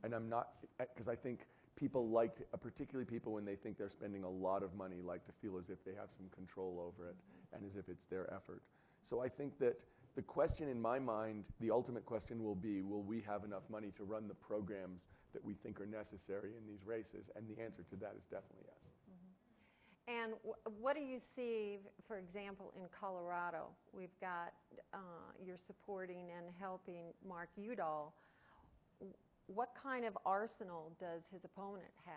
And I'm not, because I think people like to, particularly people when they think they're spending a lot of money, like to feel as if they have some control over it and as if it's their effort. So I think that the question in my mind, the ultimate question will be, will we have enough money to run the programs that we think are necessary in these races? And the answer to that is definitely yes. And what do you see, for example, in Colorado? We've got, you're supporting and helping Mark Udall. What kind of arsenal does his opponent have?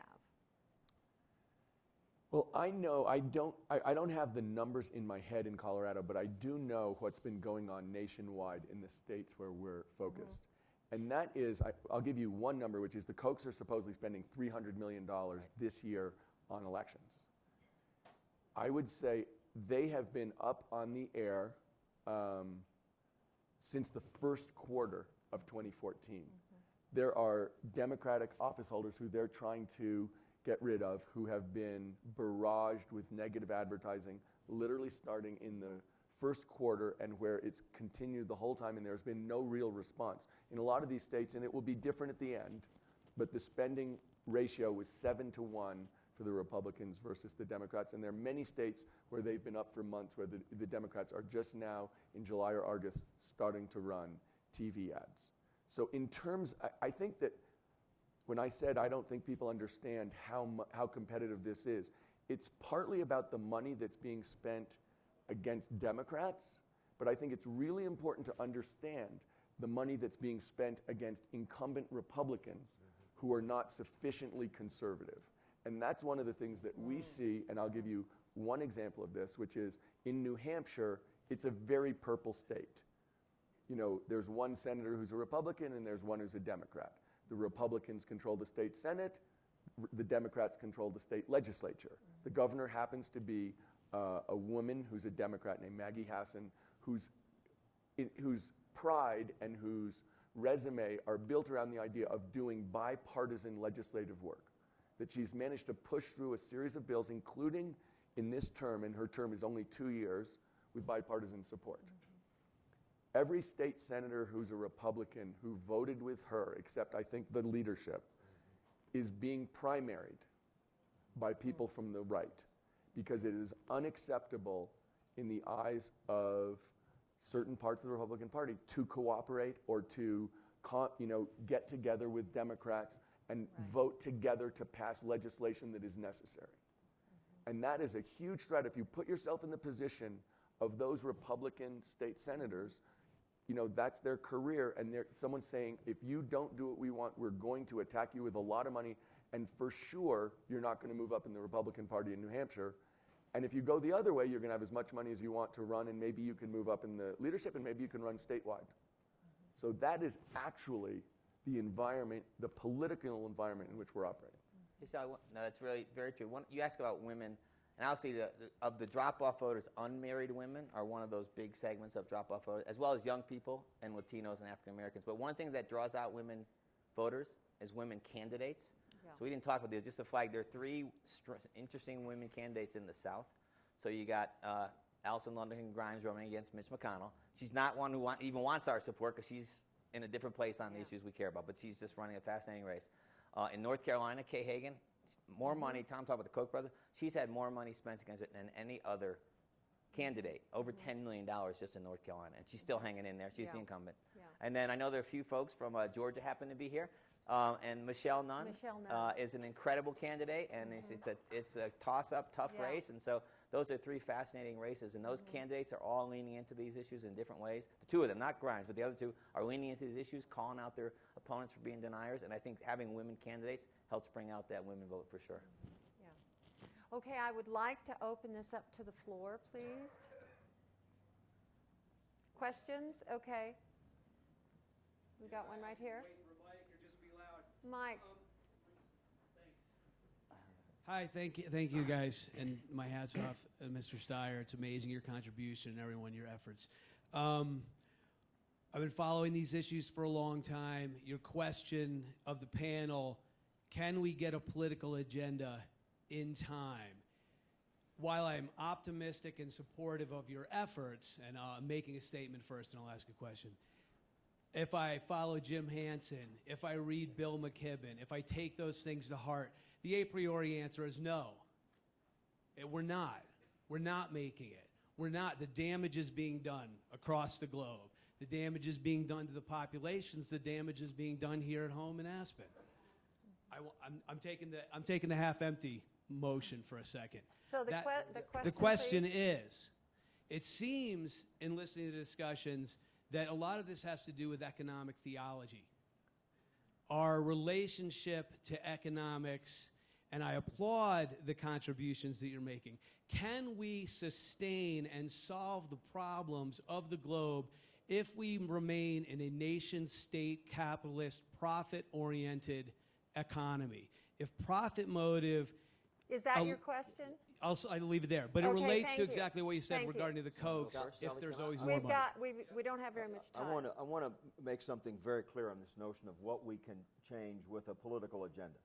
Well, I know, I don't have the numbers in my head in Colorado, but I do know what's been going on nationwide in the states where we're focused. And that is, I'll give you one number, which is the Kochs are supposedly spending $300 million this year on elections. I would say they have been up on the air since the first quarter of 2014. There are Democratic office holders who they're trying to get rid of, who have been barraged with negative advertising, literally starting in the first quarter and where it's continued the whole time, and there's been no real response. In a lot of these states, and it will be different at the end, but the spending ratio was 7-to-1 for the Republicans versus the Democrats, and there are many states where they've been up for months where the Democrats are just now, in July or August, starting to run TV ads. So in terms, I think that when I said I don't think people understand how competitive this is, it's partly about the money that's being spent against Democrats, but I think it's really important to understand the money that's being spent against incumbent Republicans who are not sufficiently conservative. And that's one of the things that we see, and I'll give you one example of this, which is in New Hampshire, it's a very purple state. You know, there's one senator who's a Republican and there's one who's a Democrat. The Republicans control the state Senate, the Democrats control the state legislature. The governor happens to be a woman who's a Democrat named Maggie Hassan, whose pride and whose resume are built around the idea of doing bipartisan legislative work. That she's managed to push through a series of bills, including in this term, and her term is only 2 years, with bipartisan support. Every state senator who's a Republican who voted with her, except I think the leadership, is being primaried by people from the right because it is unacceptable in the eyes of certain parts of the Republican Party to cooperate or to get together with Democrats and vote together to pass legislation that is necessary. And that is a huge threat. If you put yourself in the position of those Republican state senators, you know, that's their career, and someone's saying, if you don't do what we want, we're going to attack you with a lot of money, and for sure, you're not going to move up in the Republican Party in New Hampshire. And if you go the other way, you're going to have as much money as you want to run, and maybe you can move up in the leadership, and maybe you can run statewide. So that is actually the environment, the political environment in which we're operating. No, that's really very true. You asked about women, and obviously of the drop-off voters, unmarried women are one of those big segments of drop-off voters, as well as young people and Latinos and African Americans. But one thing that draws out women voters is women candidates. Yeah. So we didn't talk about this, just to flag, there are three interesting women candidates in the South. So you got Allison Lundergan Grimes running against Mitch McConnell. She's not one who even wants our support because she's in a different place on the issues we care about, but she's just running a fascinating race. In North Carolina, Kay Hagan, more money. Tom talked about the Koch brothers. She's had more money spent against it than any other candidate, over $10 million just in North Carolina, and she's still hanging in there. She's the incumbent. Yeah. And then I know there are a few folks from Georgia happen to be here. And Michelle Nunn, Michelle Nunn. is an incredible candidate, and it's a toss-up, tough Yeah. race. And so those are three fascinating races, and those candidates are all leaning into these issues in different ways. The two of them, not Grimes, but the other two, are leaning into these issues, calling out their opponents for being deniers. And I think having women candidates helps bring out that women vote for sure. Yeah. Okay, I would like to open this up to the floor, please. Questions? Okay. We got one right here. Mike. Hi, thank you guys, and my hat's off, Mr. Steyer. It's amazing your contribution and everyone, your efforts. I've been following these issues for a long time. Your question of the panel, can we get a political agenda in time? While I'm optimistic and supportive of your efforts, and I'm making a statement first and I'll ask a question. If I follow Jim Hansen, if I read Bill McKibben, if I take those things to heart, the a priori answer is no. We're not. We're not making it. We're not. The damage is being done across the globe. The damage is being done to the populations. The damage is being done here at home in Aspen. I'm taking the half-empty motion for a second. So the question please. is, it seems in listening to discussions that a lot of this has to do with economic theology. Our relationship to economics, and I applaud the contributions that you're making. Can we sustain and solve the problems of the globe if we remain in a nation-state capitalist, profit-oriented economy? If profit motive... Is that your question? I'll leave it there. But Okay, it relates thank to you. exactly what you said Thank regarding you. the Cokes, if there's always more money. We don't have very much time. I want to make something very clear on this notion of what we can change with a political agenda.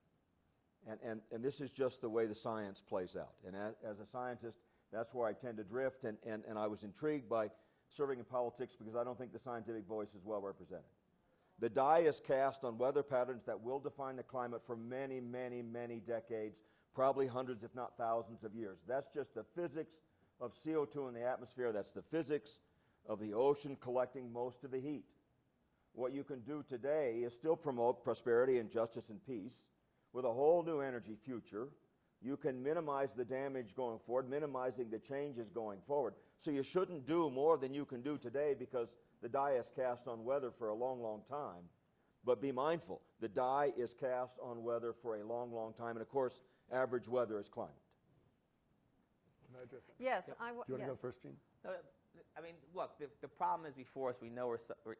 And this is just the way the science plays out. And as a scientist, that's where I tend to drift. And I was intrigued by serving in politics because I don't think the scientific voice is well represented. The die is cast on weather patterns that will define the climate for many, many, many decades, probably hundreds, if not thousands of years. That's just the physics of CO2 in the atmosphere. That's the physics of the ocean collecting most of the heat. What you can do today is still promote prosperity and justice and peace with a whole new energy future. You can minimize the damage going forward, minimizing the changes going forward. So you shouldn't do more than you can do today because the die is cast on weather for a long, long time. But be mindful, the die is cast on weather for a long, long time. And of course, average weather is climate. Can I address that? Yes, Do you want to go first, Gene? I mean, look, the problem is before us. We know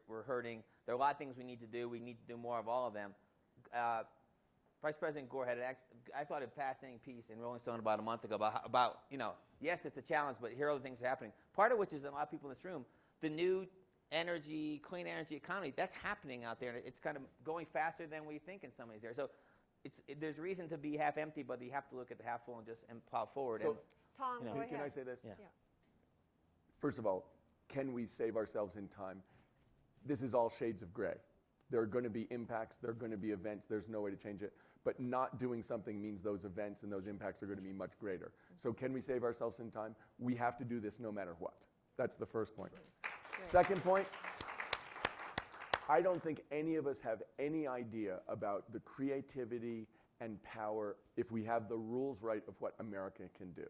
we're hurting. There are a lot of things we need to do. We need to do more of all of them. Vice President Gore had I thought a fascinating piece in Rolling Stone about a month ago about yes, it's a challenge, but here are the things that are happening. Part of which is a lot of people in this room, the new clean energy economy, that's happening out there. And it's kind of going faster than we think in some of these areas. So there's reason to be half empty, but you have to look at the half full and plow forward. So, Tom, go ahead. Can I say this? Yeah. First of all, can we save ourselves in time? This is all shades of gray. There are going to be impacts, there are going to be events, there's no way to change it. But not doing something means those events and those impacts are going to be much greater. So can we save ourselves in time? We have to do this no matter what. That's the first point. Second point, I don't think any of us have any idea about the creativity and power if we have the rules right of what America can do.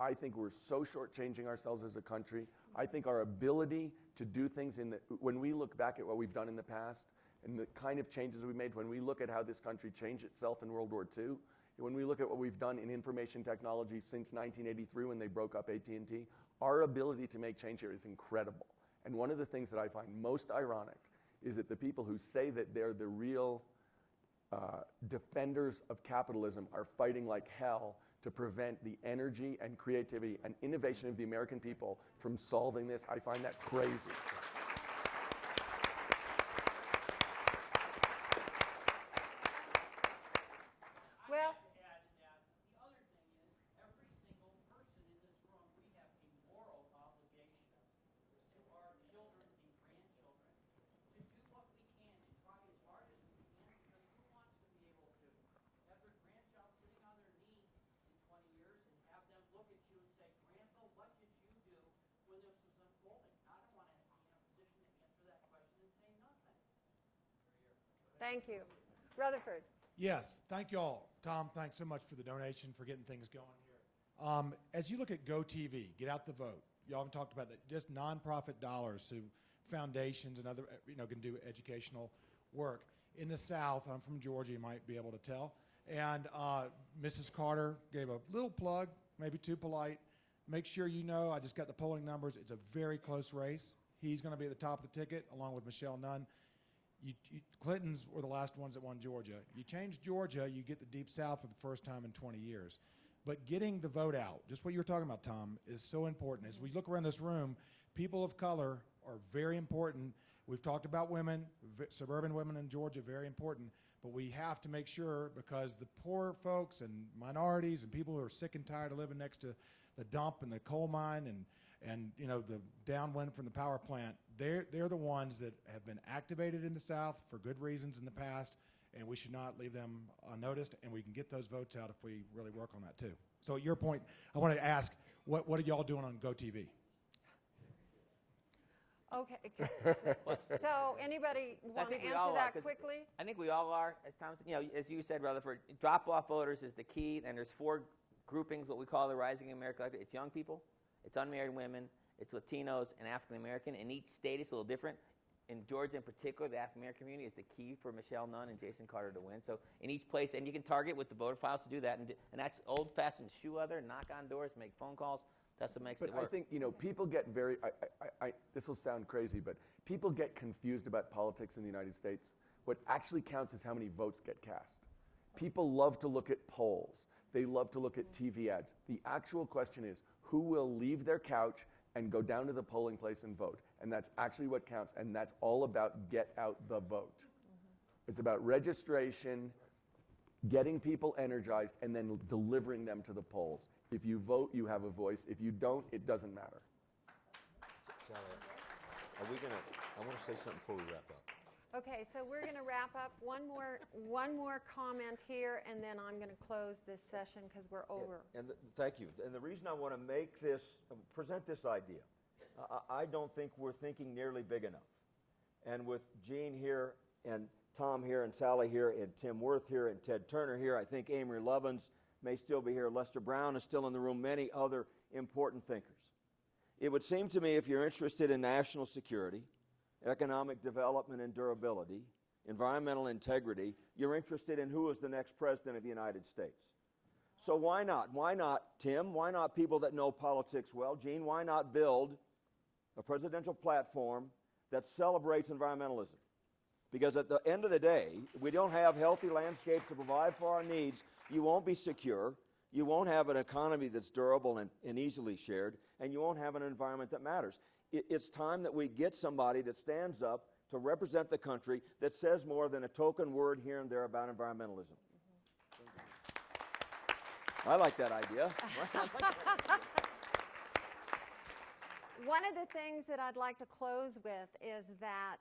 I think we're so shortchanging ourselves as a country. I think our ability to do things when we look back at what we've done in the past and the kind of changes we made, when we look at how this country changed itself in World War II, when we look at what we've done in information technology since 1983 when they broke up AT&T, our ability to make change here is incredible. And one of the things that I find most ironic is that the people who say that they're the real defenders of capitalism are fighting like hell to prevent the energy and creativity and innovation of the American people from solving this. I find that crazy. Well, thank you. Rutherford. Yes, thank you all. Tom, thanks so much for the donation, for getting things going here. As you look at GoTV, Get Out the Vote, you all haven't talked about that, just nonprofit dollars to foundations and other, can do educational work. In the South, I'm from Georgia, you might be able to tell, and Mrs. Carter gave a little plug, maybe too polite. Make sure you know, I just got the polling numbers, it's a very close race. He's going to be at the top of the ticket, along with Michelle Nunn. Clintons were the last ones that won Georgia. You change Georgia, you get the Deep South for the first time in 20 years. But getting the vote out, just what you were talking about, Tom, is so important. As we look around this room, people of color are very important. We've talked about women, suburban women in Georgia, very important. But we have to make sure, because the poor folks and minorities and people who are sick and tired of living next to the dump and the coal mine and the downwind from the power plant, they're the ones that have been activated in the South for good reasons in the past, and we should not leave them unnoticed, and we can get those votes out if we really work on that too. So at your point, I want to ask, what are y'all doing on GoTV? Okay. So anybody want to answer that quickly? I think we all are. As Tom said, as you said, Rutherford, drop-off voters is the key, and there's 4 groupings, what we call the Rising America. It's young people, it's unmarried women, it's Latinos, and African American. In each state, it's a little different. In Georgia in particular, the African American community is the key for Michelle Nunn and Jason Carter to win. So in each place, and you can target with the voter files to do that, and that's old-fashioned shoe leather, knock on doors, make phone calls. That's what makes it work. I think, people get very, this will sound crazy, but people get confused about politics in the United States. What actually counts is how many votes get cast. People love to look at polls. They love to look at TV ads. The actual question is, who will leave their couch and go down to the polling place and vote? And that's actually what counts, and that's all about get out the vote. It's about registration, getting people energized, and then delivering them to the polls. If you vote, you have a voice. If you don't, it doesn't matter. Sally, I want to say something before we wrap up. Okay, so we're going to wrap up. One more comment here, and then I'm going to close this session because we're over. Thank you. And the reason I want to present this idea, I don't think we're thinking nearly big enough. And with Gene here, and Tom here, and Sally here, and Tim Worth here, and Ted Turner here, I think Amory Lovins may still be here. Lester Brown is still in the room, many other important thinkers. It would seem to me, if you're interested in national security, economic development and durability, environmental integrity, you're interested in who is the next president of the United States. So why not? Why not, Tim? Why not people that know politics well? Gene, why not build a presidential platform that celebrates environmentalism? Because at the end of the day, we don't have healthy landscapes to provide for our needs, you won't be secure, you won't have an economy that's durable and easily shared, and you won't have an environment that matters. It's time that we get somebody that stands up to represent the country that says more than a token word here and there about environmentalism. I like that idea. One of the things that I'd like to close with is that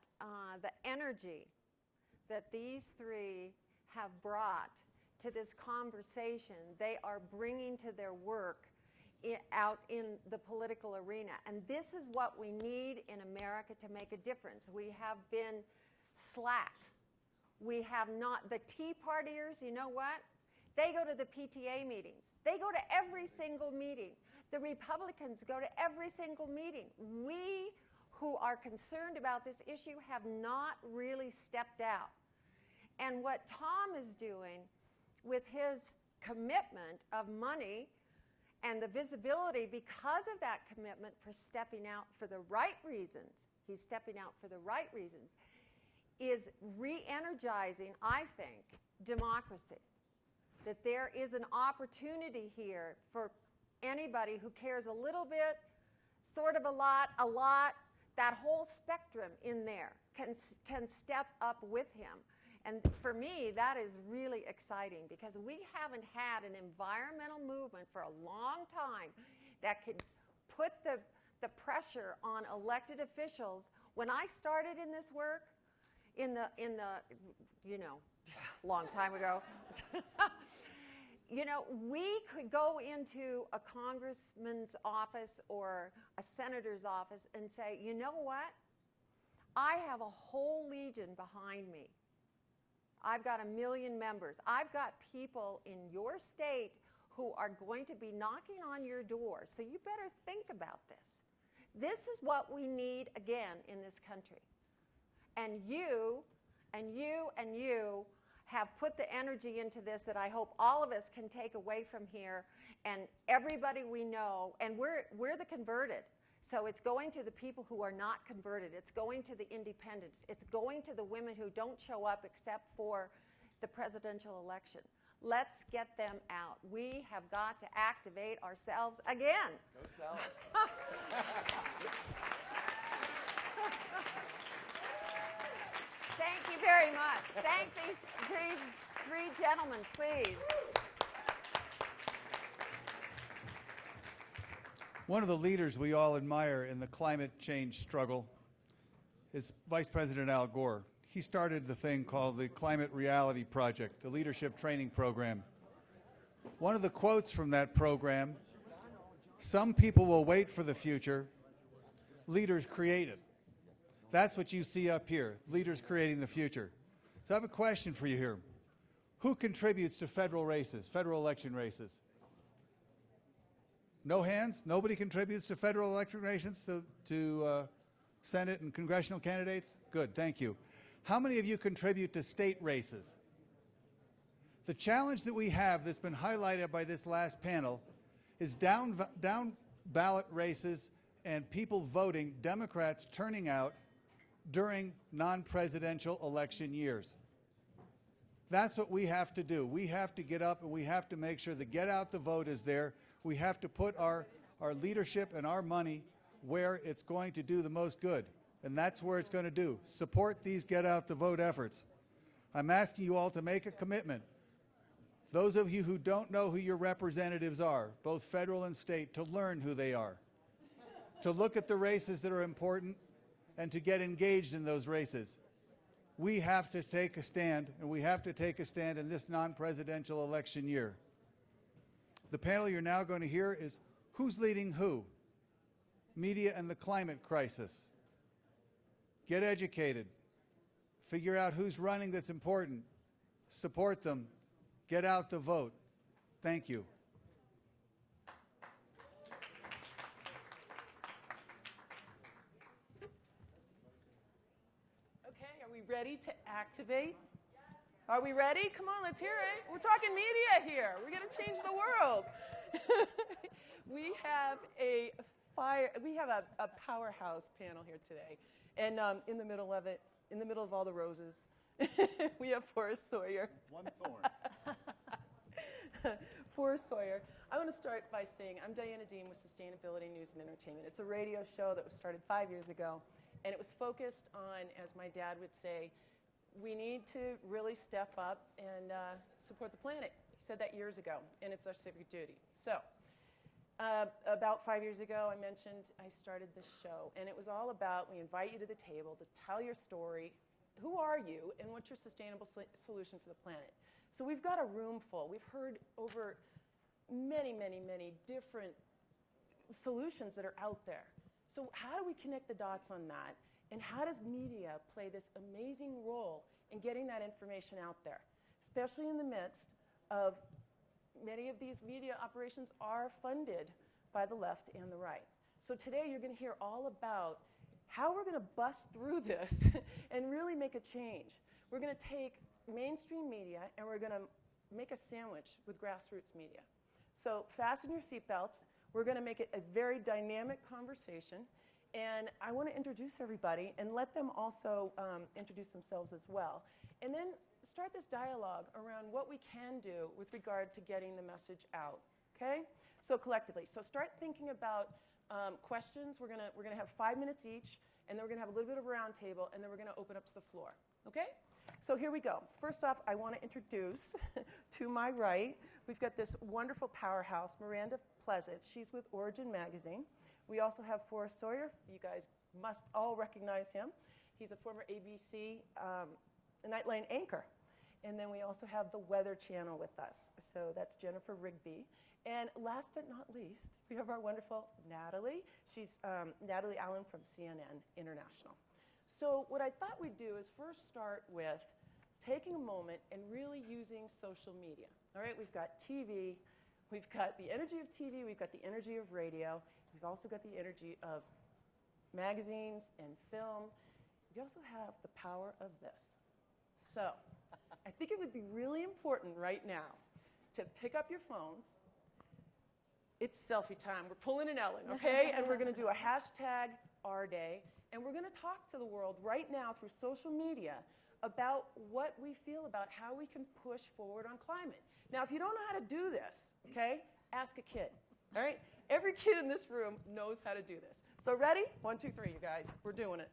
the energy that these 3 have brought to this conversation, they are bringing to their work out in the political arena. And this is what we need in America to make a difference. We have been slack. We have not. The Tea Partiers, you know what? They go to the PTA meetings. They go to every single meeting. The Republicans go to every single meeting. We who are concerned about this issue have not really stepped out. And what Tom is doing with his commitment of money and the visibility because of that commitment for stepping out for the right reasons, he's stepping out for the right reasons, is re-energizing, I think, democracy. That there is an opportunity here for anybody who cares a little bit, sort of a lot, that whole spectrum in there can step up with him. And for me, that is really exciting because we haven't had an environmental movement for a long time that could put the pressure on elected officials. When I started in this work, in the long time ago, we could go into a congressman's office or a senator's office and say, you know what? I have a whole legion behind me. I've got 1 million members. I've got people in your state who are going to be knocking on your door. So you better think about this. This is what we need again in this country. And you have put the energy into this that I hope all of us can take away from here, and everybody we know, and we're the converted. So it's going to the people who are not converted. It's going to the independents. It's going to the women who don't show up except for the presidential election. Let's get them out. We have got to activate ourselves again. Go Sally. Thank you very much. Thank these three gentlemen, please. One of the leaders we all admire in the climate change struggle is Vice President Al Gore. He started the thing called the Climate Reality Project, the leadership training program. One of the quotes from that program, "Some people will wait for the future, leaders create it." That's what you see up here, leaders creating the future. So I have a question for you here. Who contributes to federal races, federal election races? No hands? Nobody contributes to federal election races, to Senate and congressional candidates? Good, thank you. How many of you contribute to state races? The challenge that we have that's been highlighted by this last panel is down ballot races and people voting, Democrats turning out during non-presidential election years. That's what we have to do. We have to get up and we have to make sure the get out the vote is there. We have to put our leadership and our money where it's going to do the most good. And that's where it's going to do. Support these get out the vote efforts. I'm asking you all to make a commitment. Those of you who don't know who your representatives are, both federal and state, to learn who they are. To look at the races that are important and to get engaged in those races. We have to take a stand, and we have to take a stand in this non-presidential election year. The panel you're now going to hear is who's leading who? Media and the climate crisis. Get educated. Figure out who's running that's important. Support them. Get out the vote. Thank you. Okay, are we ready to activate? Are we ready? Come on, let's hear it. We're talking media here. We're going to change the world. We have a powerhouse panel here today. And in the middle of it, in the middle of all the roses, we have Forrest Sawyer. One thorn. Forrest Sawyer. I want to start by saying I'm Diana Dean with Sustainability News and Entertainment. It's a radio show that was started 5 years ago, and it was focused on, as my dad would say, we need to really step up and support the planet. He said that years ago, and it's our civic duty. So about 5 years ago, I mentioned I started this show, and it was all about we invite you to the table to tell your story. Who are you, and what's your sustainable solution for the planet? So we've got a room full. We've heard over many, many, many different solutions that are out there. So how do we connect the dots on that? And how does media play this amazing role in getting that information out there, especially in the midst of many of these media operations are funded by the left and the right. So today you're going to hear all about how we're going to bust through this and really make a change. We're going to take mainstream media and we're going to make a sandwich with grassroots media. So fasten your seatbelts. We're going to make it a very dynamic conversation. And I want to introduce everybody and let them also introduce themselves as well. And then start this dialogue around what we can do with regard to getting the message out, okay? So collectively. So start thinking about questions. We're gonna have 5 minutes each, and then we're going to have a little bit of a round table, and then we're going to open up to the floor, okay? So here we go. First off, I want to introduce to my right, we've got this wonderful powerhouse, Miranda Pleasant. She's with Origin Magazine. We also have Forrest Sawyer. You guys must all recognize him. He's a former ABC Nightline anchor. And then we also have the Weather Channel with us. So that's Jennifer Rigby. And last but not least, we have our wonderful Natalie. She's Natalie Allen from CNN International. So what I thought we'd do is first start with taking a moment and really using social media. All right, we've got TV, we've got the energy of TV, we've got the energy of radio, we've also got the energy of magazines and film. We also have the power of this. So I think it would be really important right now to pick up your phones. It's selfie time. We're pulling an Ellen, okay? And we're going to do a hashtag Our Day, and we're going to talk to the world right now through social media about what we feel about how we can push forward on climate. Now, if you don't know how to do this, okay, ask a kid, all right? Every kid in this room knows how to do this. So ready? 1, 2, 3, you guys. We're doing it.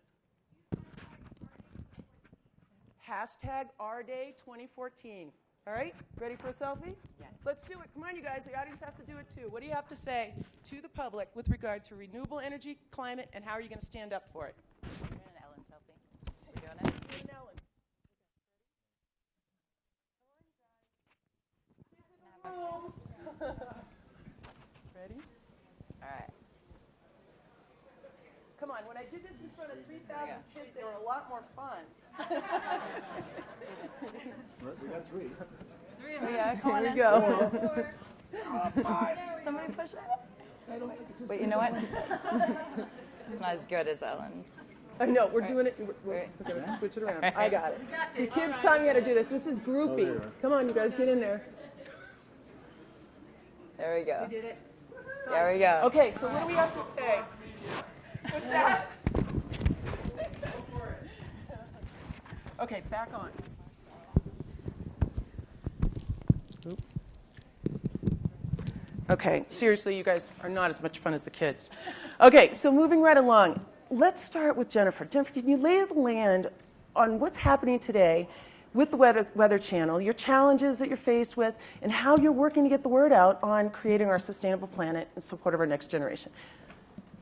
Hashtag Our Day 2014. All right? Ready for a selfie? Yes. Let's do it. Come on, you guys. The audience has to do it, too. What do you have to say to the public with regard to renewable energy, climate, and how are you going to stand up for it? We're doing an Ellen selfie. We're doing it? We're doing an Ellen. Ready? All right. Come on. When I did this in front of 3,000 kids, they were a lot more fun. We got 3. 3 of them. Yeah, come on. Here we go. Somebody push it. Wait, you know what? It's not as good as Ellen's. I know, we're doing it. We're going to switch it around. I got it. The kids taught me how to do this. This is groupie. Come on, you guys, get in there. There we go. You did it. There we go. Okay, so what do we have to say? What's that? Okay, back on. Okay, seriously, you guys are not as much fun as the kids. Okay, so moving right along, let's start with Jennifer. Jennifer, can you lay the land on what's happening today with the Weather Channel, your challenges that you're faced with, and how you're working to get the word out on creating our sustainable planet in support of our next generation?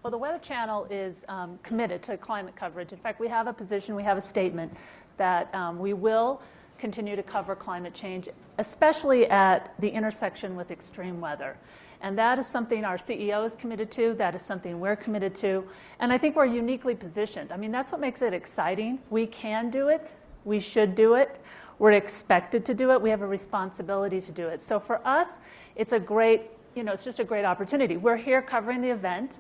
Well, the Weather Channel is committed to climate coverage. In fact, we have a position, we have a statement that we will continue to cover climate change, especially at the intersection with extreme weather. And that is something our CEO is committed to, that is something we're committed to, and I think we're uniquely positioned. I mean, that's what makes it exciting. We can do it, we should do it, we're expected to do it, we have a responsibility to do it. So for us, it's a great, it's just a great opportunity. We're here covering the event.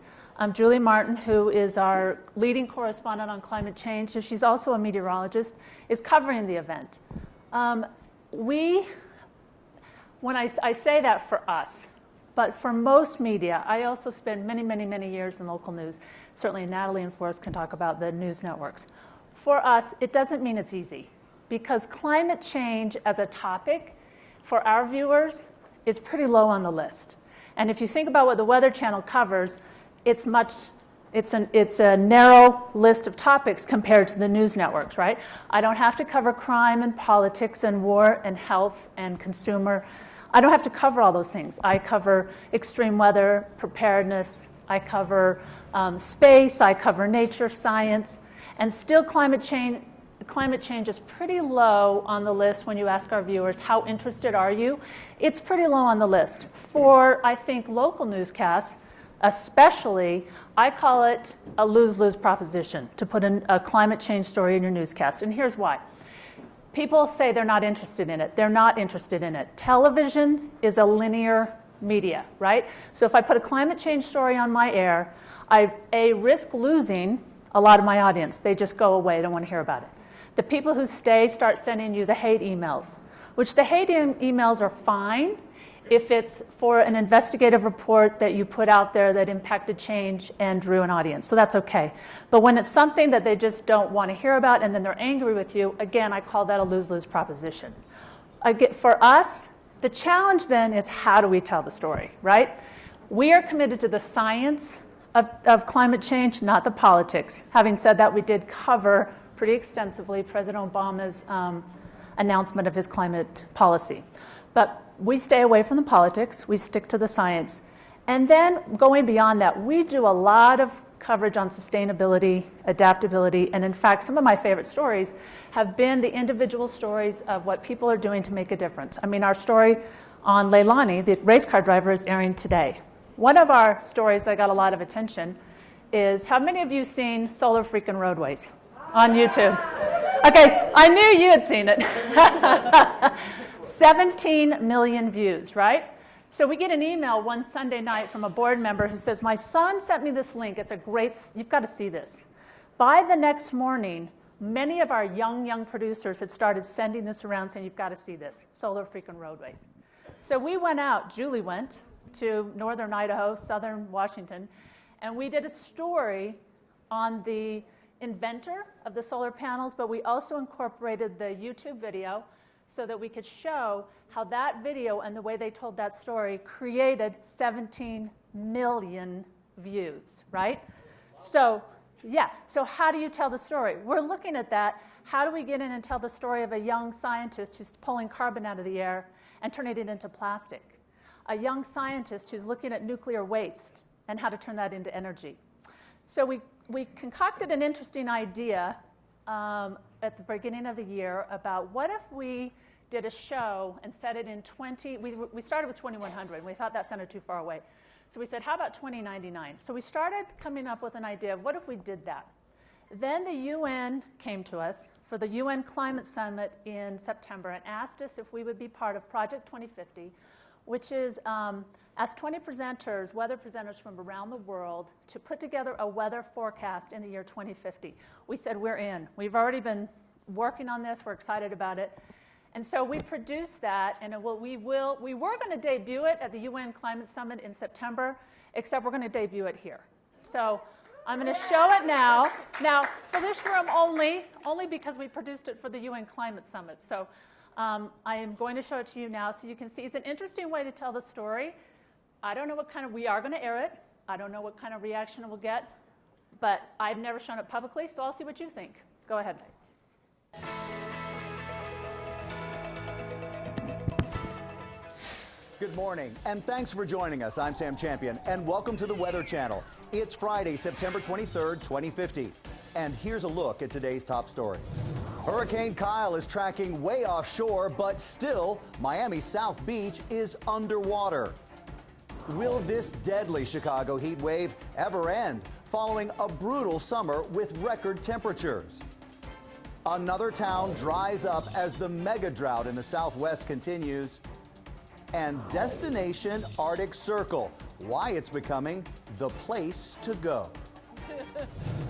Julie Martin, who is our leading correspondent on climate change, and she's also a meteorologist, is covering the event. When I say that for us, but for most media, I also spend many, many, many years in local news. Certainly Natalie and Forrest can talk about the news networks. For us, it doesn't mean it's easy, because climate change as a topic for our viewers is pretty low on the list. And if you think about what the Weather Channel covers, it's a narrow list of topics compared to the news networks, right? I don't have to cover crime and politics and war and health and consumer. I don't have to cover all those things. I cover extreme weather, preparedness, I cover space, I cover nature, science, and still climate change is pretty low on the list when you ask our viewers, how interested are you? It's pretty low on the list. For, I think, local newscasts, especially, I call it a lose-lose proposition to put in a climate change story in your newscast. And here's why. People say they're not interested in it. They're not interested in it. Television is a linear media, right? So if I put a climate change story on my air, I risk losing a lot of my audience. They just go away. They don't want to hear about it. The people who stay start sending you the hate emails, which the hate emails are fine if it's for an investigative report that you put out there that impacted change and drew an audience. So that's okay. But when it's something that they just don't want to hear about and then they're angry with you, again, I call that a lose-lose proposition. For us, the challenge then is how do we tell the story, right? We are committed to the science of climate change, not the politics. Having said that, we did cover pretty extensively President Obama's announcement of his climate policy. But we stay away from the politics, we stick to the science. And then going beyond that, we do a lot of coverage on sustainability, adaptability, and in fact, some of my favorite stories have been the individual stories of what people are doing to make a difference. I mean, our story on Leilani, the race car driver, is airing today. One of our stories that got a lot of attention is, have many of you seen Solar Freakin' Roadways on YouTube? Okay, I knew you had seen it. 17 million views, right? So we get an email one Sunday night from a board member who says, my son sent me this link. It's a great, you've got to see this. By the next morning, many of our young producers had started sending this around saying, you've got to see this, solar freaking roadways. So we went out, Julie went to northern Idaho, southern Washington, and we did a story on the inventor of the solar panels, but we also incorporated the YouTube video so that we could show how that video and the way they told that story created 17 million views, right? So, yeah, so how do you tell the story? We're looking at that. How do we get in and tell the story of a young scientist who's pulling carbon out of the air and turning it into plastic? A young scientist who's looking at nuclear waste and how to turn that into energy. So we concocted an interesting idea at the beginning of the year about what if we did a show and set it in we started with 2100 and we thought that sounded too far away. So we said, how about 2099? So we started coming up with an idea of what if we did that? Then the UN came to us for the UN Climate Summit in September and asked us if we would be part of Project 2050, which is ask 20 presenters, weather presenters from around the world to put together a weather forecast in the year 2050. We said, we're in. We've already been working on this. We're excited about it. And so we produced that, and we were going to debut it at the UN Climate Summit in September, except we're going to debut it here. So I'm going to show it now. Now, for this room only because we produced it for the UN Climate Summit. So I am going to show it to you now so you can see. It's an interesting way to tell the story. I don't know what kind of, we are going to air it. I don't know what kind of reaction it will get, but I've never shown it publicly, so I'll see what you think. Go ahead. Good morning, and thanks for joining us. I'm Sam Champion, and welcome to the Weather Channel. It's Friday, September 23rd, 2050. And here's a look at today's top stories. Hurricane Kyle is tracking way offshore, but still, Miami's South Beach is underwater. Will this deadly Chicago heat wave ever end, following a brutal summer with record temperatures? Another town dries up as the mega drought in the Southwest continues. And Destination Arctic Circle, why it's becoming the place to go.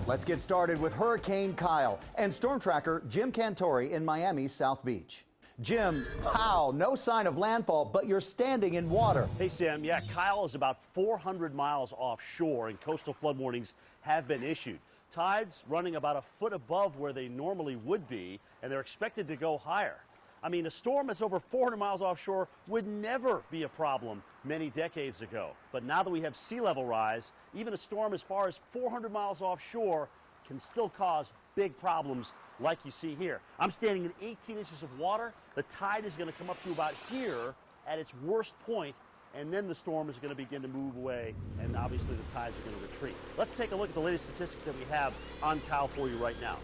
Let's get started with Hurricane Kyle and storm tracker Jim Cantore in Miami's South Beach. Jim, wow, no sign of landfall, but you're standing in water. Hey, Sam. Yeah, Kyle is about 400 miles offshore, and coastal flood warnings have been issued. Tides running about a foot above where they normally would be, and they're expected to go higher. I mean, a storm that's over 400 miles offshore would never be a problem many decades ago. But now that we have sea level rise, even a storm as far as 400 miles offshore can still cause big problems like you see here. I'm standing in 18 inches of water. The tide is going to come up to about here at its worst point, and then the storm is going to begin to move away, and obviously the tides are going to retreat. Let's take a look at the latest statistics that we have on Kyle for you right now.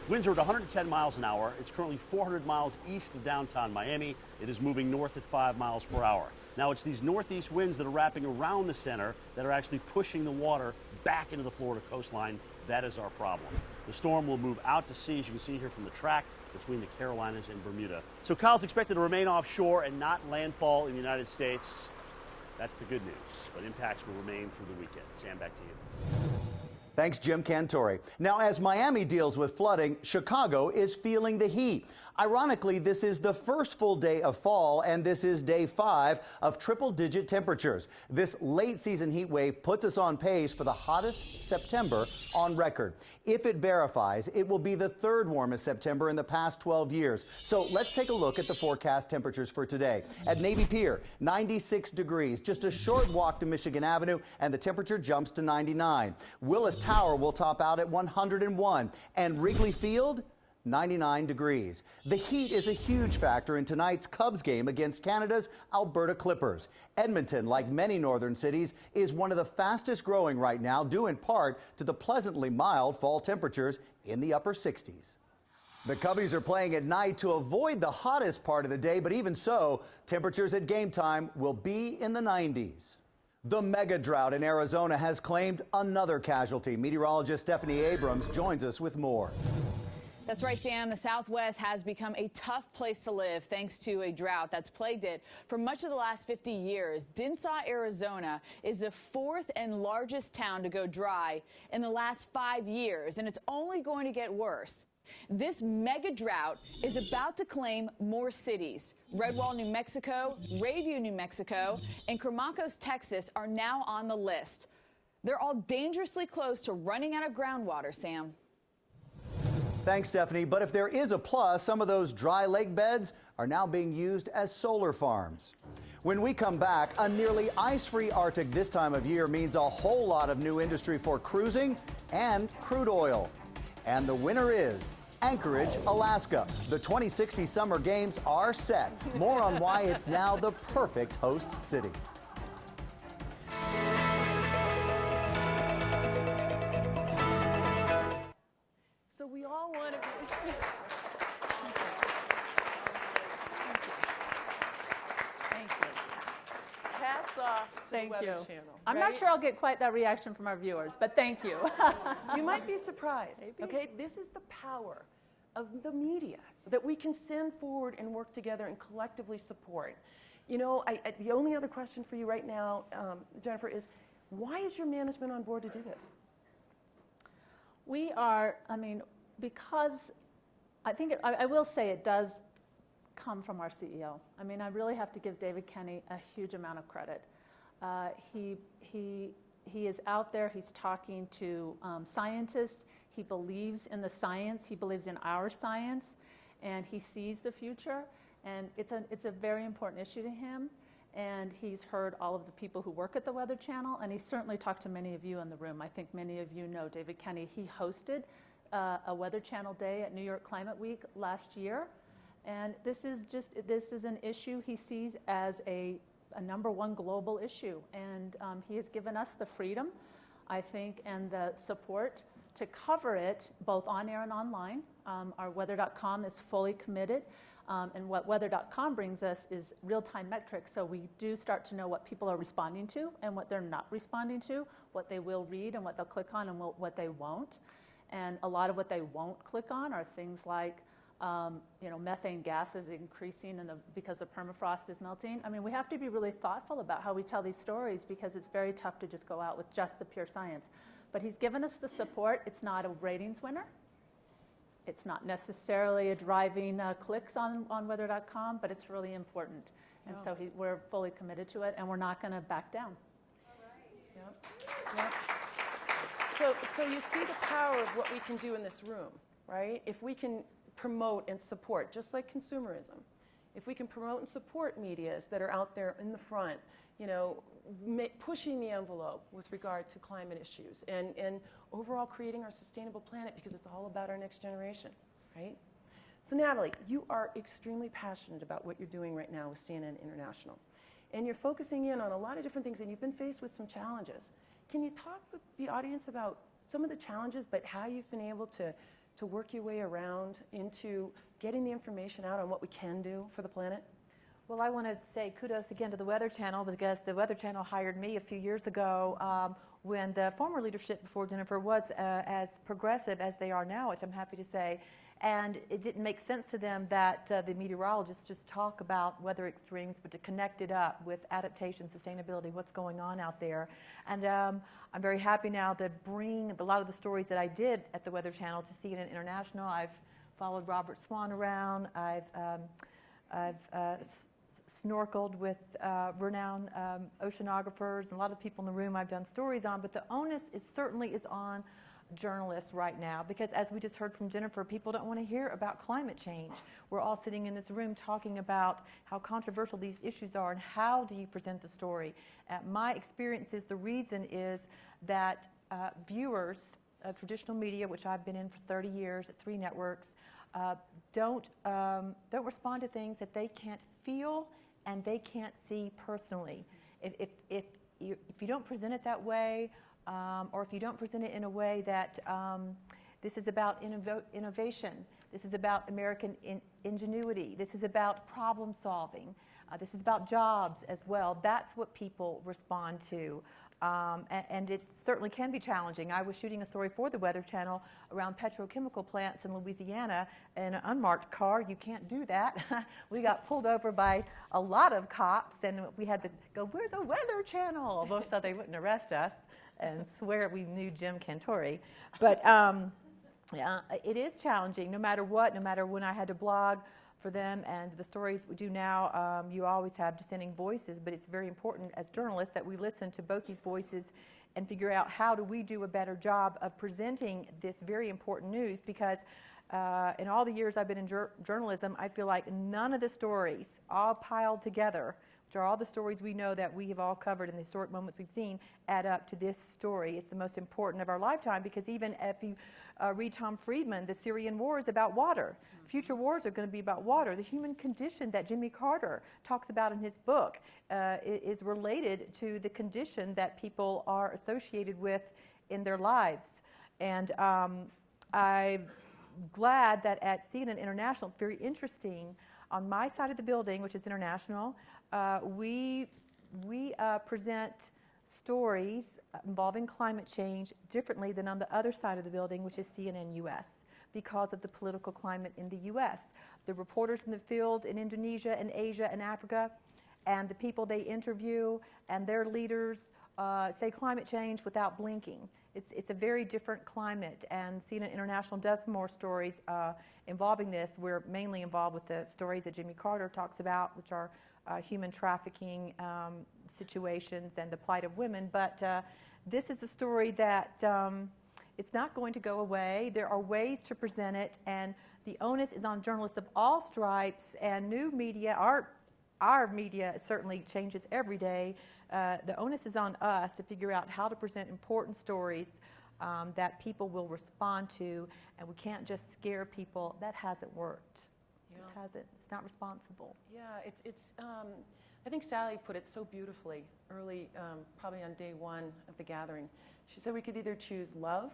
Winds are at 110 miles an hour. It's currently 400 miles east of downtown Miami. It is moving north at 5 miles per hour. Now, it's these northeast winds that are wrapping around the center that are actually pushing the water back into the Florida coastline. That is our problem. The storm will move out to sea, as you can see here from the track, between the Carolinas and Bermuda. So Kyle's expected to remain offshore and not landfall in the United States. That's the good news, but impacts will remain through the weekend. Sam, back to you. Thanks, Jim Cantore. Now, as Miami deals with flooding, Chicago is feeling the heat. Ironically, this is the first full day of fall, and this is day 5 of triple-digit temperatures. This late-season heat wave puts us on pace for the hottest September on record. If it verifies, it will be the 3rd warmest September in the past 12 years. So let's take a look at the forecast temperatures for today. At Navy Pier, 96 degrees, just a short walk to Michigan Avenue, and the temperature jumps to 99. Willis Tower will top out at 101, and Wrigley Field, 99 degrees. The heat is a huge factor in tonight's Cubs game against Canada's Alberta Clippers. Edmonton, like many northern cities, is one of the fastest growing right now, due in part to the pleasantly mild fall temperatures in the upper 60s. The Cubbies are playing at night to avoid the hottest part of the day, but even so, temperatures at game time will be in the 90s. The mega drought in Arizona has claimed another casualty. Meteorologist Stephanie Abrams joins us with more. That's right, Sam. The Southwest has become a tough place to live thanks to a drought that's plagued it for much of the last 50 years. Densaw, Arizona is the 4th and largest town to go dry in the last 5 years, and it's only going to get worse. This mega drought is about to claim more cities. Redwall, New Mexico, Rayview, New Mexico, and Cramacos, Texas are now on the list. They're all dangerously close to running out of groundwater, Sam. Thanks, Stephanie. But if there is a plus, some of those dry lake beds are now being used as solar farms. When we come back, a nearly ice-free Arctic this time of year means a whole lot of new industry for cruising and crude oil. And the winner is Anchorage, Alaska. The 2060 Summer Games are set. More on why it's now the perfect host city. So we all want to be. Thank you. Hats off to the Weather Channel. I'm not right? sure I'll get quite that reaction from our viewers, but thank you. You might be surprised. Okay, this is the power of the media that we can send forward and work together and collectively support. You know, the only other question for you right now, Jennifer, is why is your management on board to do this? We are, because I think, I will say it does come from our CEO. I really have to give David Kenny a huge amount of credit. He is out there, he's talking to scientists, he believes in the science, he believes in our science, and he sees the future, and it's a very important issue to him. And he's heard all of the people who work at the Weather Channel, and he's certainly talked to many of you in the room. I think many of you know David Kenny. He hosted a Weather Channel day at New York Climate Week last year, and this is an issue he sees as a #1 global issue, and he has given us the freedom, I think, and the support to cover it both on air and online. Our weather.com is fully committed. And what weather.com brings us is real-time metrics, so we do start to know what people are responding to and what they're not responding to, what they will read and what they'll click on and what they won't. And a lot of what they won't click on are things like, methane gas is increasing because the permafrost is melting. We have to be really thoughtful about how we tell these stories because it's very tough to just go out with just the pure science. But he's given us the support. It's not a ratings winner. It's not necessarily a driving clicks on weather.com, but it's really important. And so we're fully committed to it, and we're not going to back down. Yep. So you see the power of what we can do in this room, right? If we can promote and support, just like consumerism, if we can promote and support medias that are out there in the front, pushing the envelope with regard to climate issues and overall creating our sustainable planet, because it's all about our next generation, right? So Natalie, you are extremely passionate about what you're doing right now with CNN International. And you're focusing in on a lot of different things, and you've been faced with some challenges. Can you talk with the audience about some of the challenges, but how you've been able to work your way around into getting the information out on what we can do for the planet? Well, I want to say kudos again to the Weather Channel, because the Weather Channel hired me a few years ago when the former leadership before Jennifer was as progressive as they are now, which I'm happy to say. And it didn't make sense to them that the meteorologists just talk about weather extremes, but to connect it up with adaptation, sustainability, what's going on out there. And I'm very happy now to bring a lot of the stories that I did at the Weather Channel to CNN International. I've followed Robert Swan around. I've snorkeled with renowned oceanographers and a lot of people in the room I've done stories on, but the onus certainly is on journalists right now, because as we just heard from Jennifer, people don't want to hear about climate change. We're all sitting in this room talking about how controversial these issues are and how do you present the story. My experience is the reason is that viewers of traditional media, which I've been in for 30 years at 3 networks, don't respond to things that they can't feel and they can't see personally. If you don't present it that way, or if you don't present it in a way that this is about innovation, this is about American ingenuity, this is about problem solving, this is about jobs as well, that's what people respond to. And it certainly can be challenging. I was shooting a story for the Weather Channel around petrochemical plants in Louisiana in an unmarked car. You can't do that. We got pulled over by a lot of cops, and we had to go, "We're the Weather Channel," although so they wouldn't arrest us and swear we knew Jim Cantore. But yeah, it is challenging no matter what, no matter when I had to blog for them and the stories we do now, you always have dissenting voices, but it's very important as journalists that we listen to both these voices and figure out how do we do a better job of presenting this very important news, because in all the years I've been in journalism, I feel like none of the stories all piled together, which are all the stories we know that we have all covered in the historic moments we've seen, add up to this story. It's the most important of our lifetime, because even if you read Tom Friedman, the Syrian war is about water. Future wars are going to be about water. The human condition that Jimmy Carter talks about in his book is related to the condition that people are associated with in their lives. And I'm glad that at CNN International, it's very interesting. On my side of the building, which is international, we present stories involving climate change differently than on the other side of the building, which is CNN US, because of the political climate in the US. The reporters in the field in Indonesia and Asia and Africa, and the people they interview and their leaders say climate change without blinking. It's a very different climate, and CNN International does more stories involving this. We're mainly involved with the stories that Jimmy Carter talks about, which are human trafficking situations and the plight of women. But this is a story that it's not going to go away. There are ways to present it, and the onus is on journalists of all stripes and new media. Our media certainly changes every day. The onus is on us to figure out how to present important stories that people will respond to, and we can't just scare people. That hasn't worked. Yeah. It hasn't. It's not responsible. Yeah, it's. I think Sally put it so beautifully early, probably on day one of the gathering. She said we could either choose love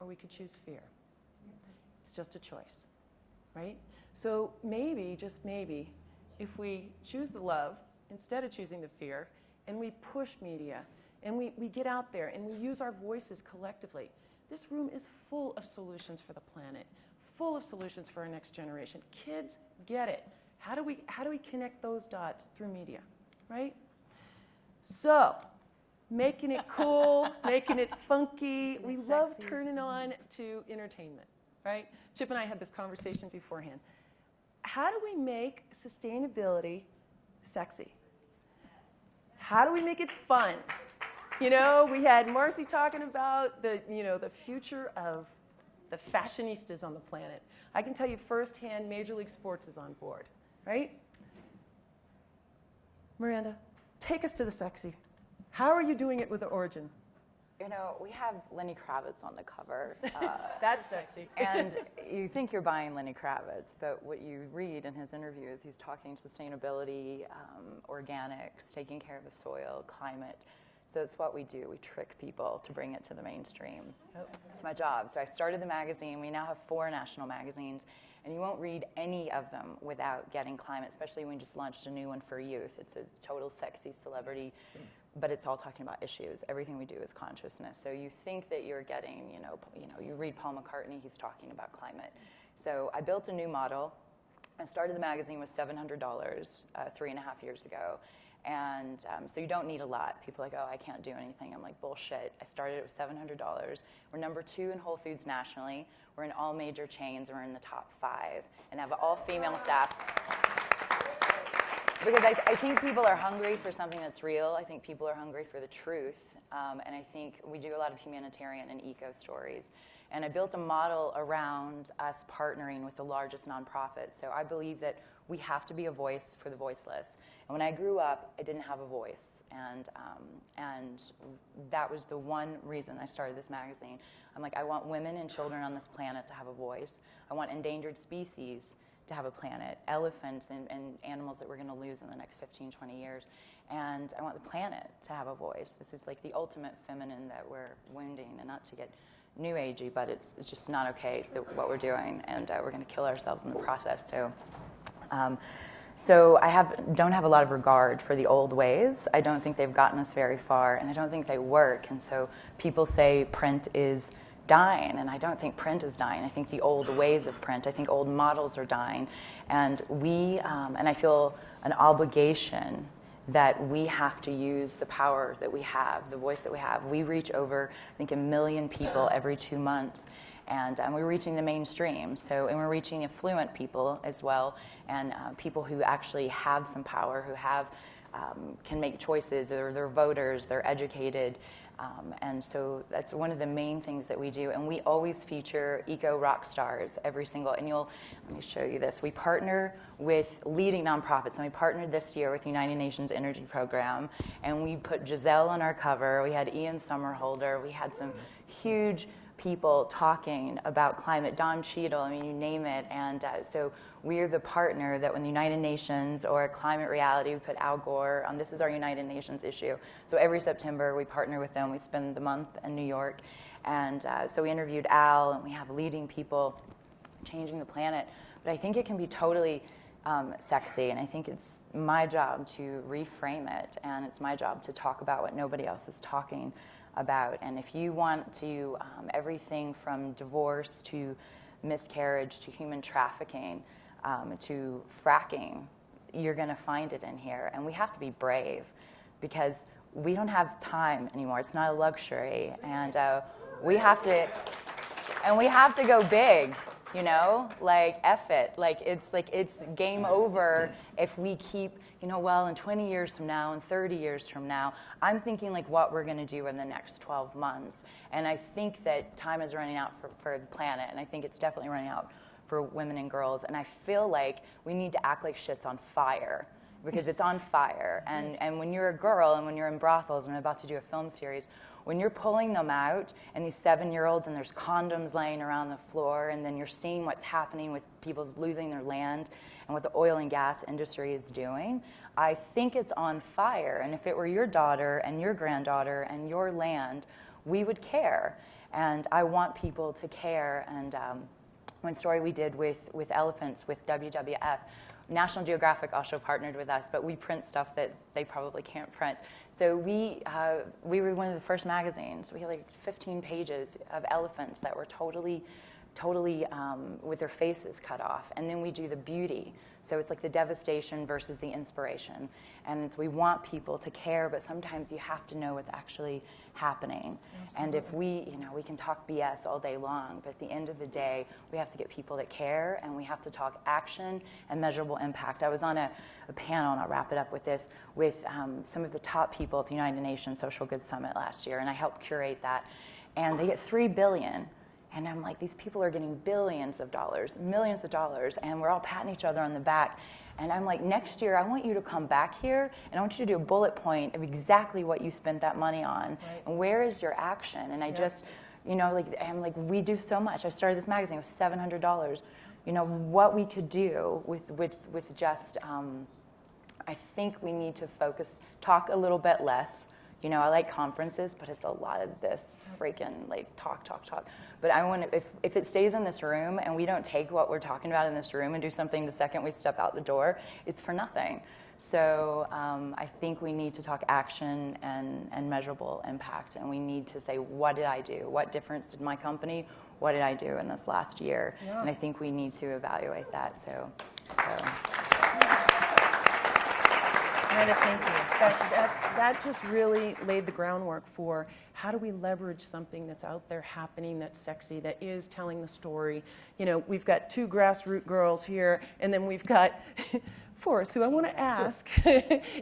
or we could choose fear. It's just a choice, right? So maybe, just maybe, if we choose the love instead of choosing the fear, and we push media, and we get out there, and we use our voices collectively, this room is full of solutions for the planet, full of solutions for our next generation. Kids get it. How do we connect those dots through media, right? So, making it cool, making it funky. We love turning on to entertainment, right? Chip and I had this conversation beforehand. How do we make sustainability sexy? How do we make it fun? You know, we had Marcy talking about the future of the fashionistas on the planet. I can tell you firsthand, Major League Sports is on board, right? Miranda, take us to the sexy. How are you doing it with the Origin? You know, we have Lenny Kravitz on the cover. That's sexy. And you think you're buying Lenny Kravitz, but what you read in his interviews, he's talking sustainability, organics, taking care of the soil, climate. So it's what we do. We trick people to bring it to the mainstream. Oh. It's my job. So I started the magazine. We now have 4 national magazines, and you won't read any of them without getting climate, especially when we just launched a new one for youth. It's a total sexy celebrity, but it's all talking about issues. Everything we do is consciousness. So you think that you're getting, you read Paul McCartney, he's talking about climate. So I built a new model. I started the magazine with $700 3.5 years ago. And so you don't need a lot. People are like, oh, I can't do anything. I'm like, bullshit. I started it with $700. We're number 2 in Whole Foods nationally. We're in all major chains. We're in the top 5 and have all-female staff. Because I think people are hungry for something that's real. I think people are hungry for the truth. And I think we do a lot of humanitarian and eco stories. And I built a model around us partnering with the largest nonprofits. So I believe that we have to be a voice for the voiceless. And when I grew up, I didn't have a voice. And that was the one reason I started this magazine. I'm like, I want women and children on this planet to have a voice. I want endangered species to have a planet, elephants and animals that we're going to lose in the next 15, 20 years. And I want the planet to have a voice. This is like the ultimate feminine that we're wounding, and not to get new agey, but it's just not okay what we're doing, and we're going to kill ourselves in the process. So So I don't have a lot of regard for the old ways. I don't think they've gotten us very far, and I don't think they work. And so people say print is dying, and I don't think print is dying. I think the old ways of print, I think old models are dying. And and I feel an obligation that we have to use the power that we have, the voice that we have. We reach over, I think, 1 million people every 2 months, and we're reaching the mainstream. And we're reaching affluent people as well, and people who actually have some power, who can make choices, or they're voters, they're educated. And so that's one of the main things that we do. And we always feature eco rock stars every single, and let me show you this. We partner with leading nonprofits, and we partnered this year with United Nations Energy Program, and we put Giselle on our cover. We had Ian Somerhalder. We had some huge people talking about climate, Don Cheadle, I mean, you name it. And so we're the partner that when the United Nations or Climate Reality, we put Al Gore on, this is our United Nations issue. So every September we partner with them. We spend the month in New York. And so we interviewed Al, and we have leading people changing the planet. But I think it can be totally sexy, and I think it's my job to reframe it, and it's my job to talk about what nobody else is talking about. And if you want to, everything from divorce to miscarriage to human trafficking to fracking, you're going to find it in here. And we have to be brave, because we don't have time anymore. It's not a luxury, and we have to go big. You know, like, F it. It's game over if we keep, well, in 20 years from now, and 30 years from now, I'm thinking like what we're going to do in the next 12 months. And I think that time is running out for the planet, and I think it's definitely running out for women and girls. And I feel like we need to act like shit's on fire, because it's on fire. And when you're a girl, and when you're in brothels, and I'm about to do a film series, when you're pulling them out, and these 7-year-olds, and there's condoms laying around the floor, and then you're seeing what's happening with people losing their land and what the oil and gas industry is doing, I think it's on fire. And if it were your daughter and your granddaughter and your land, we would care. And I want people to care. And one story we did with elephants, with WWF, National Geographic also partnered with us, but we print stuff that they probably can't print. So we were one of the first magazines. We had like 15 pages of elephants that were totally with their faces cut off. And then we do the beauty. So it's like the devastation versus the inspiration. And we want people to care, but sometimes you have to know what's actually happening. Absolutely. And if we can talk BS all day long, but at the end of the day, we have to get people that care, and we have to talk action and measurable impact. I was on a panel, and I'll wrap it up with this, with some of the top people at the United Nations Social Good Summit last year, and I helped curate that. And they get $3 billion. And I'm like, these people are getting billions of dollars, millions of dollars, and we're all patting each other on the back. And I'm like, next year, I want you to come back here, and I want you to do a bullet point of exactly what you spent that money on, right, and where is your action? And I just, I'm like, we do so much. I started this magazine with $700. What we could do with just, I think we need to focus, talk a little bit less. I like conferences, but it's a lot of this freaking talk. But I want to, if it stays in this room and we don't take what we're talking about in this room and do something the second we step out the door, it's for nothing. So I think we need to talk action and measurable impact, and we need to say, what did I do? What difference did my company? What did I do in this last year? Yeah. And I think we need to evaluate that. So. Amanda, thank you. That just really laid the groundwork for how do we leverage something that's out there happening, that's sexy, that is telling the story. We've got 2 grassroots girls here, and then we've got Forrest, who I want to ask,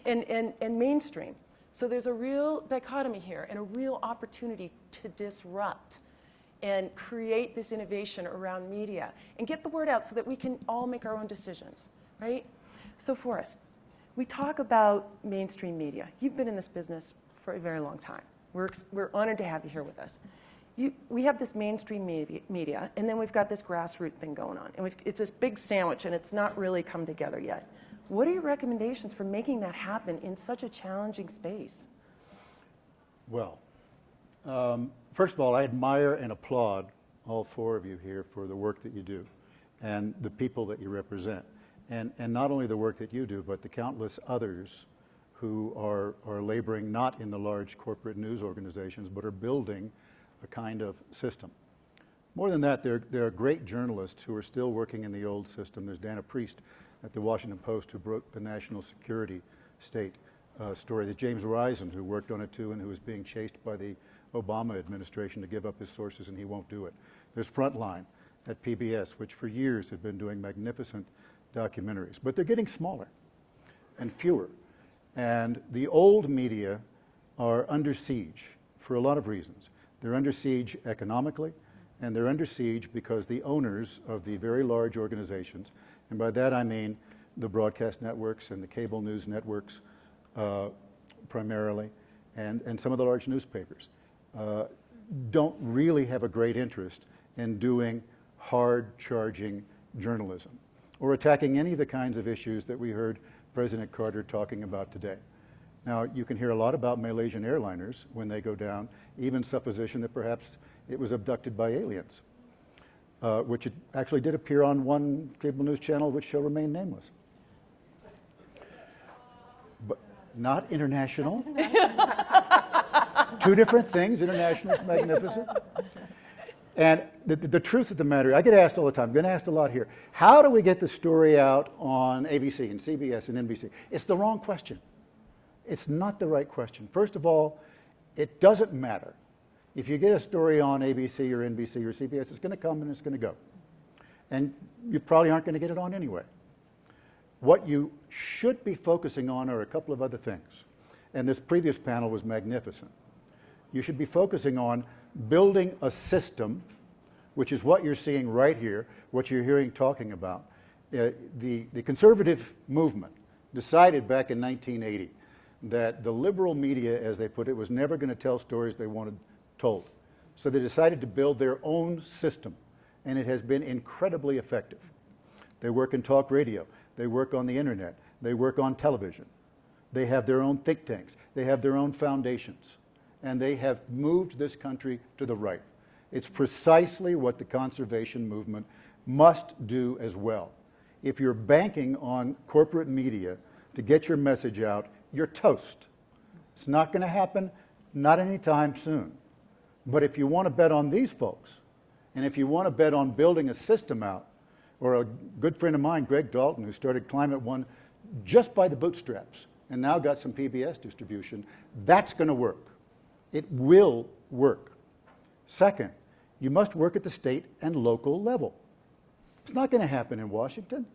and mainstream. So there's a real dichotomy here and a real opportunity to disrupt and create this innovation around media and get the word out so that we can all make our own decisions, right? So Forrest, we talk about mainstream media. You've been in this business for a very long time. We're honored to have you here with us. We have this mainstream media, and then we've got this grassroots thing going on. And it's this big sandwich, and it's not really come together yet. What are your recommendations for making that happen in such a challenging space? Well, first of all, I admire and applaud all 4 of you here for the work that you do and the people that you represent. And not only the work that you do, but the countless others who are laboring not in the large corporate news organizations, but are building a kind of system. More than that, there are great journalists who are still working in the old system. There's Dana Priest at the Washington Post who broke the national security state story. There's James Risen who worked on it too and who was being chased by the Obama administration to give up his sources, and he won't do it. There's Frontline at PBS, which for years have been doing magnificent documentaries. But they're getting smaller and fewer. And the old media are under siege for a lot of reasons. They're under siege economically, and they're under siege because the owners of the very large organizations, and by that I mean the broadcast networks and the cable news networks primarily, and some of the large newspapers, don't really have a great interest in doing hard-charging journalism or attacking any of the kinds of issues that we heard President Carter talking about today. Now, you can hear a lot about Malaysian airliners when they go down, even supposition that perhaps it was abducted by aliens, which it actually did appear on one cable news channel which shall remain nameless. But not international. Two different things. International is magnificent. And the truth of the matter, I get asked all the time, I'm getting asked a lot here, how do we get the story out on ABC and CBS and NBC? It's the wrong question. It's not the right question. First of all, it doesn't matter. If you get a story on ABC or NBC or CBS, it's going to come and it's going to go. And you probably aren't going to get it on anyway. What you should be focusing on are a couple of other things. And this previous panel was magnificent. You should be focusing on building a system, which is what you're seeing right here, what you're hearing talking about. The conservative movement decided back in 1980 that the liberal media, as they put it, was never going to tell stories they wanted told. So they decided to build their own system, and it has been incredibly effective. They work in talk radio. They work on the internet. They work on television. They have their own think tanks. They have their own foundations. And they have moved this country to the right. It's precisely what the conservation movement must do as well. If you're banking on corporate media to get your message out, you're toast. It's not going to happen, not anytime soon. But if you want to bet on these folks, and if you want to bet on building a system out, or a good friend of mine, Greg Dalton, who started Climate One just by the bootstraps, and now got some PBS distribution, that's going to work. It will work. Second, you must work at the state and local level. It's not going to happen in Washington.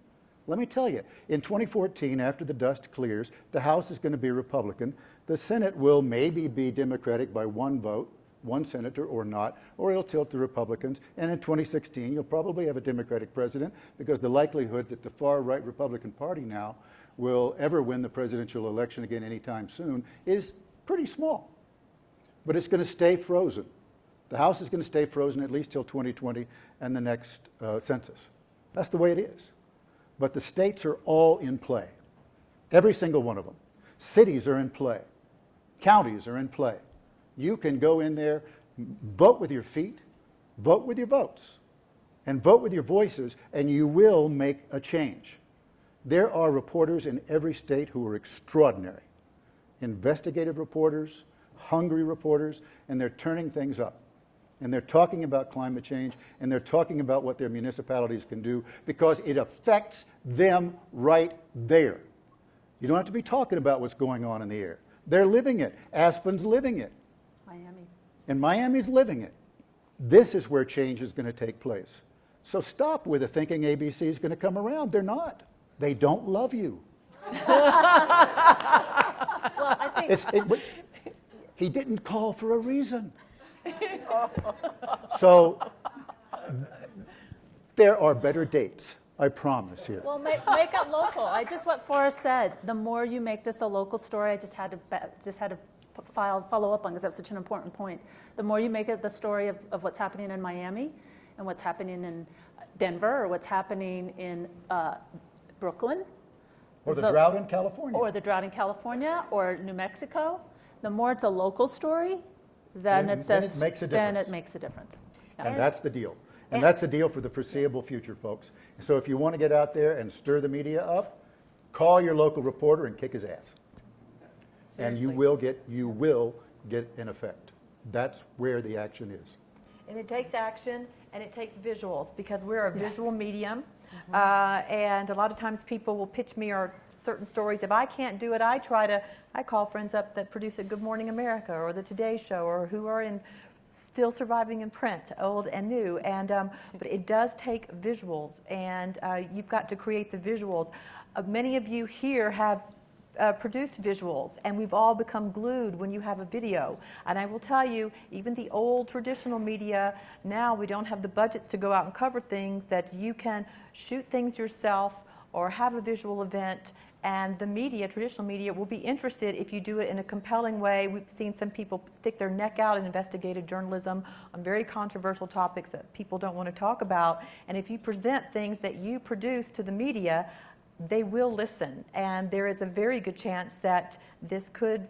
Let me tell you, in 2014, after the dust clears, the House is going to be Republican. The Senate will maybe be Democratic by one vote, one senator or not, or it'll tilt to Republicans. And in 2016, you'll probably have a Democratic president because the likelihood that the far-right Republican Party now will ever win the presidential election again anytime soon is pretty small. But it's going to stay frozen. The House is going to stay frozen at least till 2020 and the next census. That's the way it is. But the states are all in play, every single one of them. Cities are in play. Counties are in play. You can go in there, vote with your feet, vote with your votes, and vote with your voices, and you will make a change. There are reporters in every state who are extraordinary. Investigative reporters, hungry reporters, and they're turning things up. And they're talking about climate change, and they're talking about what their municipalities can do because it affects them right there. You don't have to be talking about what's going on in the air. They're living it. Aspen's living it. Miami. And Miami's living it. This is where change is going to take place. So stop with the thinking ABC is going to come around. They're not. They don't love you. Well, I think he didn't call for a reason. So there are better dates, I promise you. Well, make it local. Just what Forrest said. The more you make this a local story, I just had to follow up on because that's such an important point. The more you make it the story of what's happening in Miami and what's happening in Denver or what's happening in Brooklyn. Or the drought in California. Or the drought in California or New Mexico. The more it's a local story, then it makes a difference. Yeah. And that's the deal. And that's the deal for the foreseeable future, folks. So if you want to get out there and stir the media up, call your local reporter and kick his ass. And you will get an effect. That's where the action is. And it takes action and it takes visuals because we're a visual medium. Mm-hmm. And a lot of times people will pitch me or certain stories. If I can't do it, I call friends up that produce at Good Morning America or the Today Show or who are still surviving in print, old and new. And but it does take visuals, and you've got to create the visuals. Many of you here have produced visuals, and we've all become glued when you have a video. And I will tell you, even the old traditional media, now we don't have the budgets to go out and cover things, that you can shoot things yourself or have a visual event, and the media, traditional media, will be interested if you do it in a compelling way. We've seen some people stick their neck out in investigative journalism on very controversial topics that people don't want to talk about. And if you present things that you produce to the media, they will listen. And there is a very good chance that this could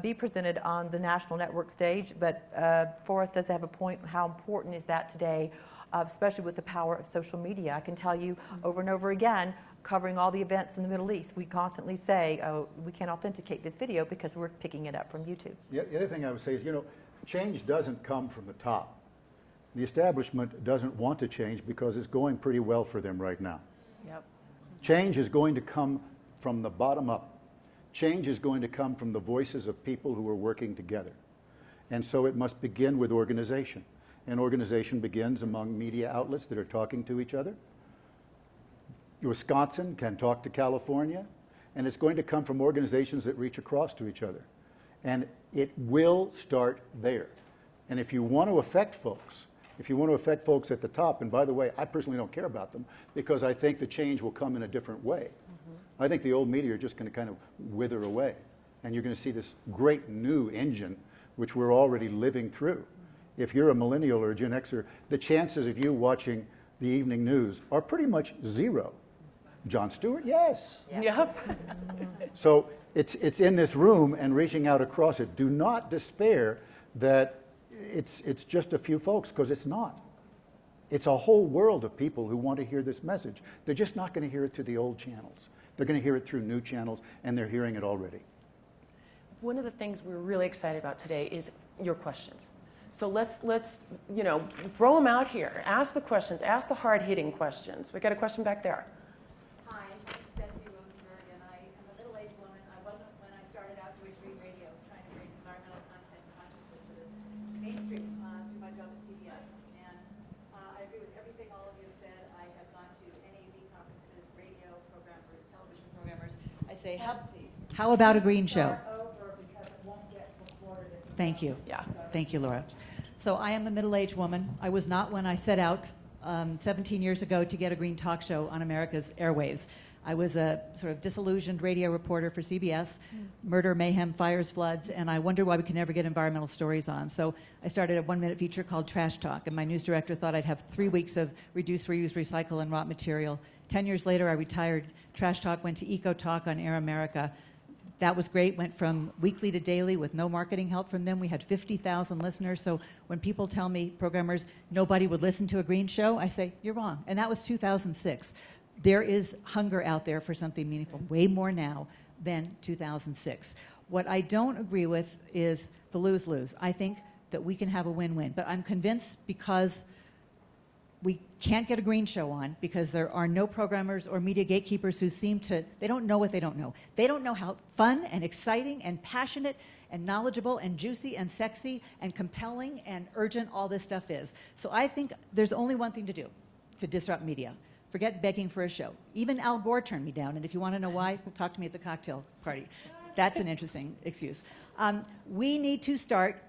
be presented on the national network stage. But Forrest does have a point. How important is that today, especially with the power of social media? I can tell you over and over again, covering all the events in the Middle East, we constantly say, oh, we can't authenticate this video because we're picking it up from YouTube. Yeah, the other thing I would say is, change doesn't come from the top. The establishment doesn't want to change because it's going pretty well for them right now. Yep. Change is going to come from the bottom up. Change is going to come from the voices of people who are working together. And so it must begin with organization. And organization begins among media outlets that are talking to each other. Wisconsin can talk to California, and it's going to come from organizations that reach across to each other. And it will start there. And if you want to affect folks, at the top, and by the way, I personally don't care about them because I think the change will come in a different way. I think the old media are just going to kind of wither away. And you're going to see this great new engine, which we're already living through. If you're a millennial or a Gen Xer, the chances of you watching the evening news are pretty much zero. Jon Stewart, yes. Yep. So it's in this room and reaching out across it. Do not despair that it's just a few folks, because it's not. It's a whole world of people who want to hear this message. They're just not going to hear it through the old channels. They're going to hear it through new channels, and they're hearing it already. One of the things we're really excited about today is your questions. So let's throw them out here. Ask the questions. Ask the hard-hitting questions. We got a question back there. Hi, this is Betsy Rosenberg, and I am a middle-aged woman. I wasn't when I started out doing free radio, trying to bring environmental content and consciousness to the mainstream through my job at CBS. And I agree with everything all of you have said. I have gone to NAB conferences, radio programmers, television programmers. I say, how about a green show? Thank you. Yeah. Thank you, Laura. So I am a middle-aged woman. I was not when I set out 17 years ago to get a green talk show on America's airwaves. I was a sort of disillusioned radio reporter for CBS, murder, mayhem, fires, floods, and I wondered why we could never get environmental stories on. So I started a one-minute feature called Trash Talk, and my news director thought I'd have 3 weeks of reduce, reuse, recycle, and rot material. 10 years later, I retired. Trash Talk went to Eco Talk on Air America. That was great, went from weekly to daily with no marketing help from them. We had 50,000 listeners. So when people tell me, programmers, nobody would listen to a green show, I say, you're wrong. And that was 2006. There is hunger out there for something meaningful, way more now than 2006. What I don't agree with is the lose-lose. I think that we can have a win-win. But I'm convinced because we can't get a green show on because there are no programmers or media gatekeepers who seem to, they don't know what they don't know. They don't know how fun and exciting and passionate and knowledgeable and juicy and sexy and compelling and urgent all this stuff is. So I think there's only one thing to do to disrupt media. Forget begging for a show. Even Al Gore turned me down, and if you want to know why, talk to me at the cocktail party. That's an interesting excuse. We need to start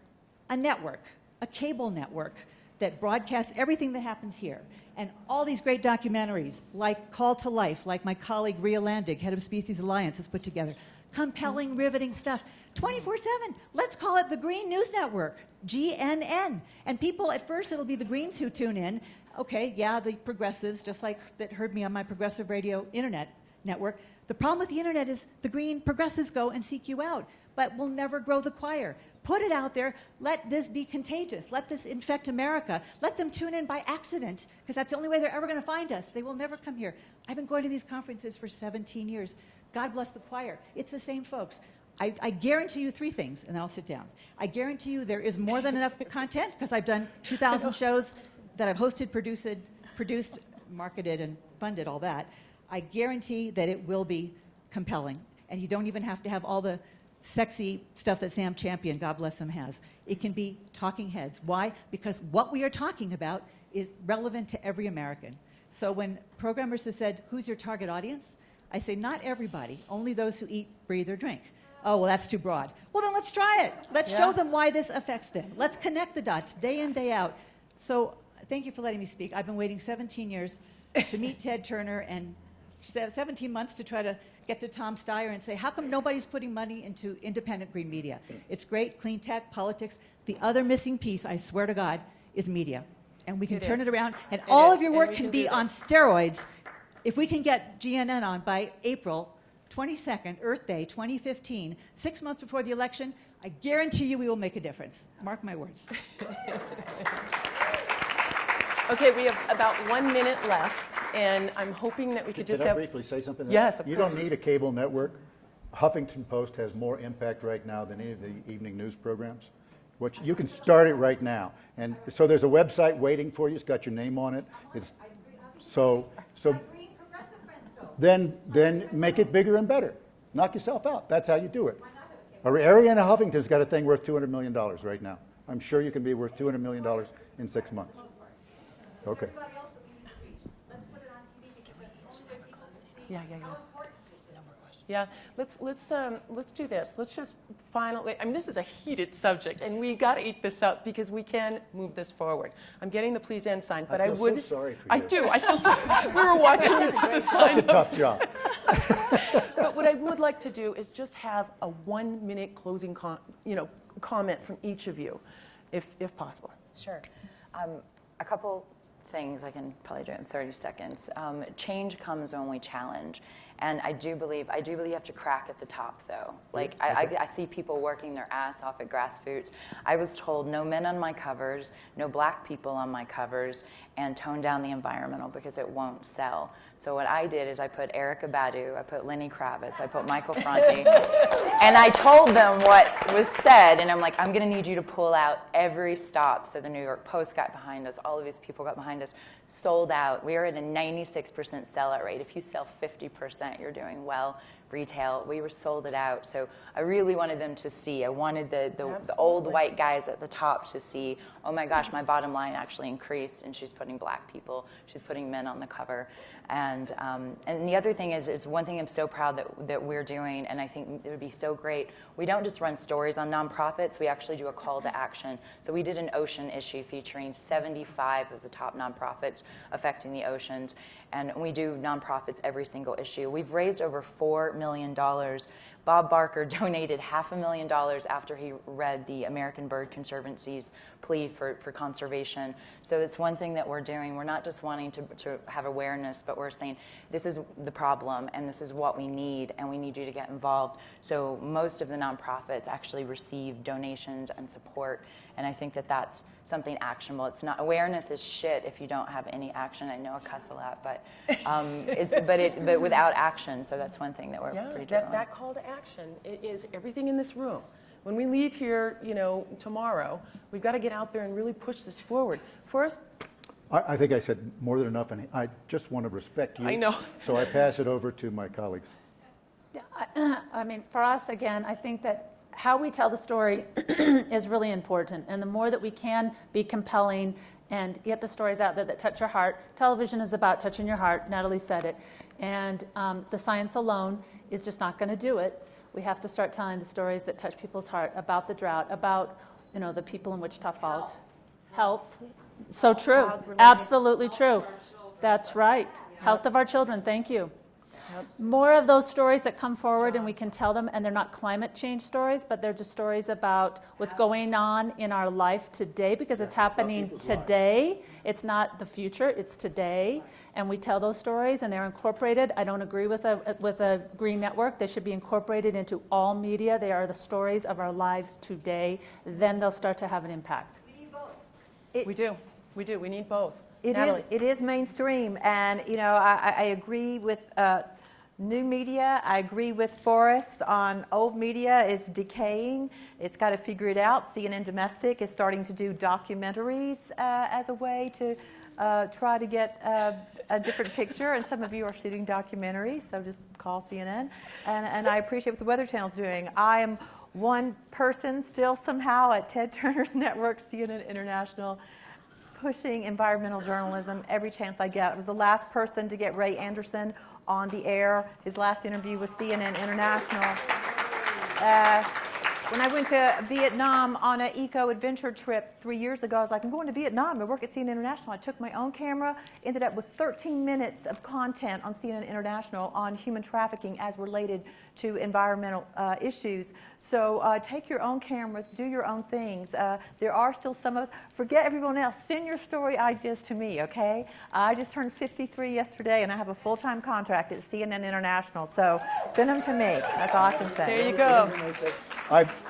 a network, a cable network, that broadcasts everything that happens here. And all these great documentaries, like Call to Life, like my colleague Rhea Landig, head of Species Alliance, has put together. Compelling, riveting stuff. 24/7. Let's call it the Green News Network, GNN. And people, at first, it'll be the Greens who tune in. Okay, yeah, the progressives, just like that heard me on my progressive radio internet network. The problem with the internet is the green progressives go and seek you out. but we'll never grow the choir. Put it out there. Let this be contagious. Let this infect America. Let them tune in by accident, because that's the only way they're ever going to find us. They will never come here. I've been going to these conferences for 17 years. God bless the choir. It's the same folks. I guarantee you 3 things, and then I'll sit down. I guarantee you there is more than enough content, because I've done 2,000 shows that I've hosted, produced, marketed, and funded, all that. I guarantee that it will be compelling, and you don't even have to have all the sexy stuff that Sam Champion, God bless him, has. It can be talking heads. Why? Because what we are talking about is relevant to every American. So when programmers have said, who's your target audience? I say, not everybody, only those who eat, breathe, or drink. Oh, well, that's too broad. Well, then let's try it. Let's show them why this affects them. Let's connect the dots day in, day out. So thank you for letting me speak. I've been waiting 17 years to meet Ted Turner and 17 months to try to get to Tom Steyer and say, how come nobody's putting money into independent green media? It's great, clean tech, politics. The other missing piece, I swear to God, is media. And we can turn it around. And all of your work can be on steroids. If we can get GNN on by April 22nd, Earth Day 2015, 6 months before the election, I guarantee you we will make a difference. Mark my words. Okay, we have about 1 minute left, and I'm hoping that we could just Can I have... briefly say something? Yes, of You course. don't need a cable network. Huffington Post has more impact right now than any of the evening news programs. You can start it right now. And so there's a website waiting for you. It's got your name on it. It's, so then make it bigger and better. Knock yourself out. That's how you do it. Arianna Huffington's got a thing worth $200 million right now. I'm sure you can be worth $200 million in 6 months. Okay. Yeah. Yeah, let's do this. Let's just finally, I mean, this is a heated subject, and we got to eat this up because we can move this forward. I'm getting the please end sign, but I feel would. so sorry for you. I do. I feel so. We were watching you put this sign. Such a tough job. But what I would like to do is just have a 1 minute closing comment from each of you, if possible. Sure. A couple things I can probably do it in 30 seconds. Change comes when we challenge. And I do believe you have to crack at the top, though. Like, I see people working their ass off at Grassroots. I was told no men on my covers, no black people on my covers, and tone down the environmental because it won't sell. So what I did is I put Erykah Badu, I put Lenny Kravitz, I put Michael Franti, and I told them what was said, and I'm like, I'm going to need you to pull out every stop. So the New York Post got behind us, all of these people got behind us, sold out. We are at a 96% sellout rate. If you sell 50%, you're doing well. Retail, we were sold it out. So I really wanted them to see. I wanted the old white guys at the top to see, oh my gosh, my bottom line actually increased, and she's putting black people, she's putting men on the cover. And the other thing is one thing I'm so proud that we're doing, and I think it would be so great, we don't just run stories on nonprofits, we actually do a call to action. So we did an ocean issue featuring 75 of the top nonprofits affecting the oceans, and we do nonprofits every single issue. We've raised over $4 million. Bob Barker donated $500,000 after he read the American Bird Conservancy's plea for conservation. So it's one thing that we're doing. We're not just wanting to have awareness, but we're saying this is the problem and this is what we need, and we need you to get involved. So most of the nonprofits actually receive donations and support, and I think that that's something actionable. It's not, awareness is shit if you don't have any action. I know I cuss a lot, but but without action. So that's one thing that we're pretty doing. That call to action is everything in this room. When we leave here, tomorrow, we've got to get out there and really push this forward. Forrest? I think I said more than enough, and I just want to respect you. I know. So I pass it over to my colleagues. Yeah, I mean, for us, again, I think that how we tell the story is really important. And the more that we can be compelling and get the stories out there that touch your heart. Television is about touching your heart. Natalie said it. And the science alone is just not going to do it. We have to start telling the stories that touch people's heart about the drought, about the people in Wichita Falls. Health. So true. Absolutely true. That's right. Health of our children. Thank you. More of those stories that come forward and we can tell them, and they're not climate change stories, but they're just stories about what's going on in our life today, because it's happening today. It's not the future, it's today. And we tell those stories and they're incorporated. I don't agree with a green network. They should be incorporated into all media. They are the stories of our lives today. Then they'll start to have an impact. We need both. We do. We do. We need both. It is mainstream, and I agree with new media. I agree with Forrest on old media is decaying. It's got to figure it out. CNN Domestic is starting to do documentaries as a way to try to get a different picture, and some of you are shooting documentaries, so just call CNN. And I appreciate what the Weather Channel's doing. I am one person still somehow at Ted Turner's network, CNN International, pushing environmental journalism every chance I get. I was the last person to get Ray Anderson on the air. His last interview was CNN International. When I went to Vietnam on an eco-adventure trip 3 years ago, I was like, I'm going to Vietnam. I work at CNN International. I took my own camera, ended up with 13 minutes of content on CNN International on human trafficking as related to environmental issues. So take your own cameras, do your own things. There are still some of us. Forget everyone else. Send your story ideas to me, okay? I just turned 53 yesterday, and I have a full-time contract at CNN International. So send them to me. That's all I can say. There you go.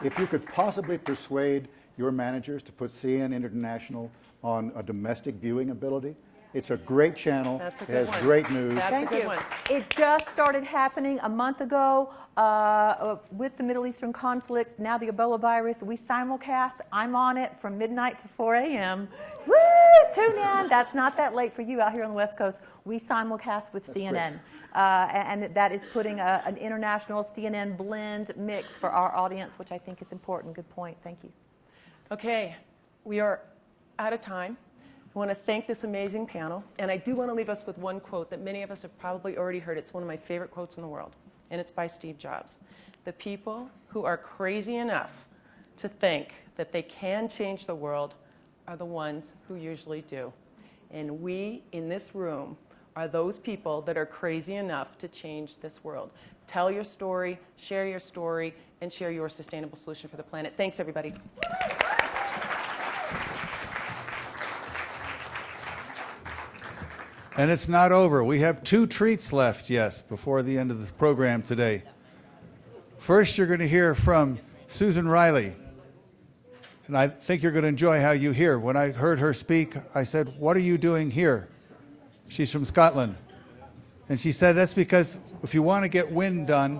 If you could possibly persuade your managers to put CNN International on a domestic viewing ability, it's a great channel. That's a it good has one. great news. That's a good one. It just started happening a month ago with the Middle Eastern conflict, now the Ebola virus. We simulcast. I'm on it from midnight to 4 a.m. Woo! Tune in. That's not that late for you out here on the West Coast. We simulcast with CNN. And that is putting an international CNN blend mix for our audience, which I think is important. Good point. Thank you. Okay, we are out of time. I want to thank this amazing panel, and I do want to leave us with one quote that many of us have probably already heard. It's one of my favorite quotes in the world, and it's by Steve Jobs. The people who are crazy enough to think that they can change the world are the ones who usually do. And we in this room are those people that are crazy enough to change this world. Tell your story, and share your sustainable solution for the planet. Thanks, everybody. And it's not over. We have 2 treats left, yes, before the end of this program today. First, you're going to hear from Susan Riley. And I think you're going to enjoy how you hear. When I heard her speak, I said, "What are you doing here?" She's from Scotland. And she said, that's because if you want to get wind done,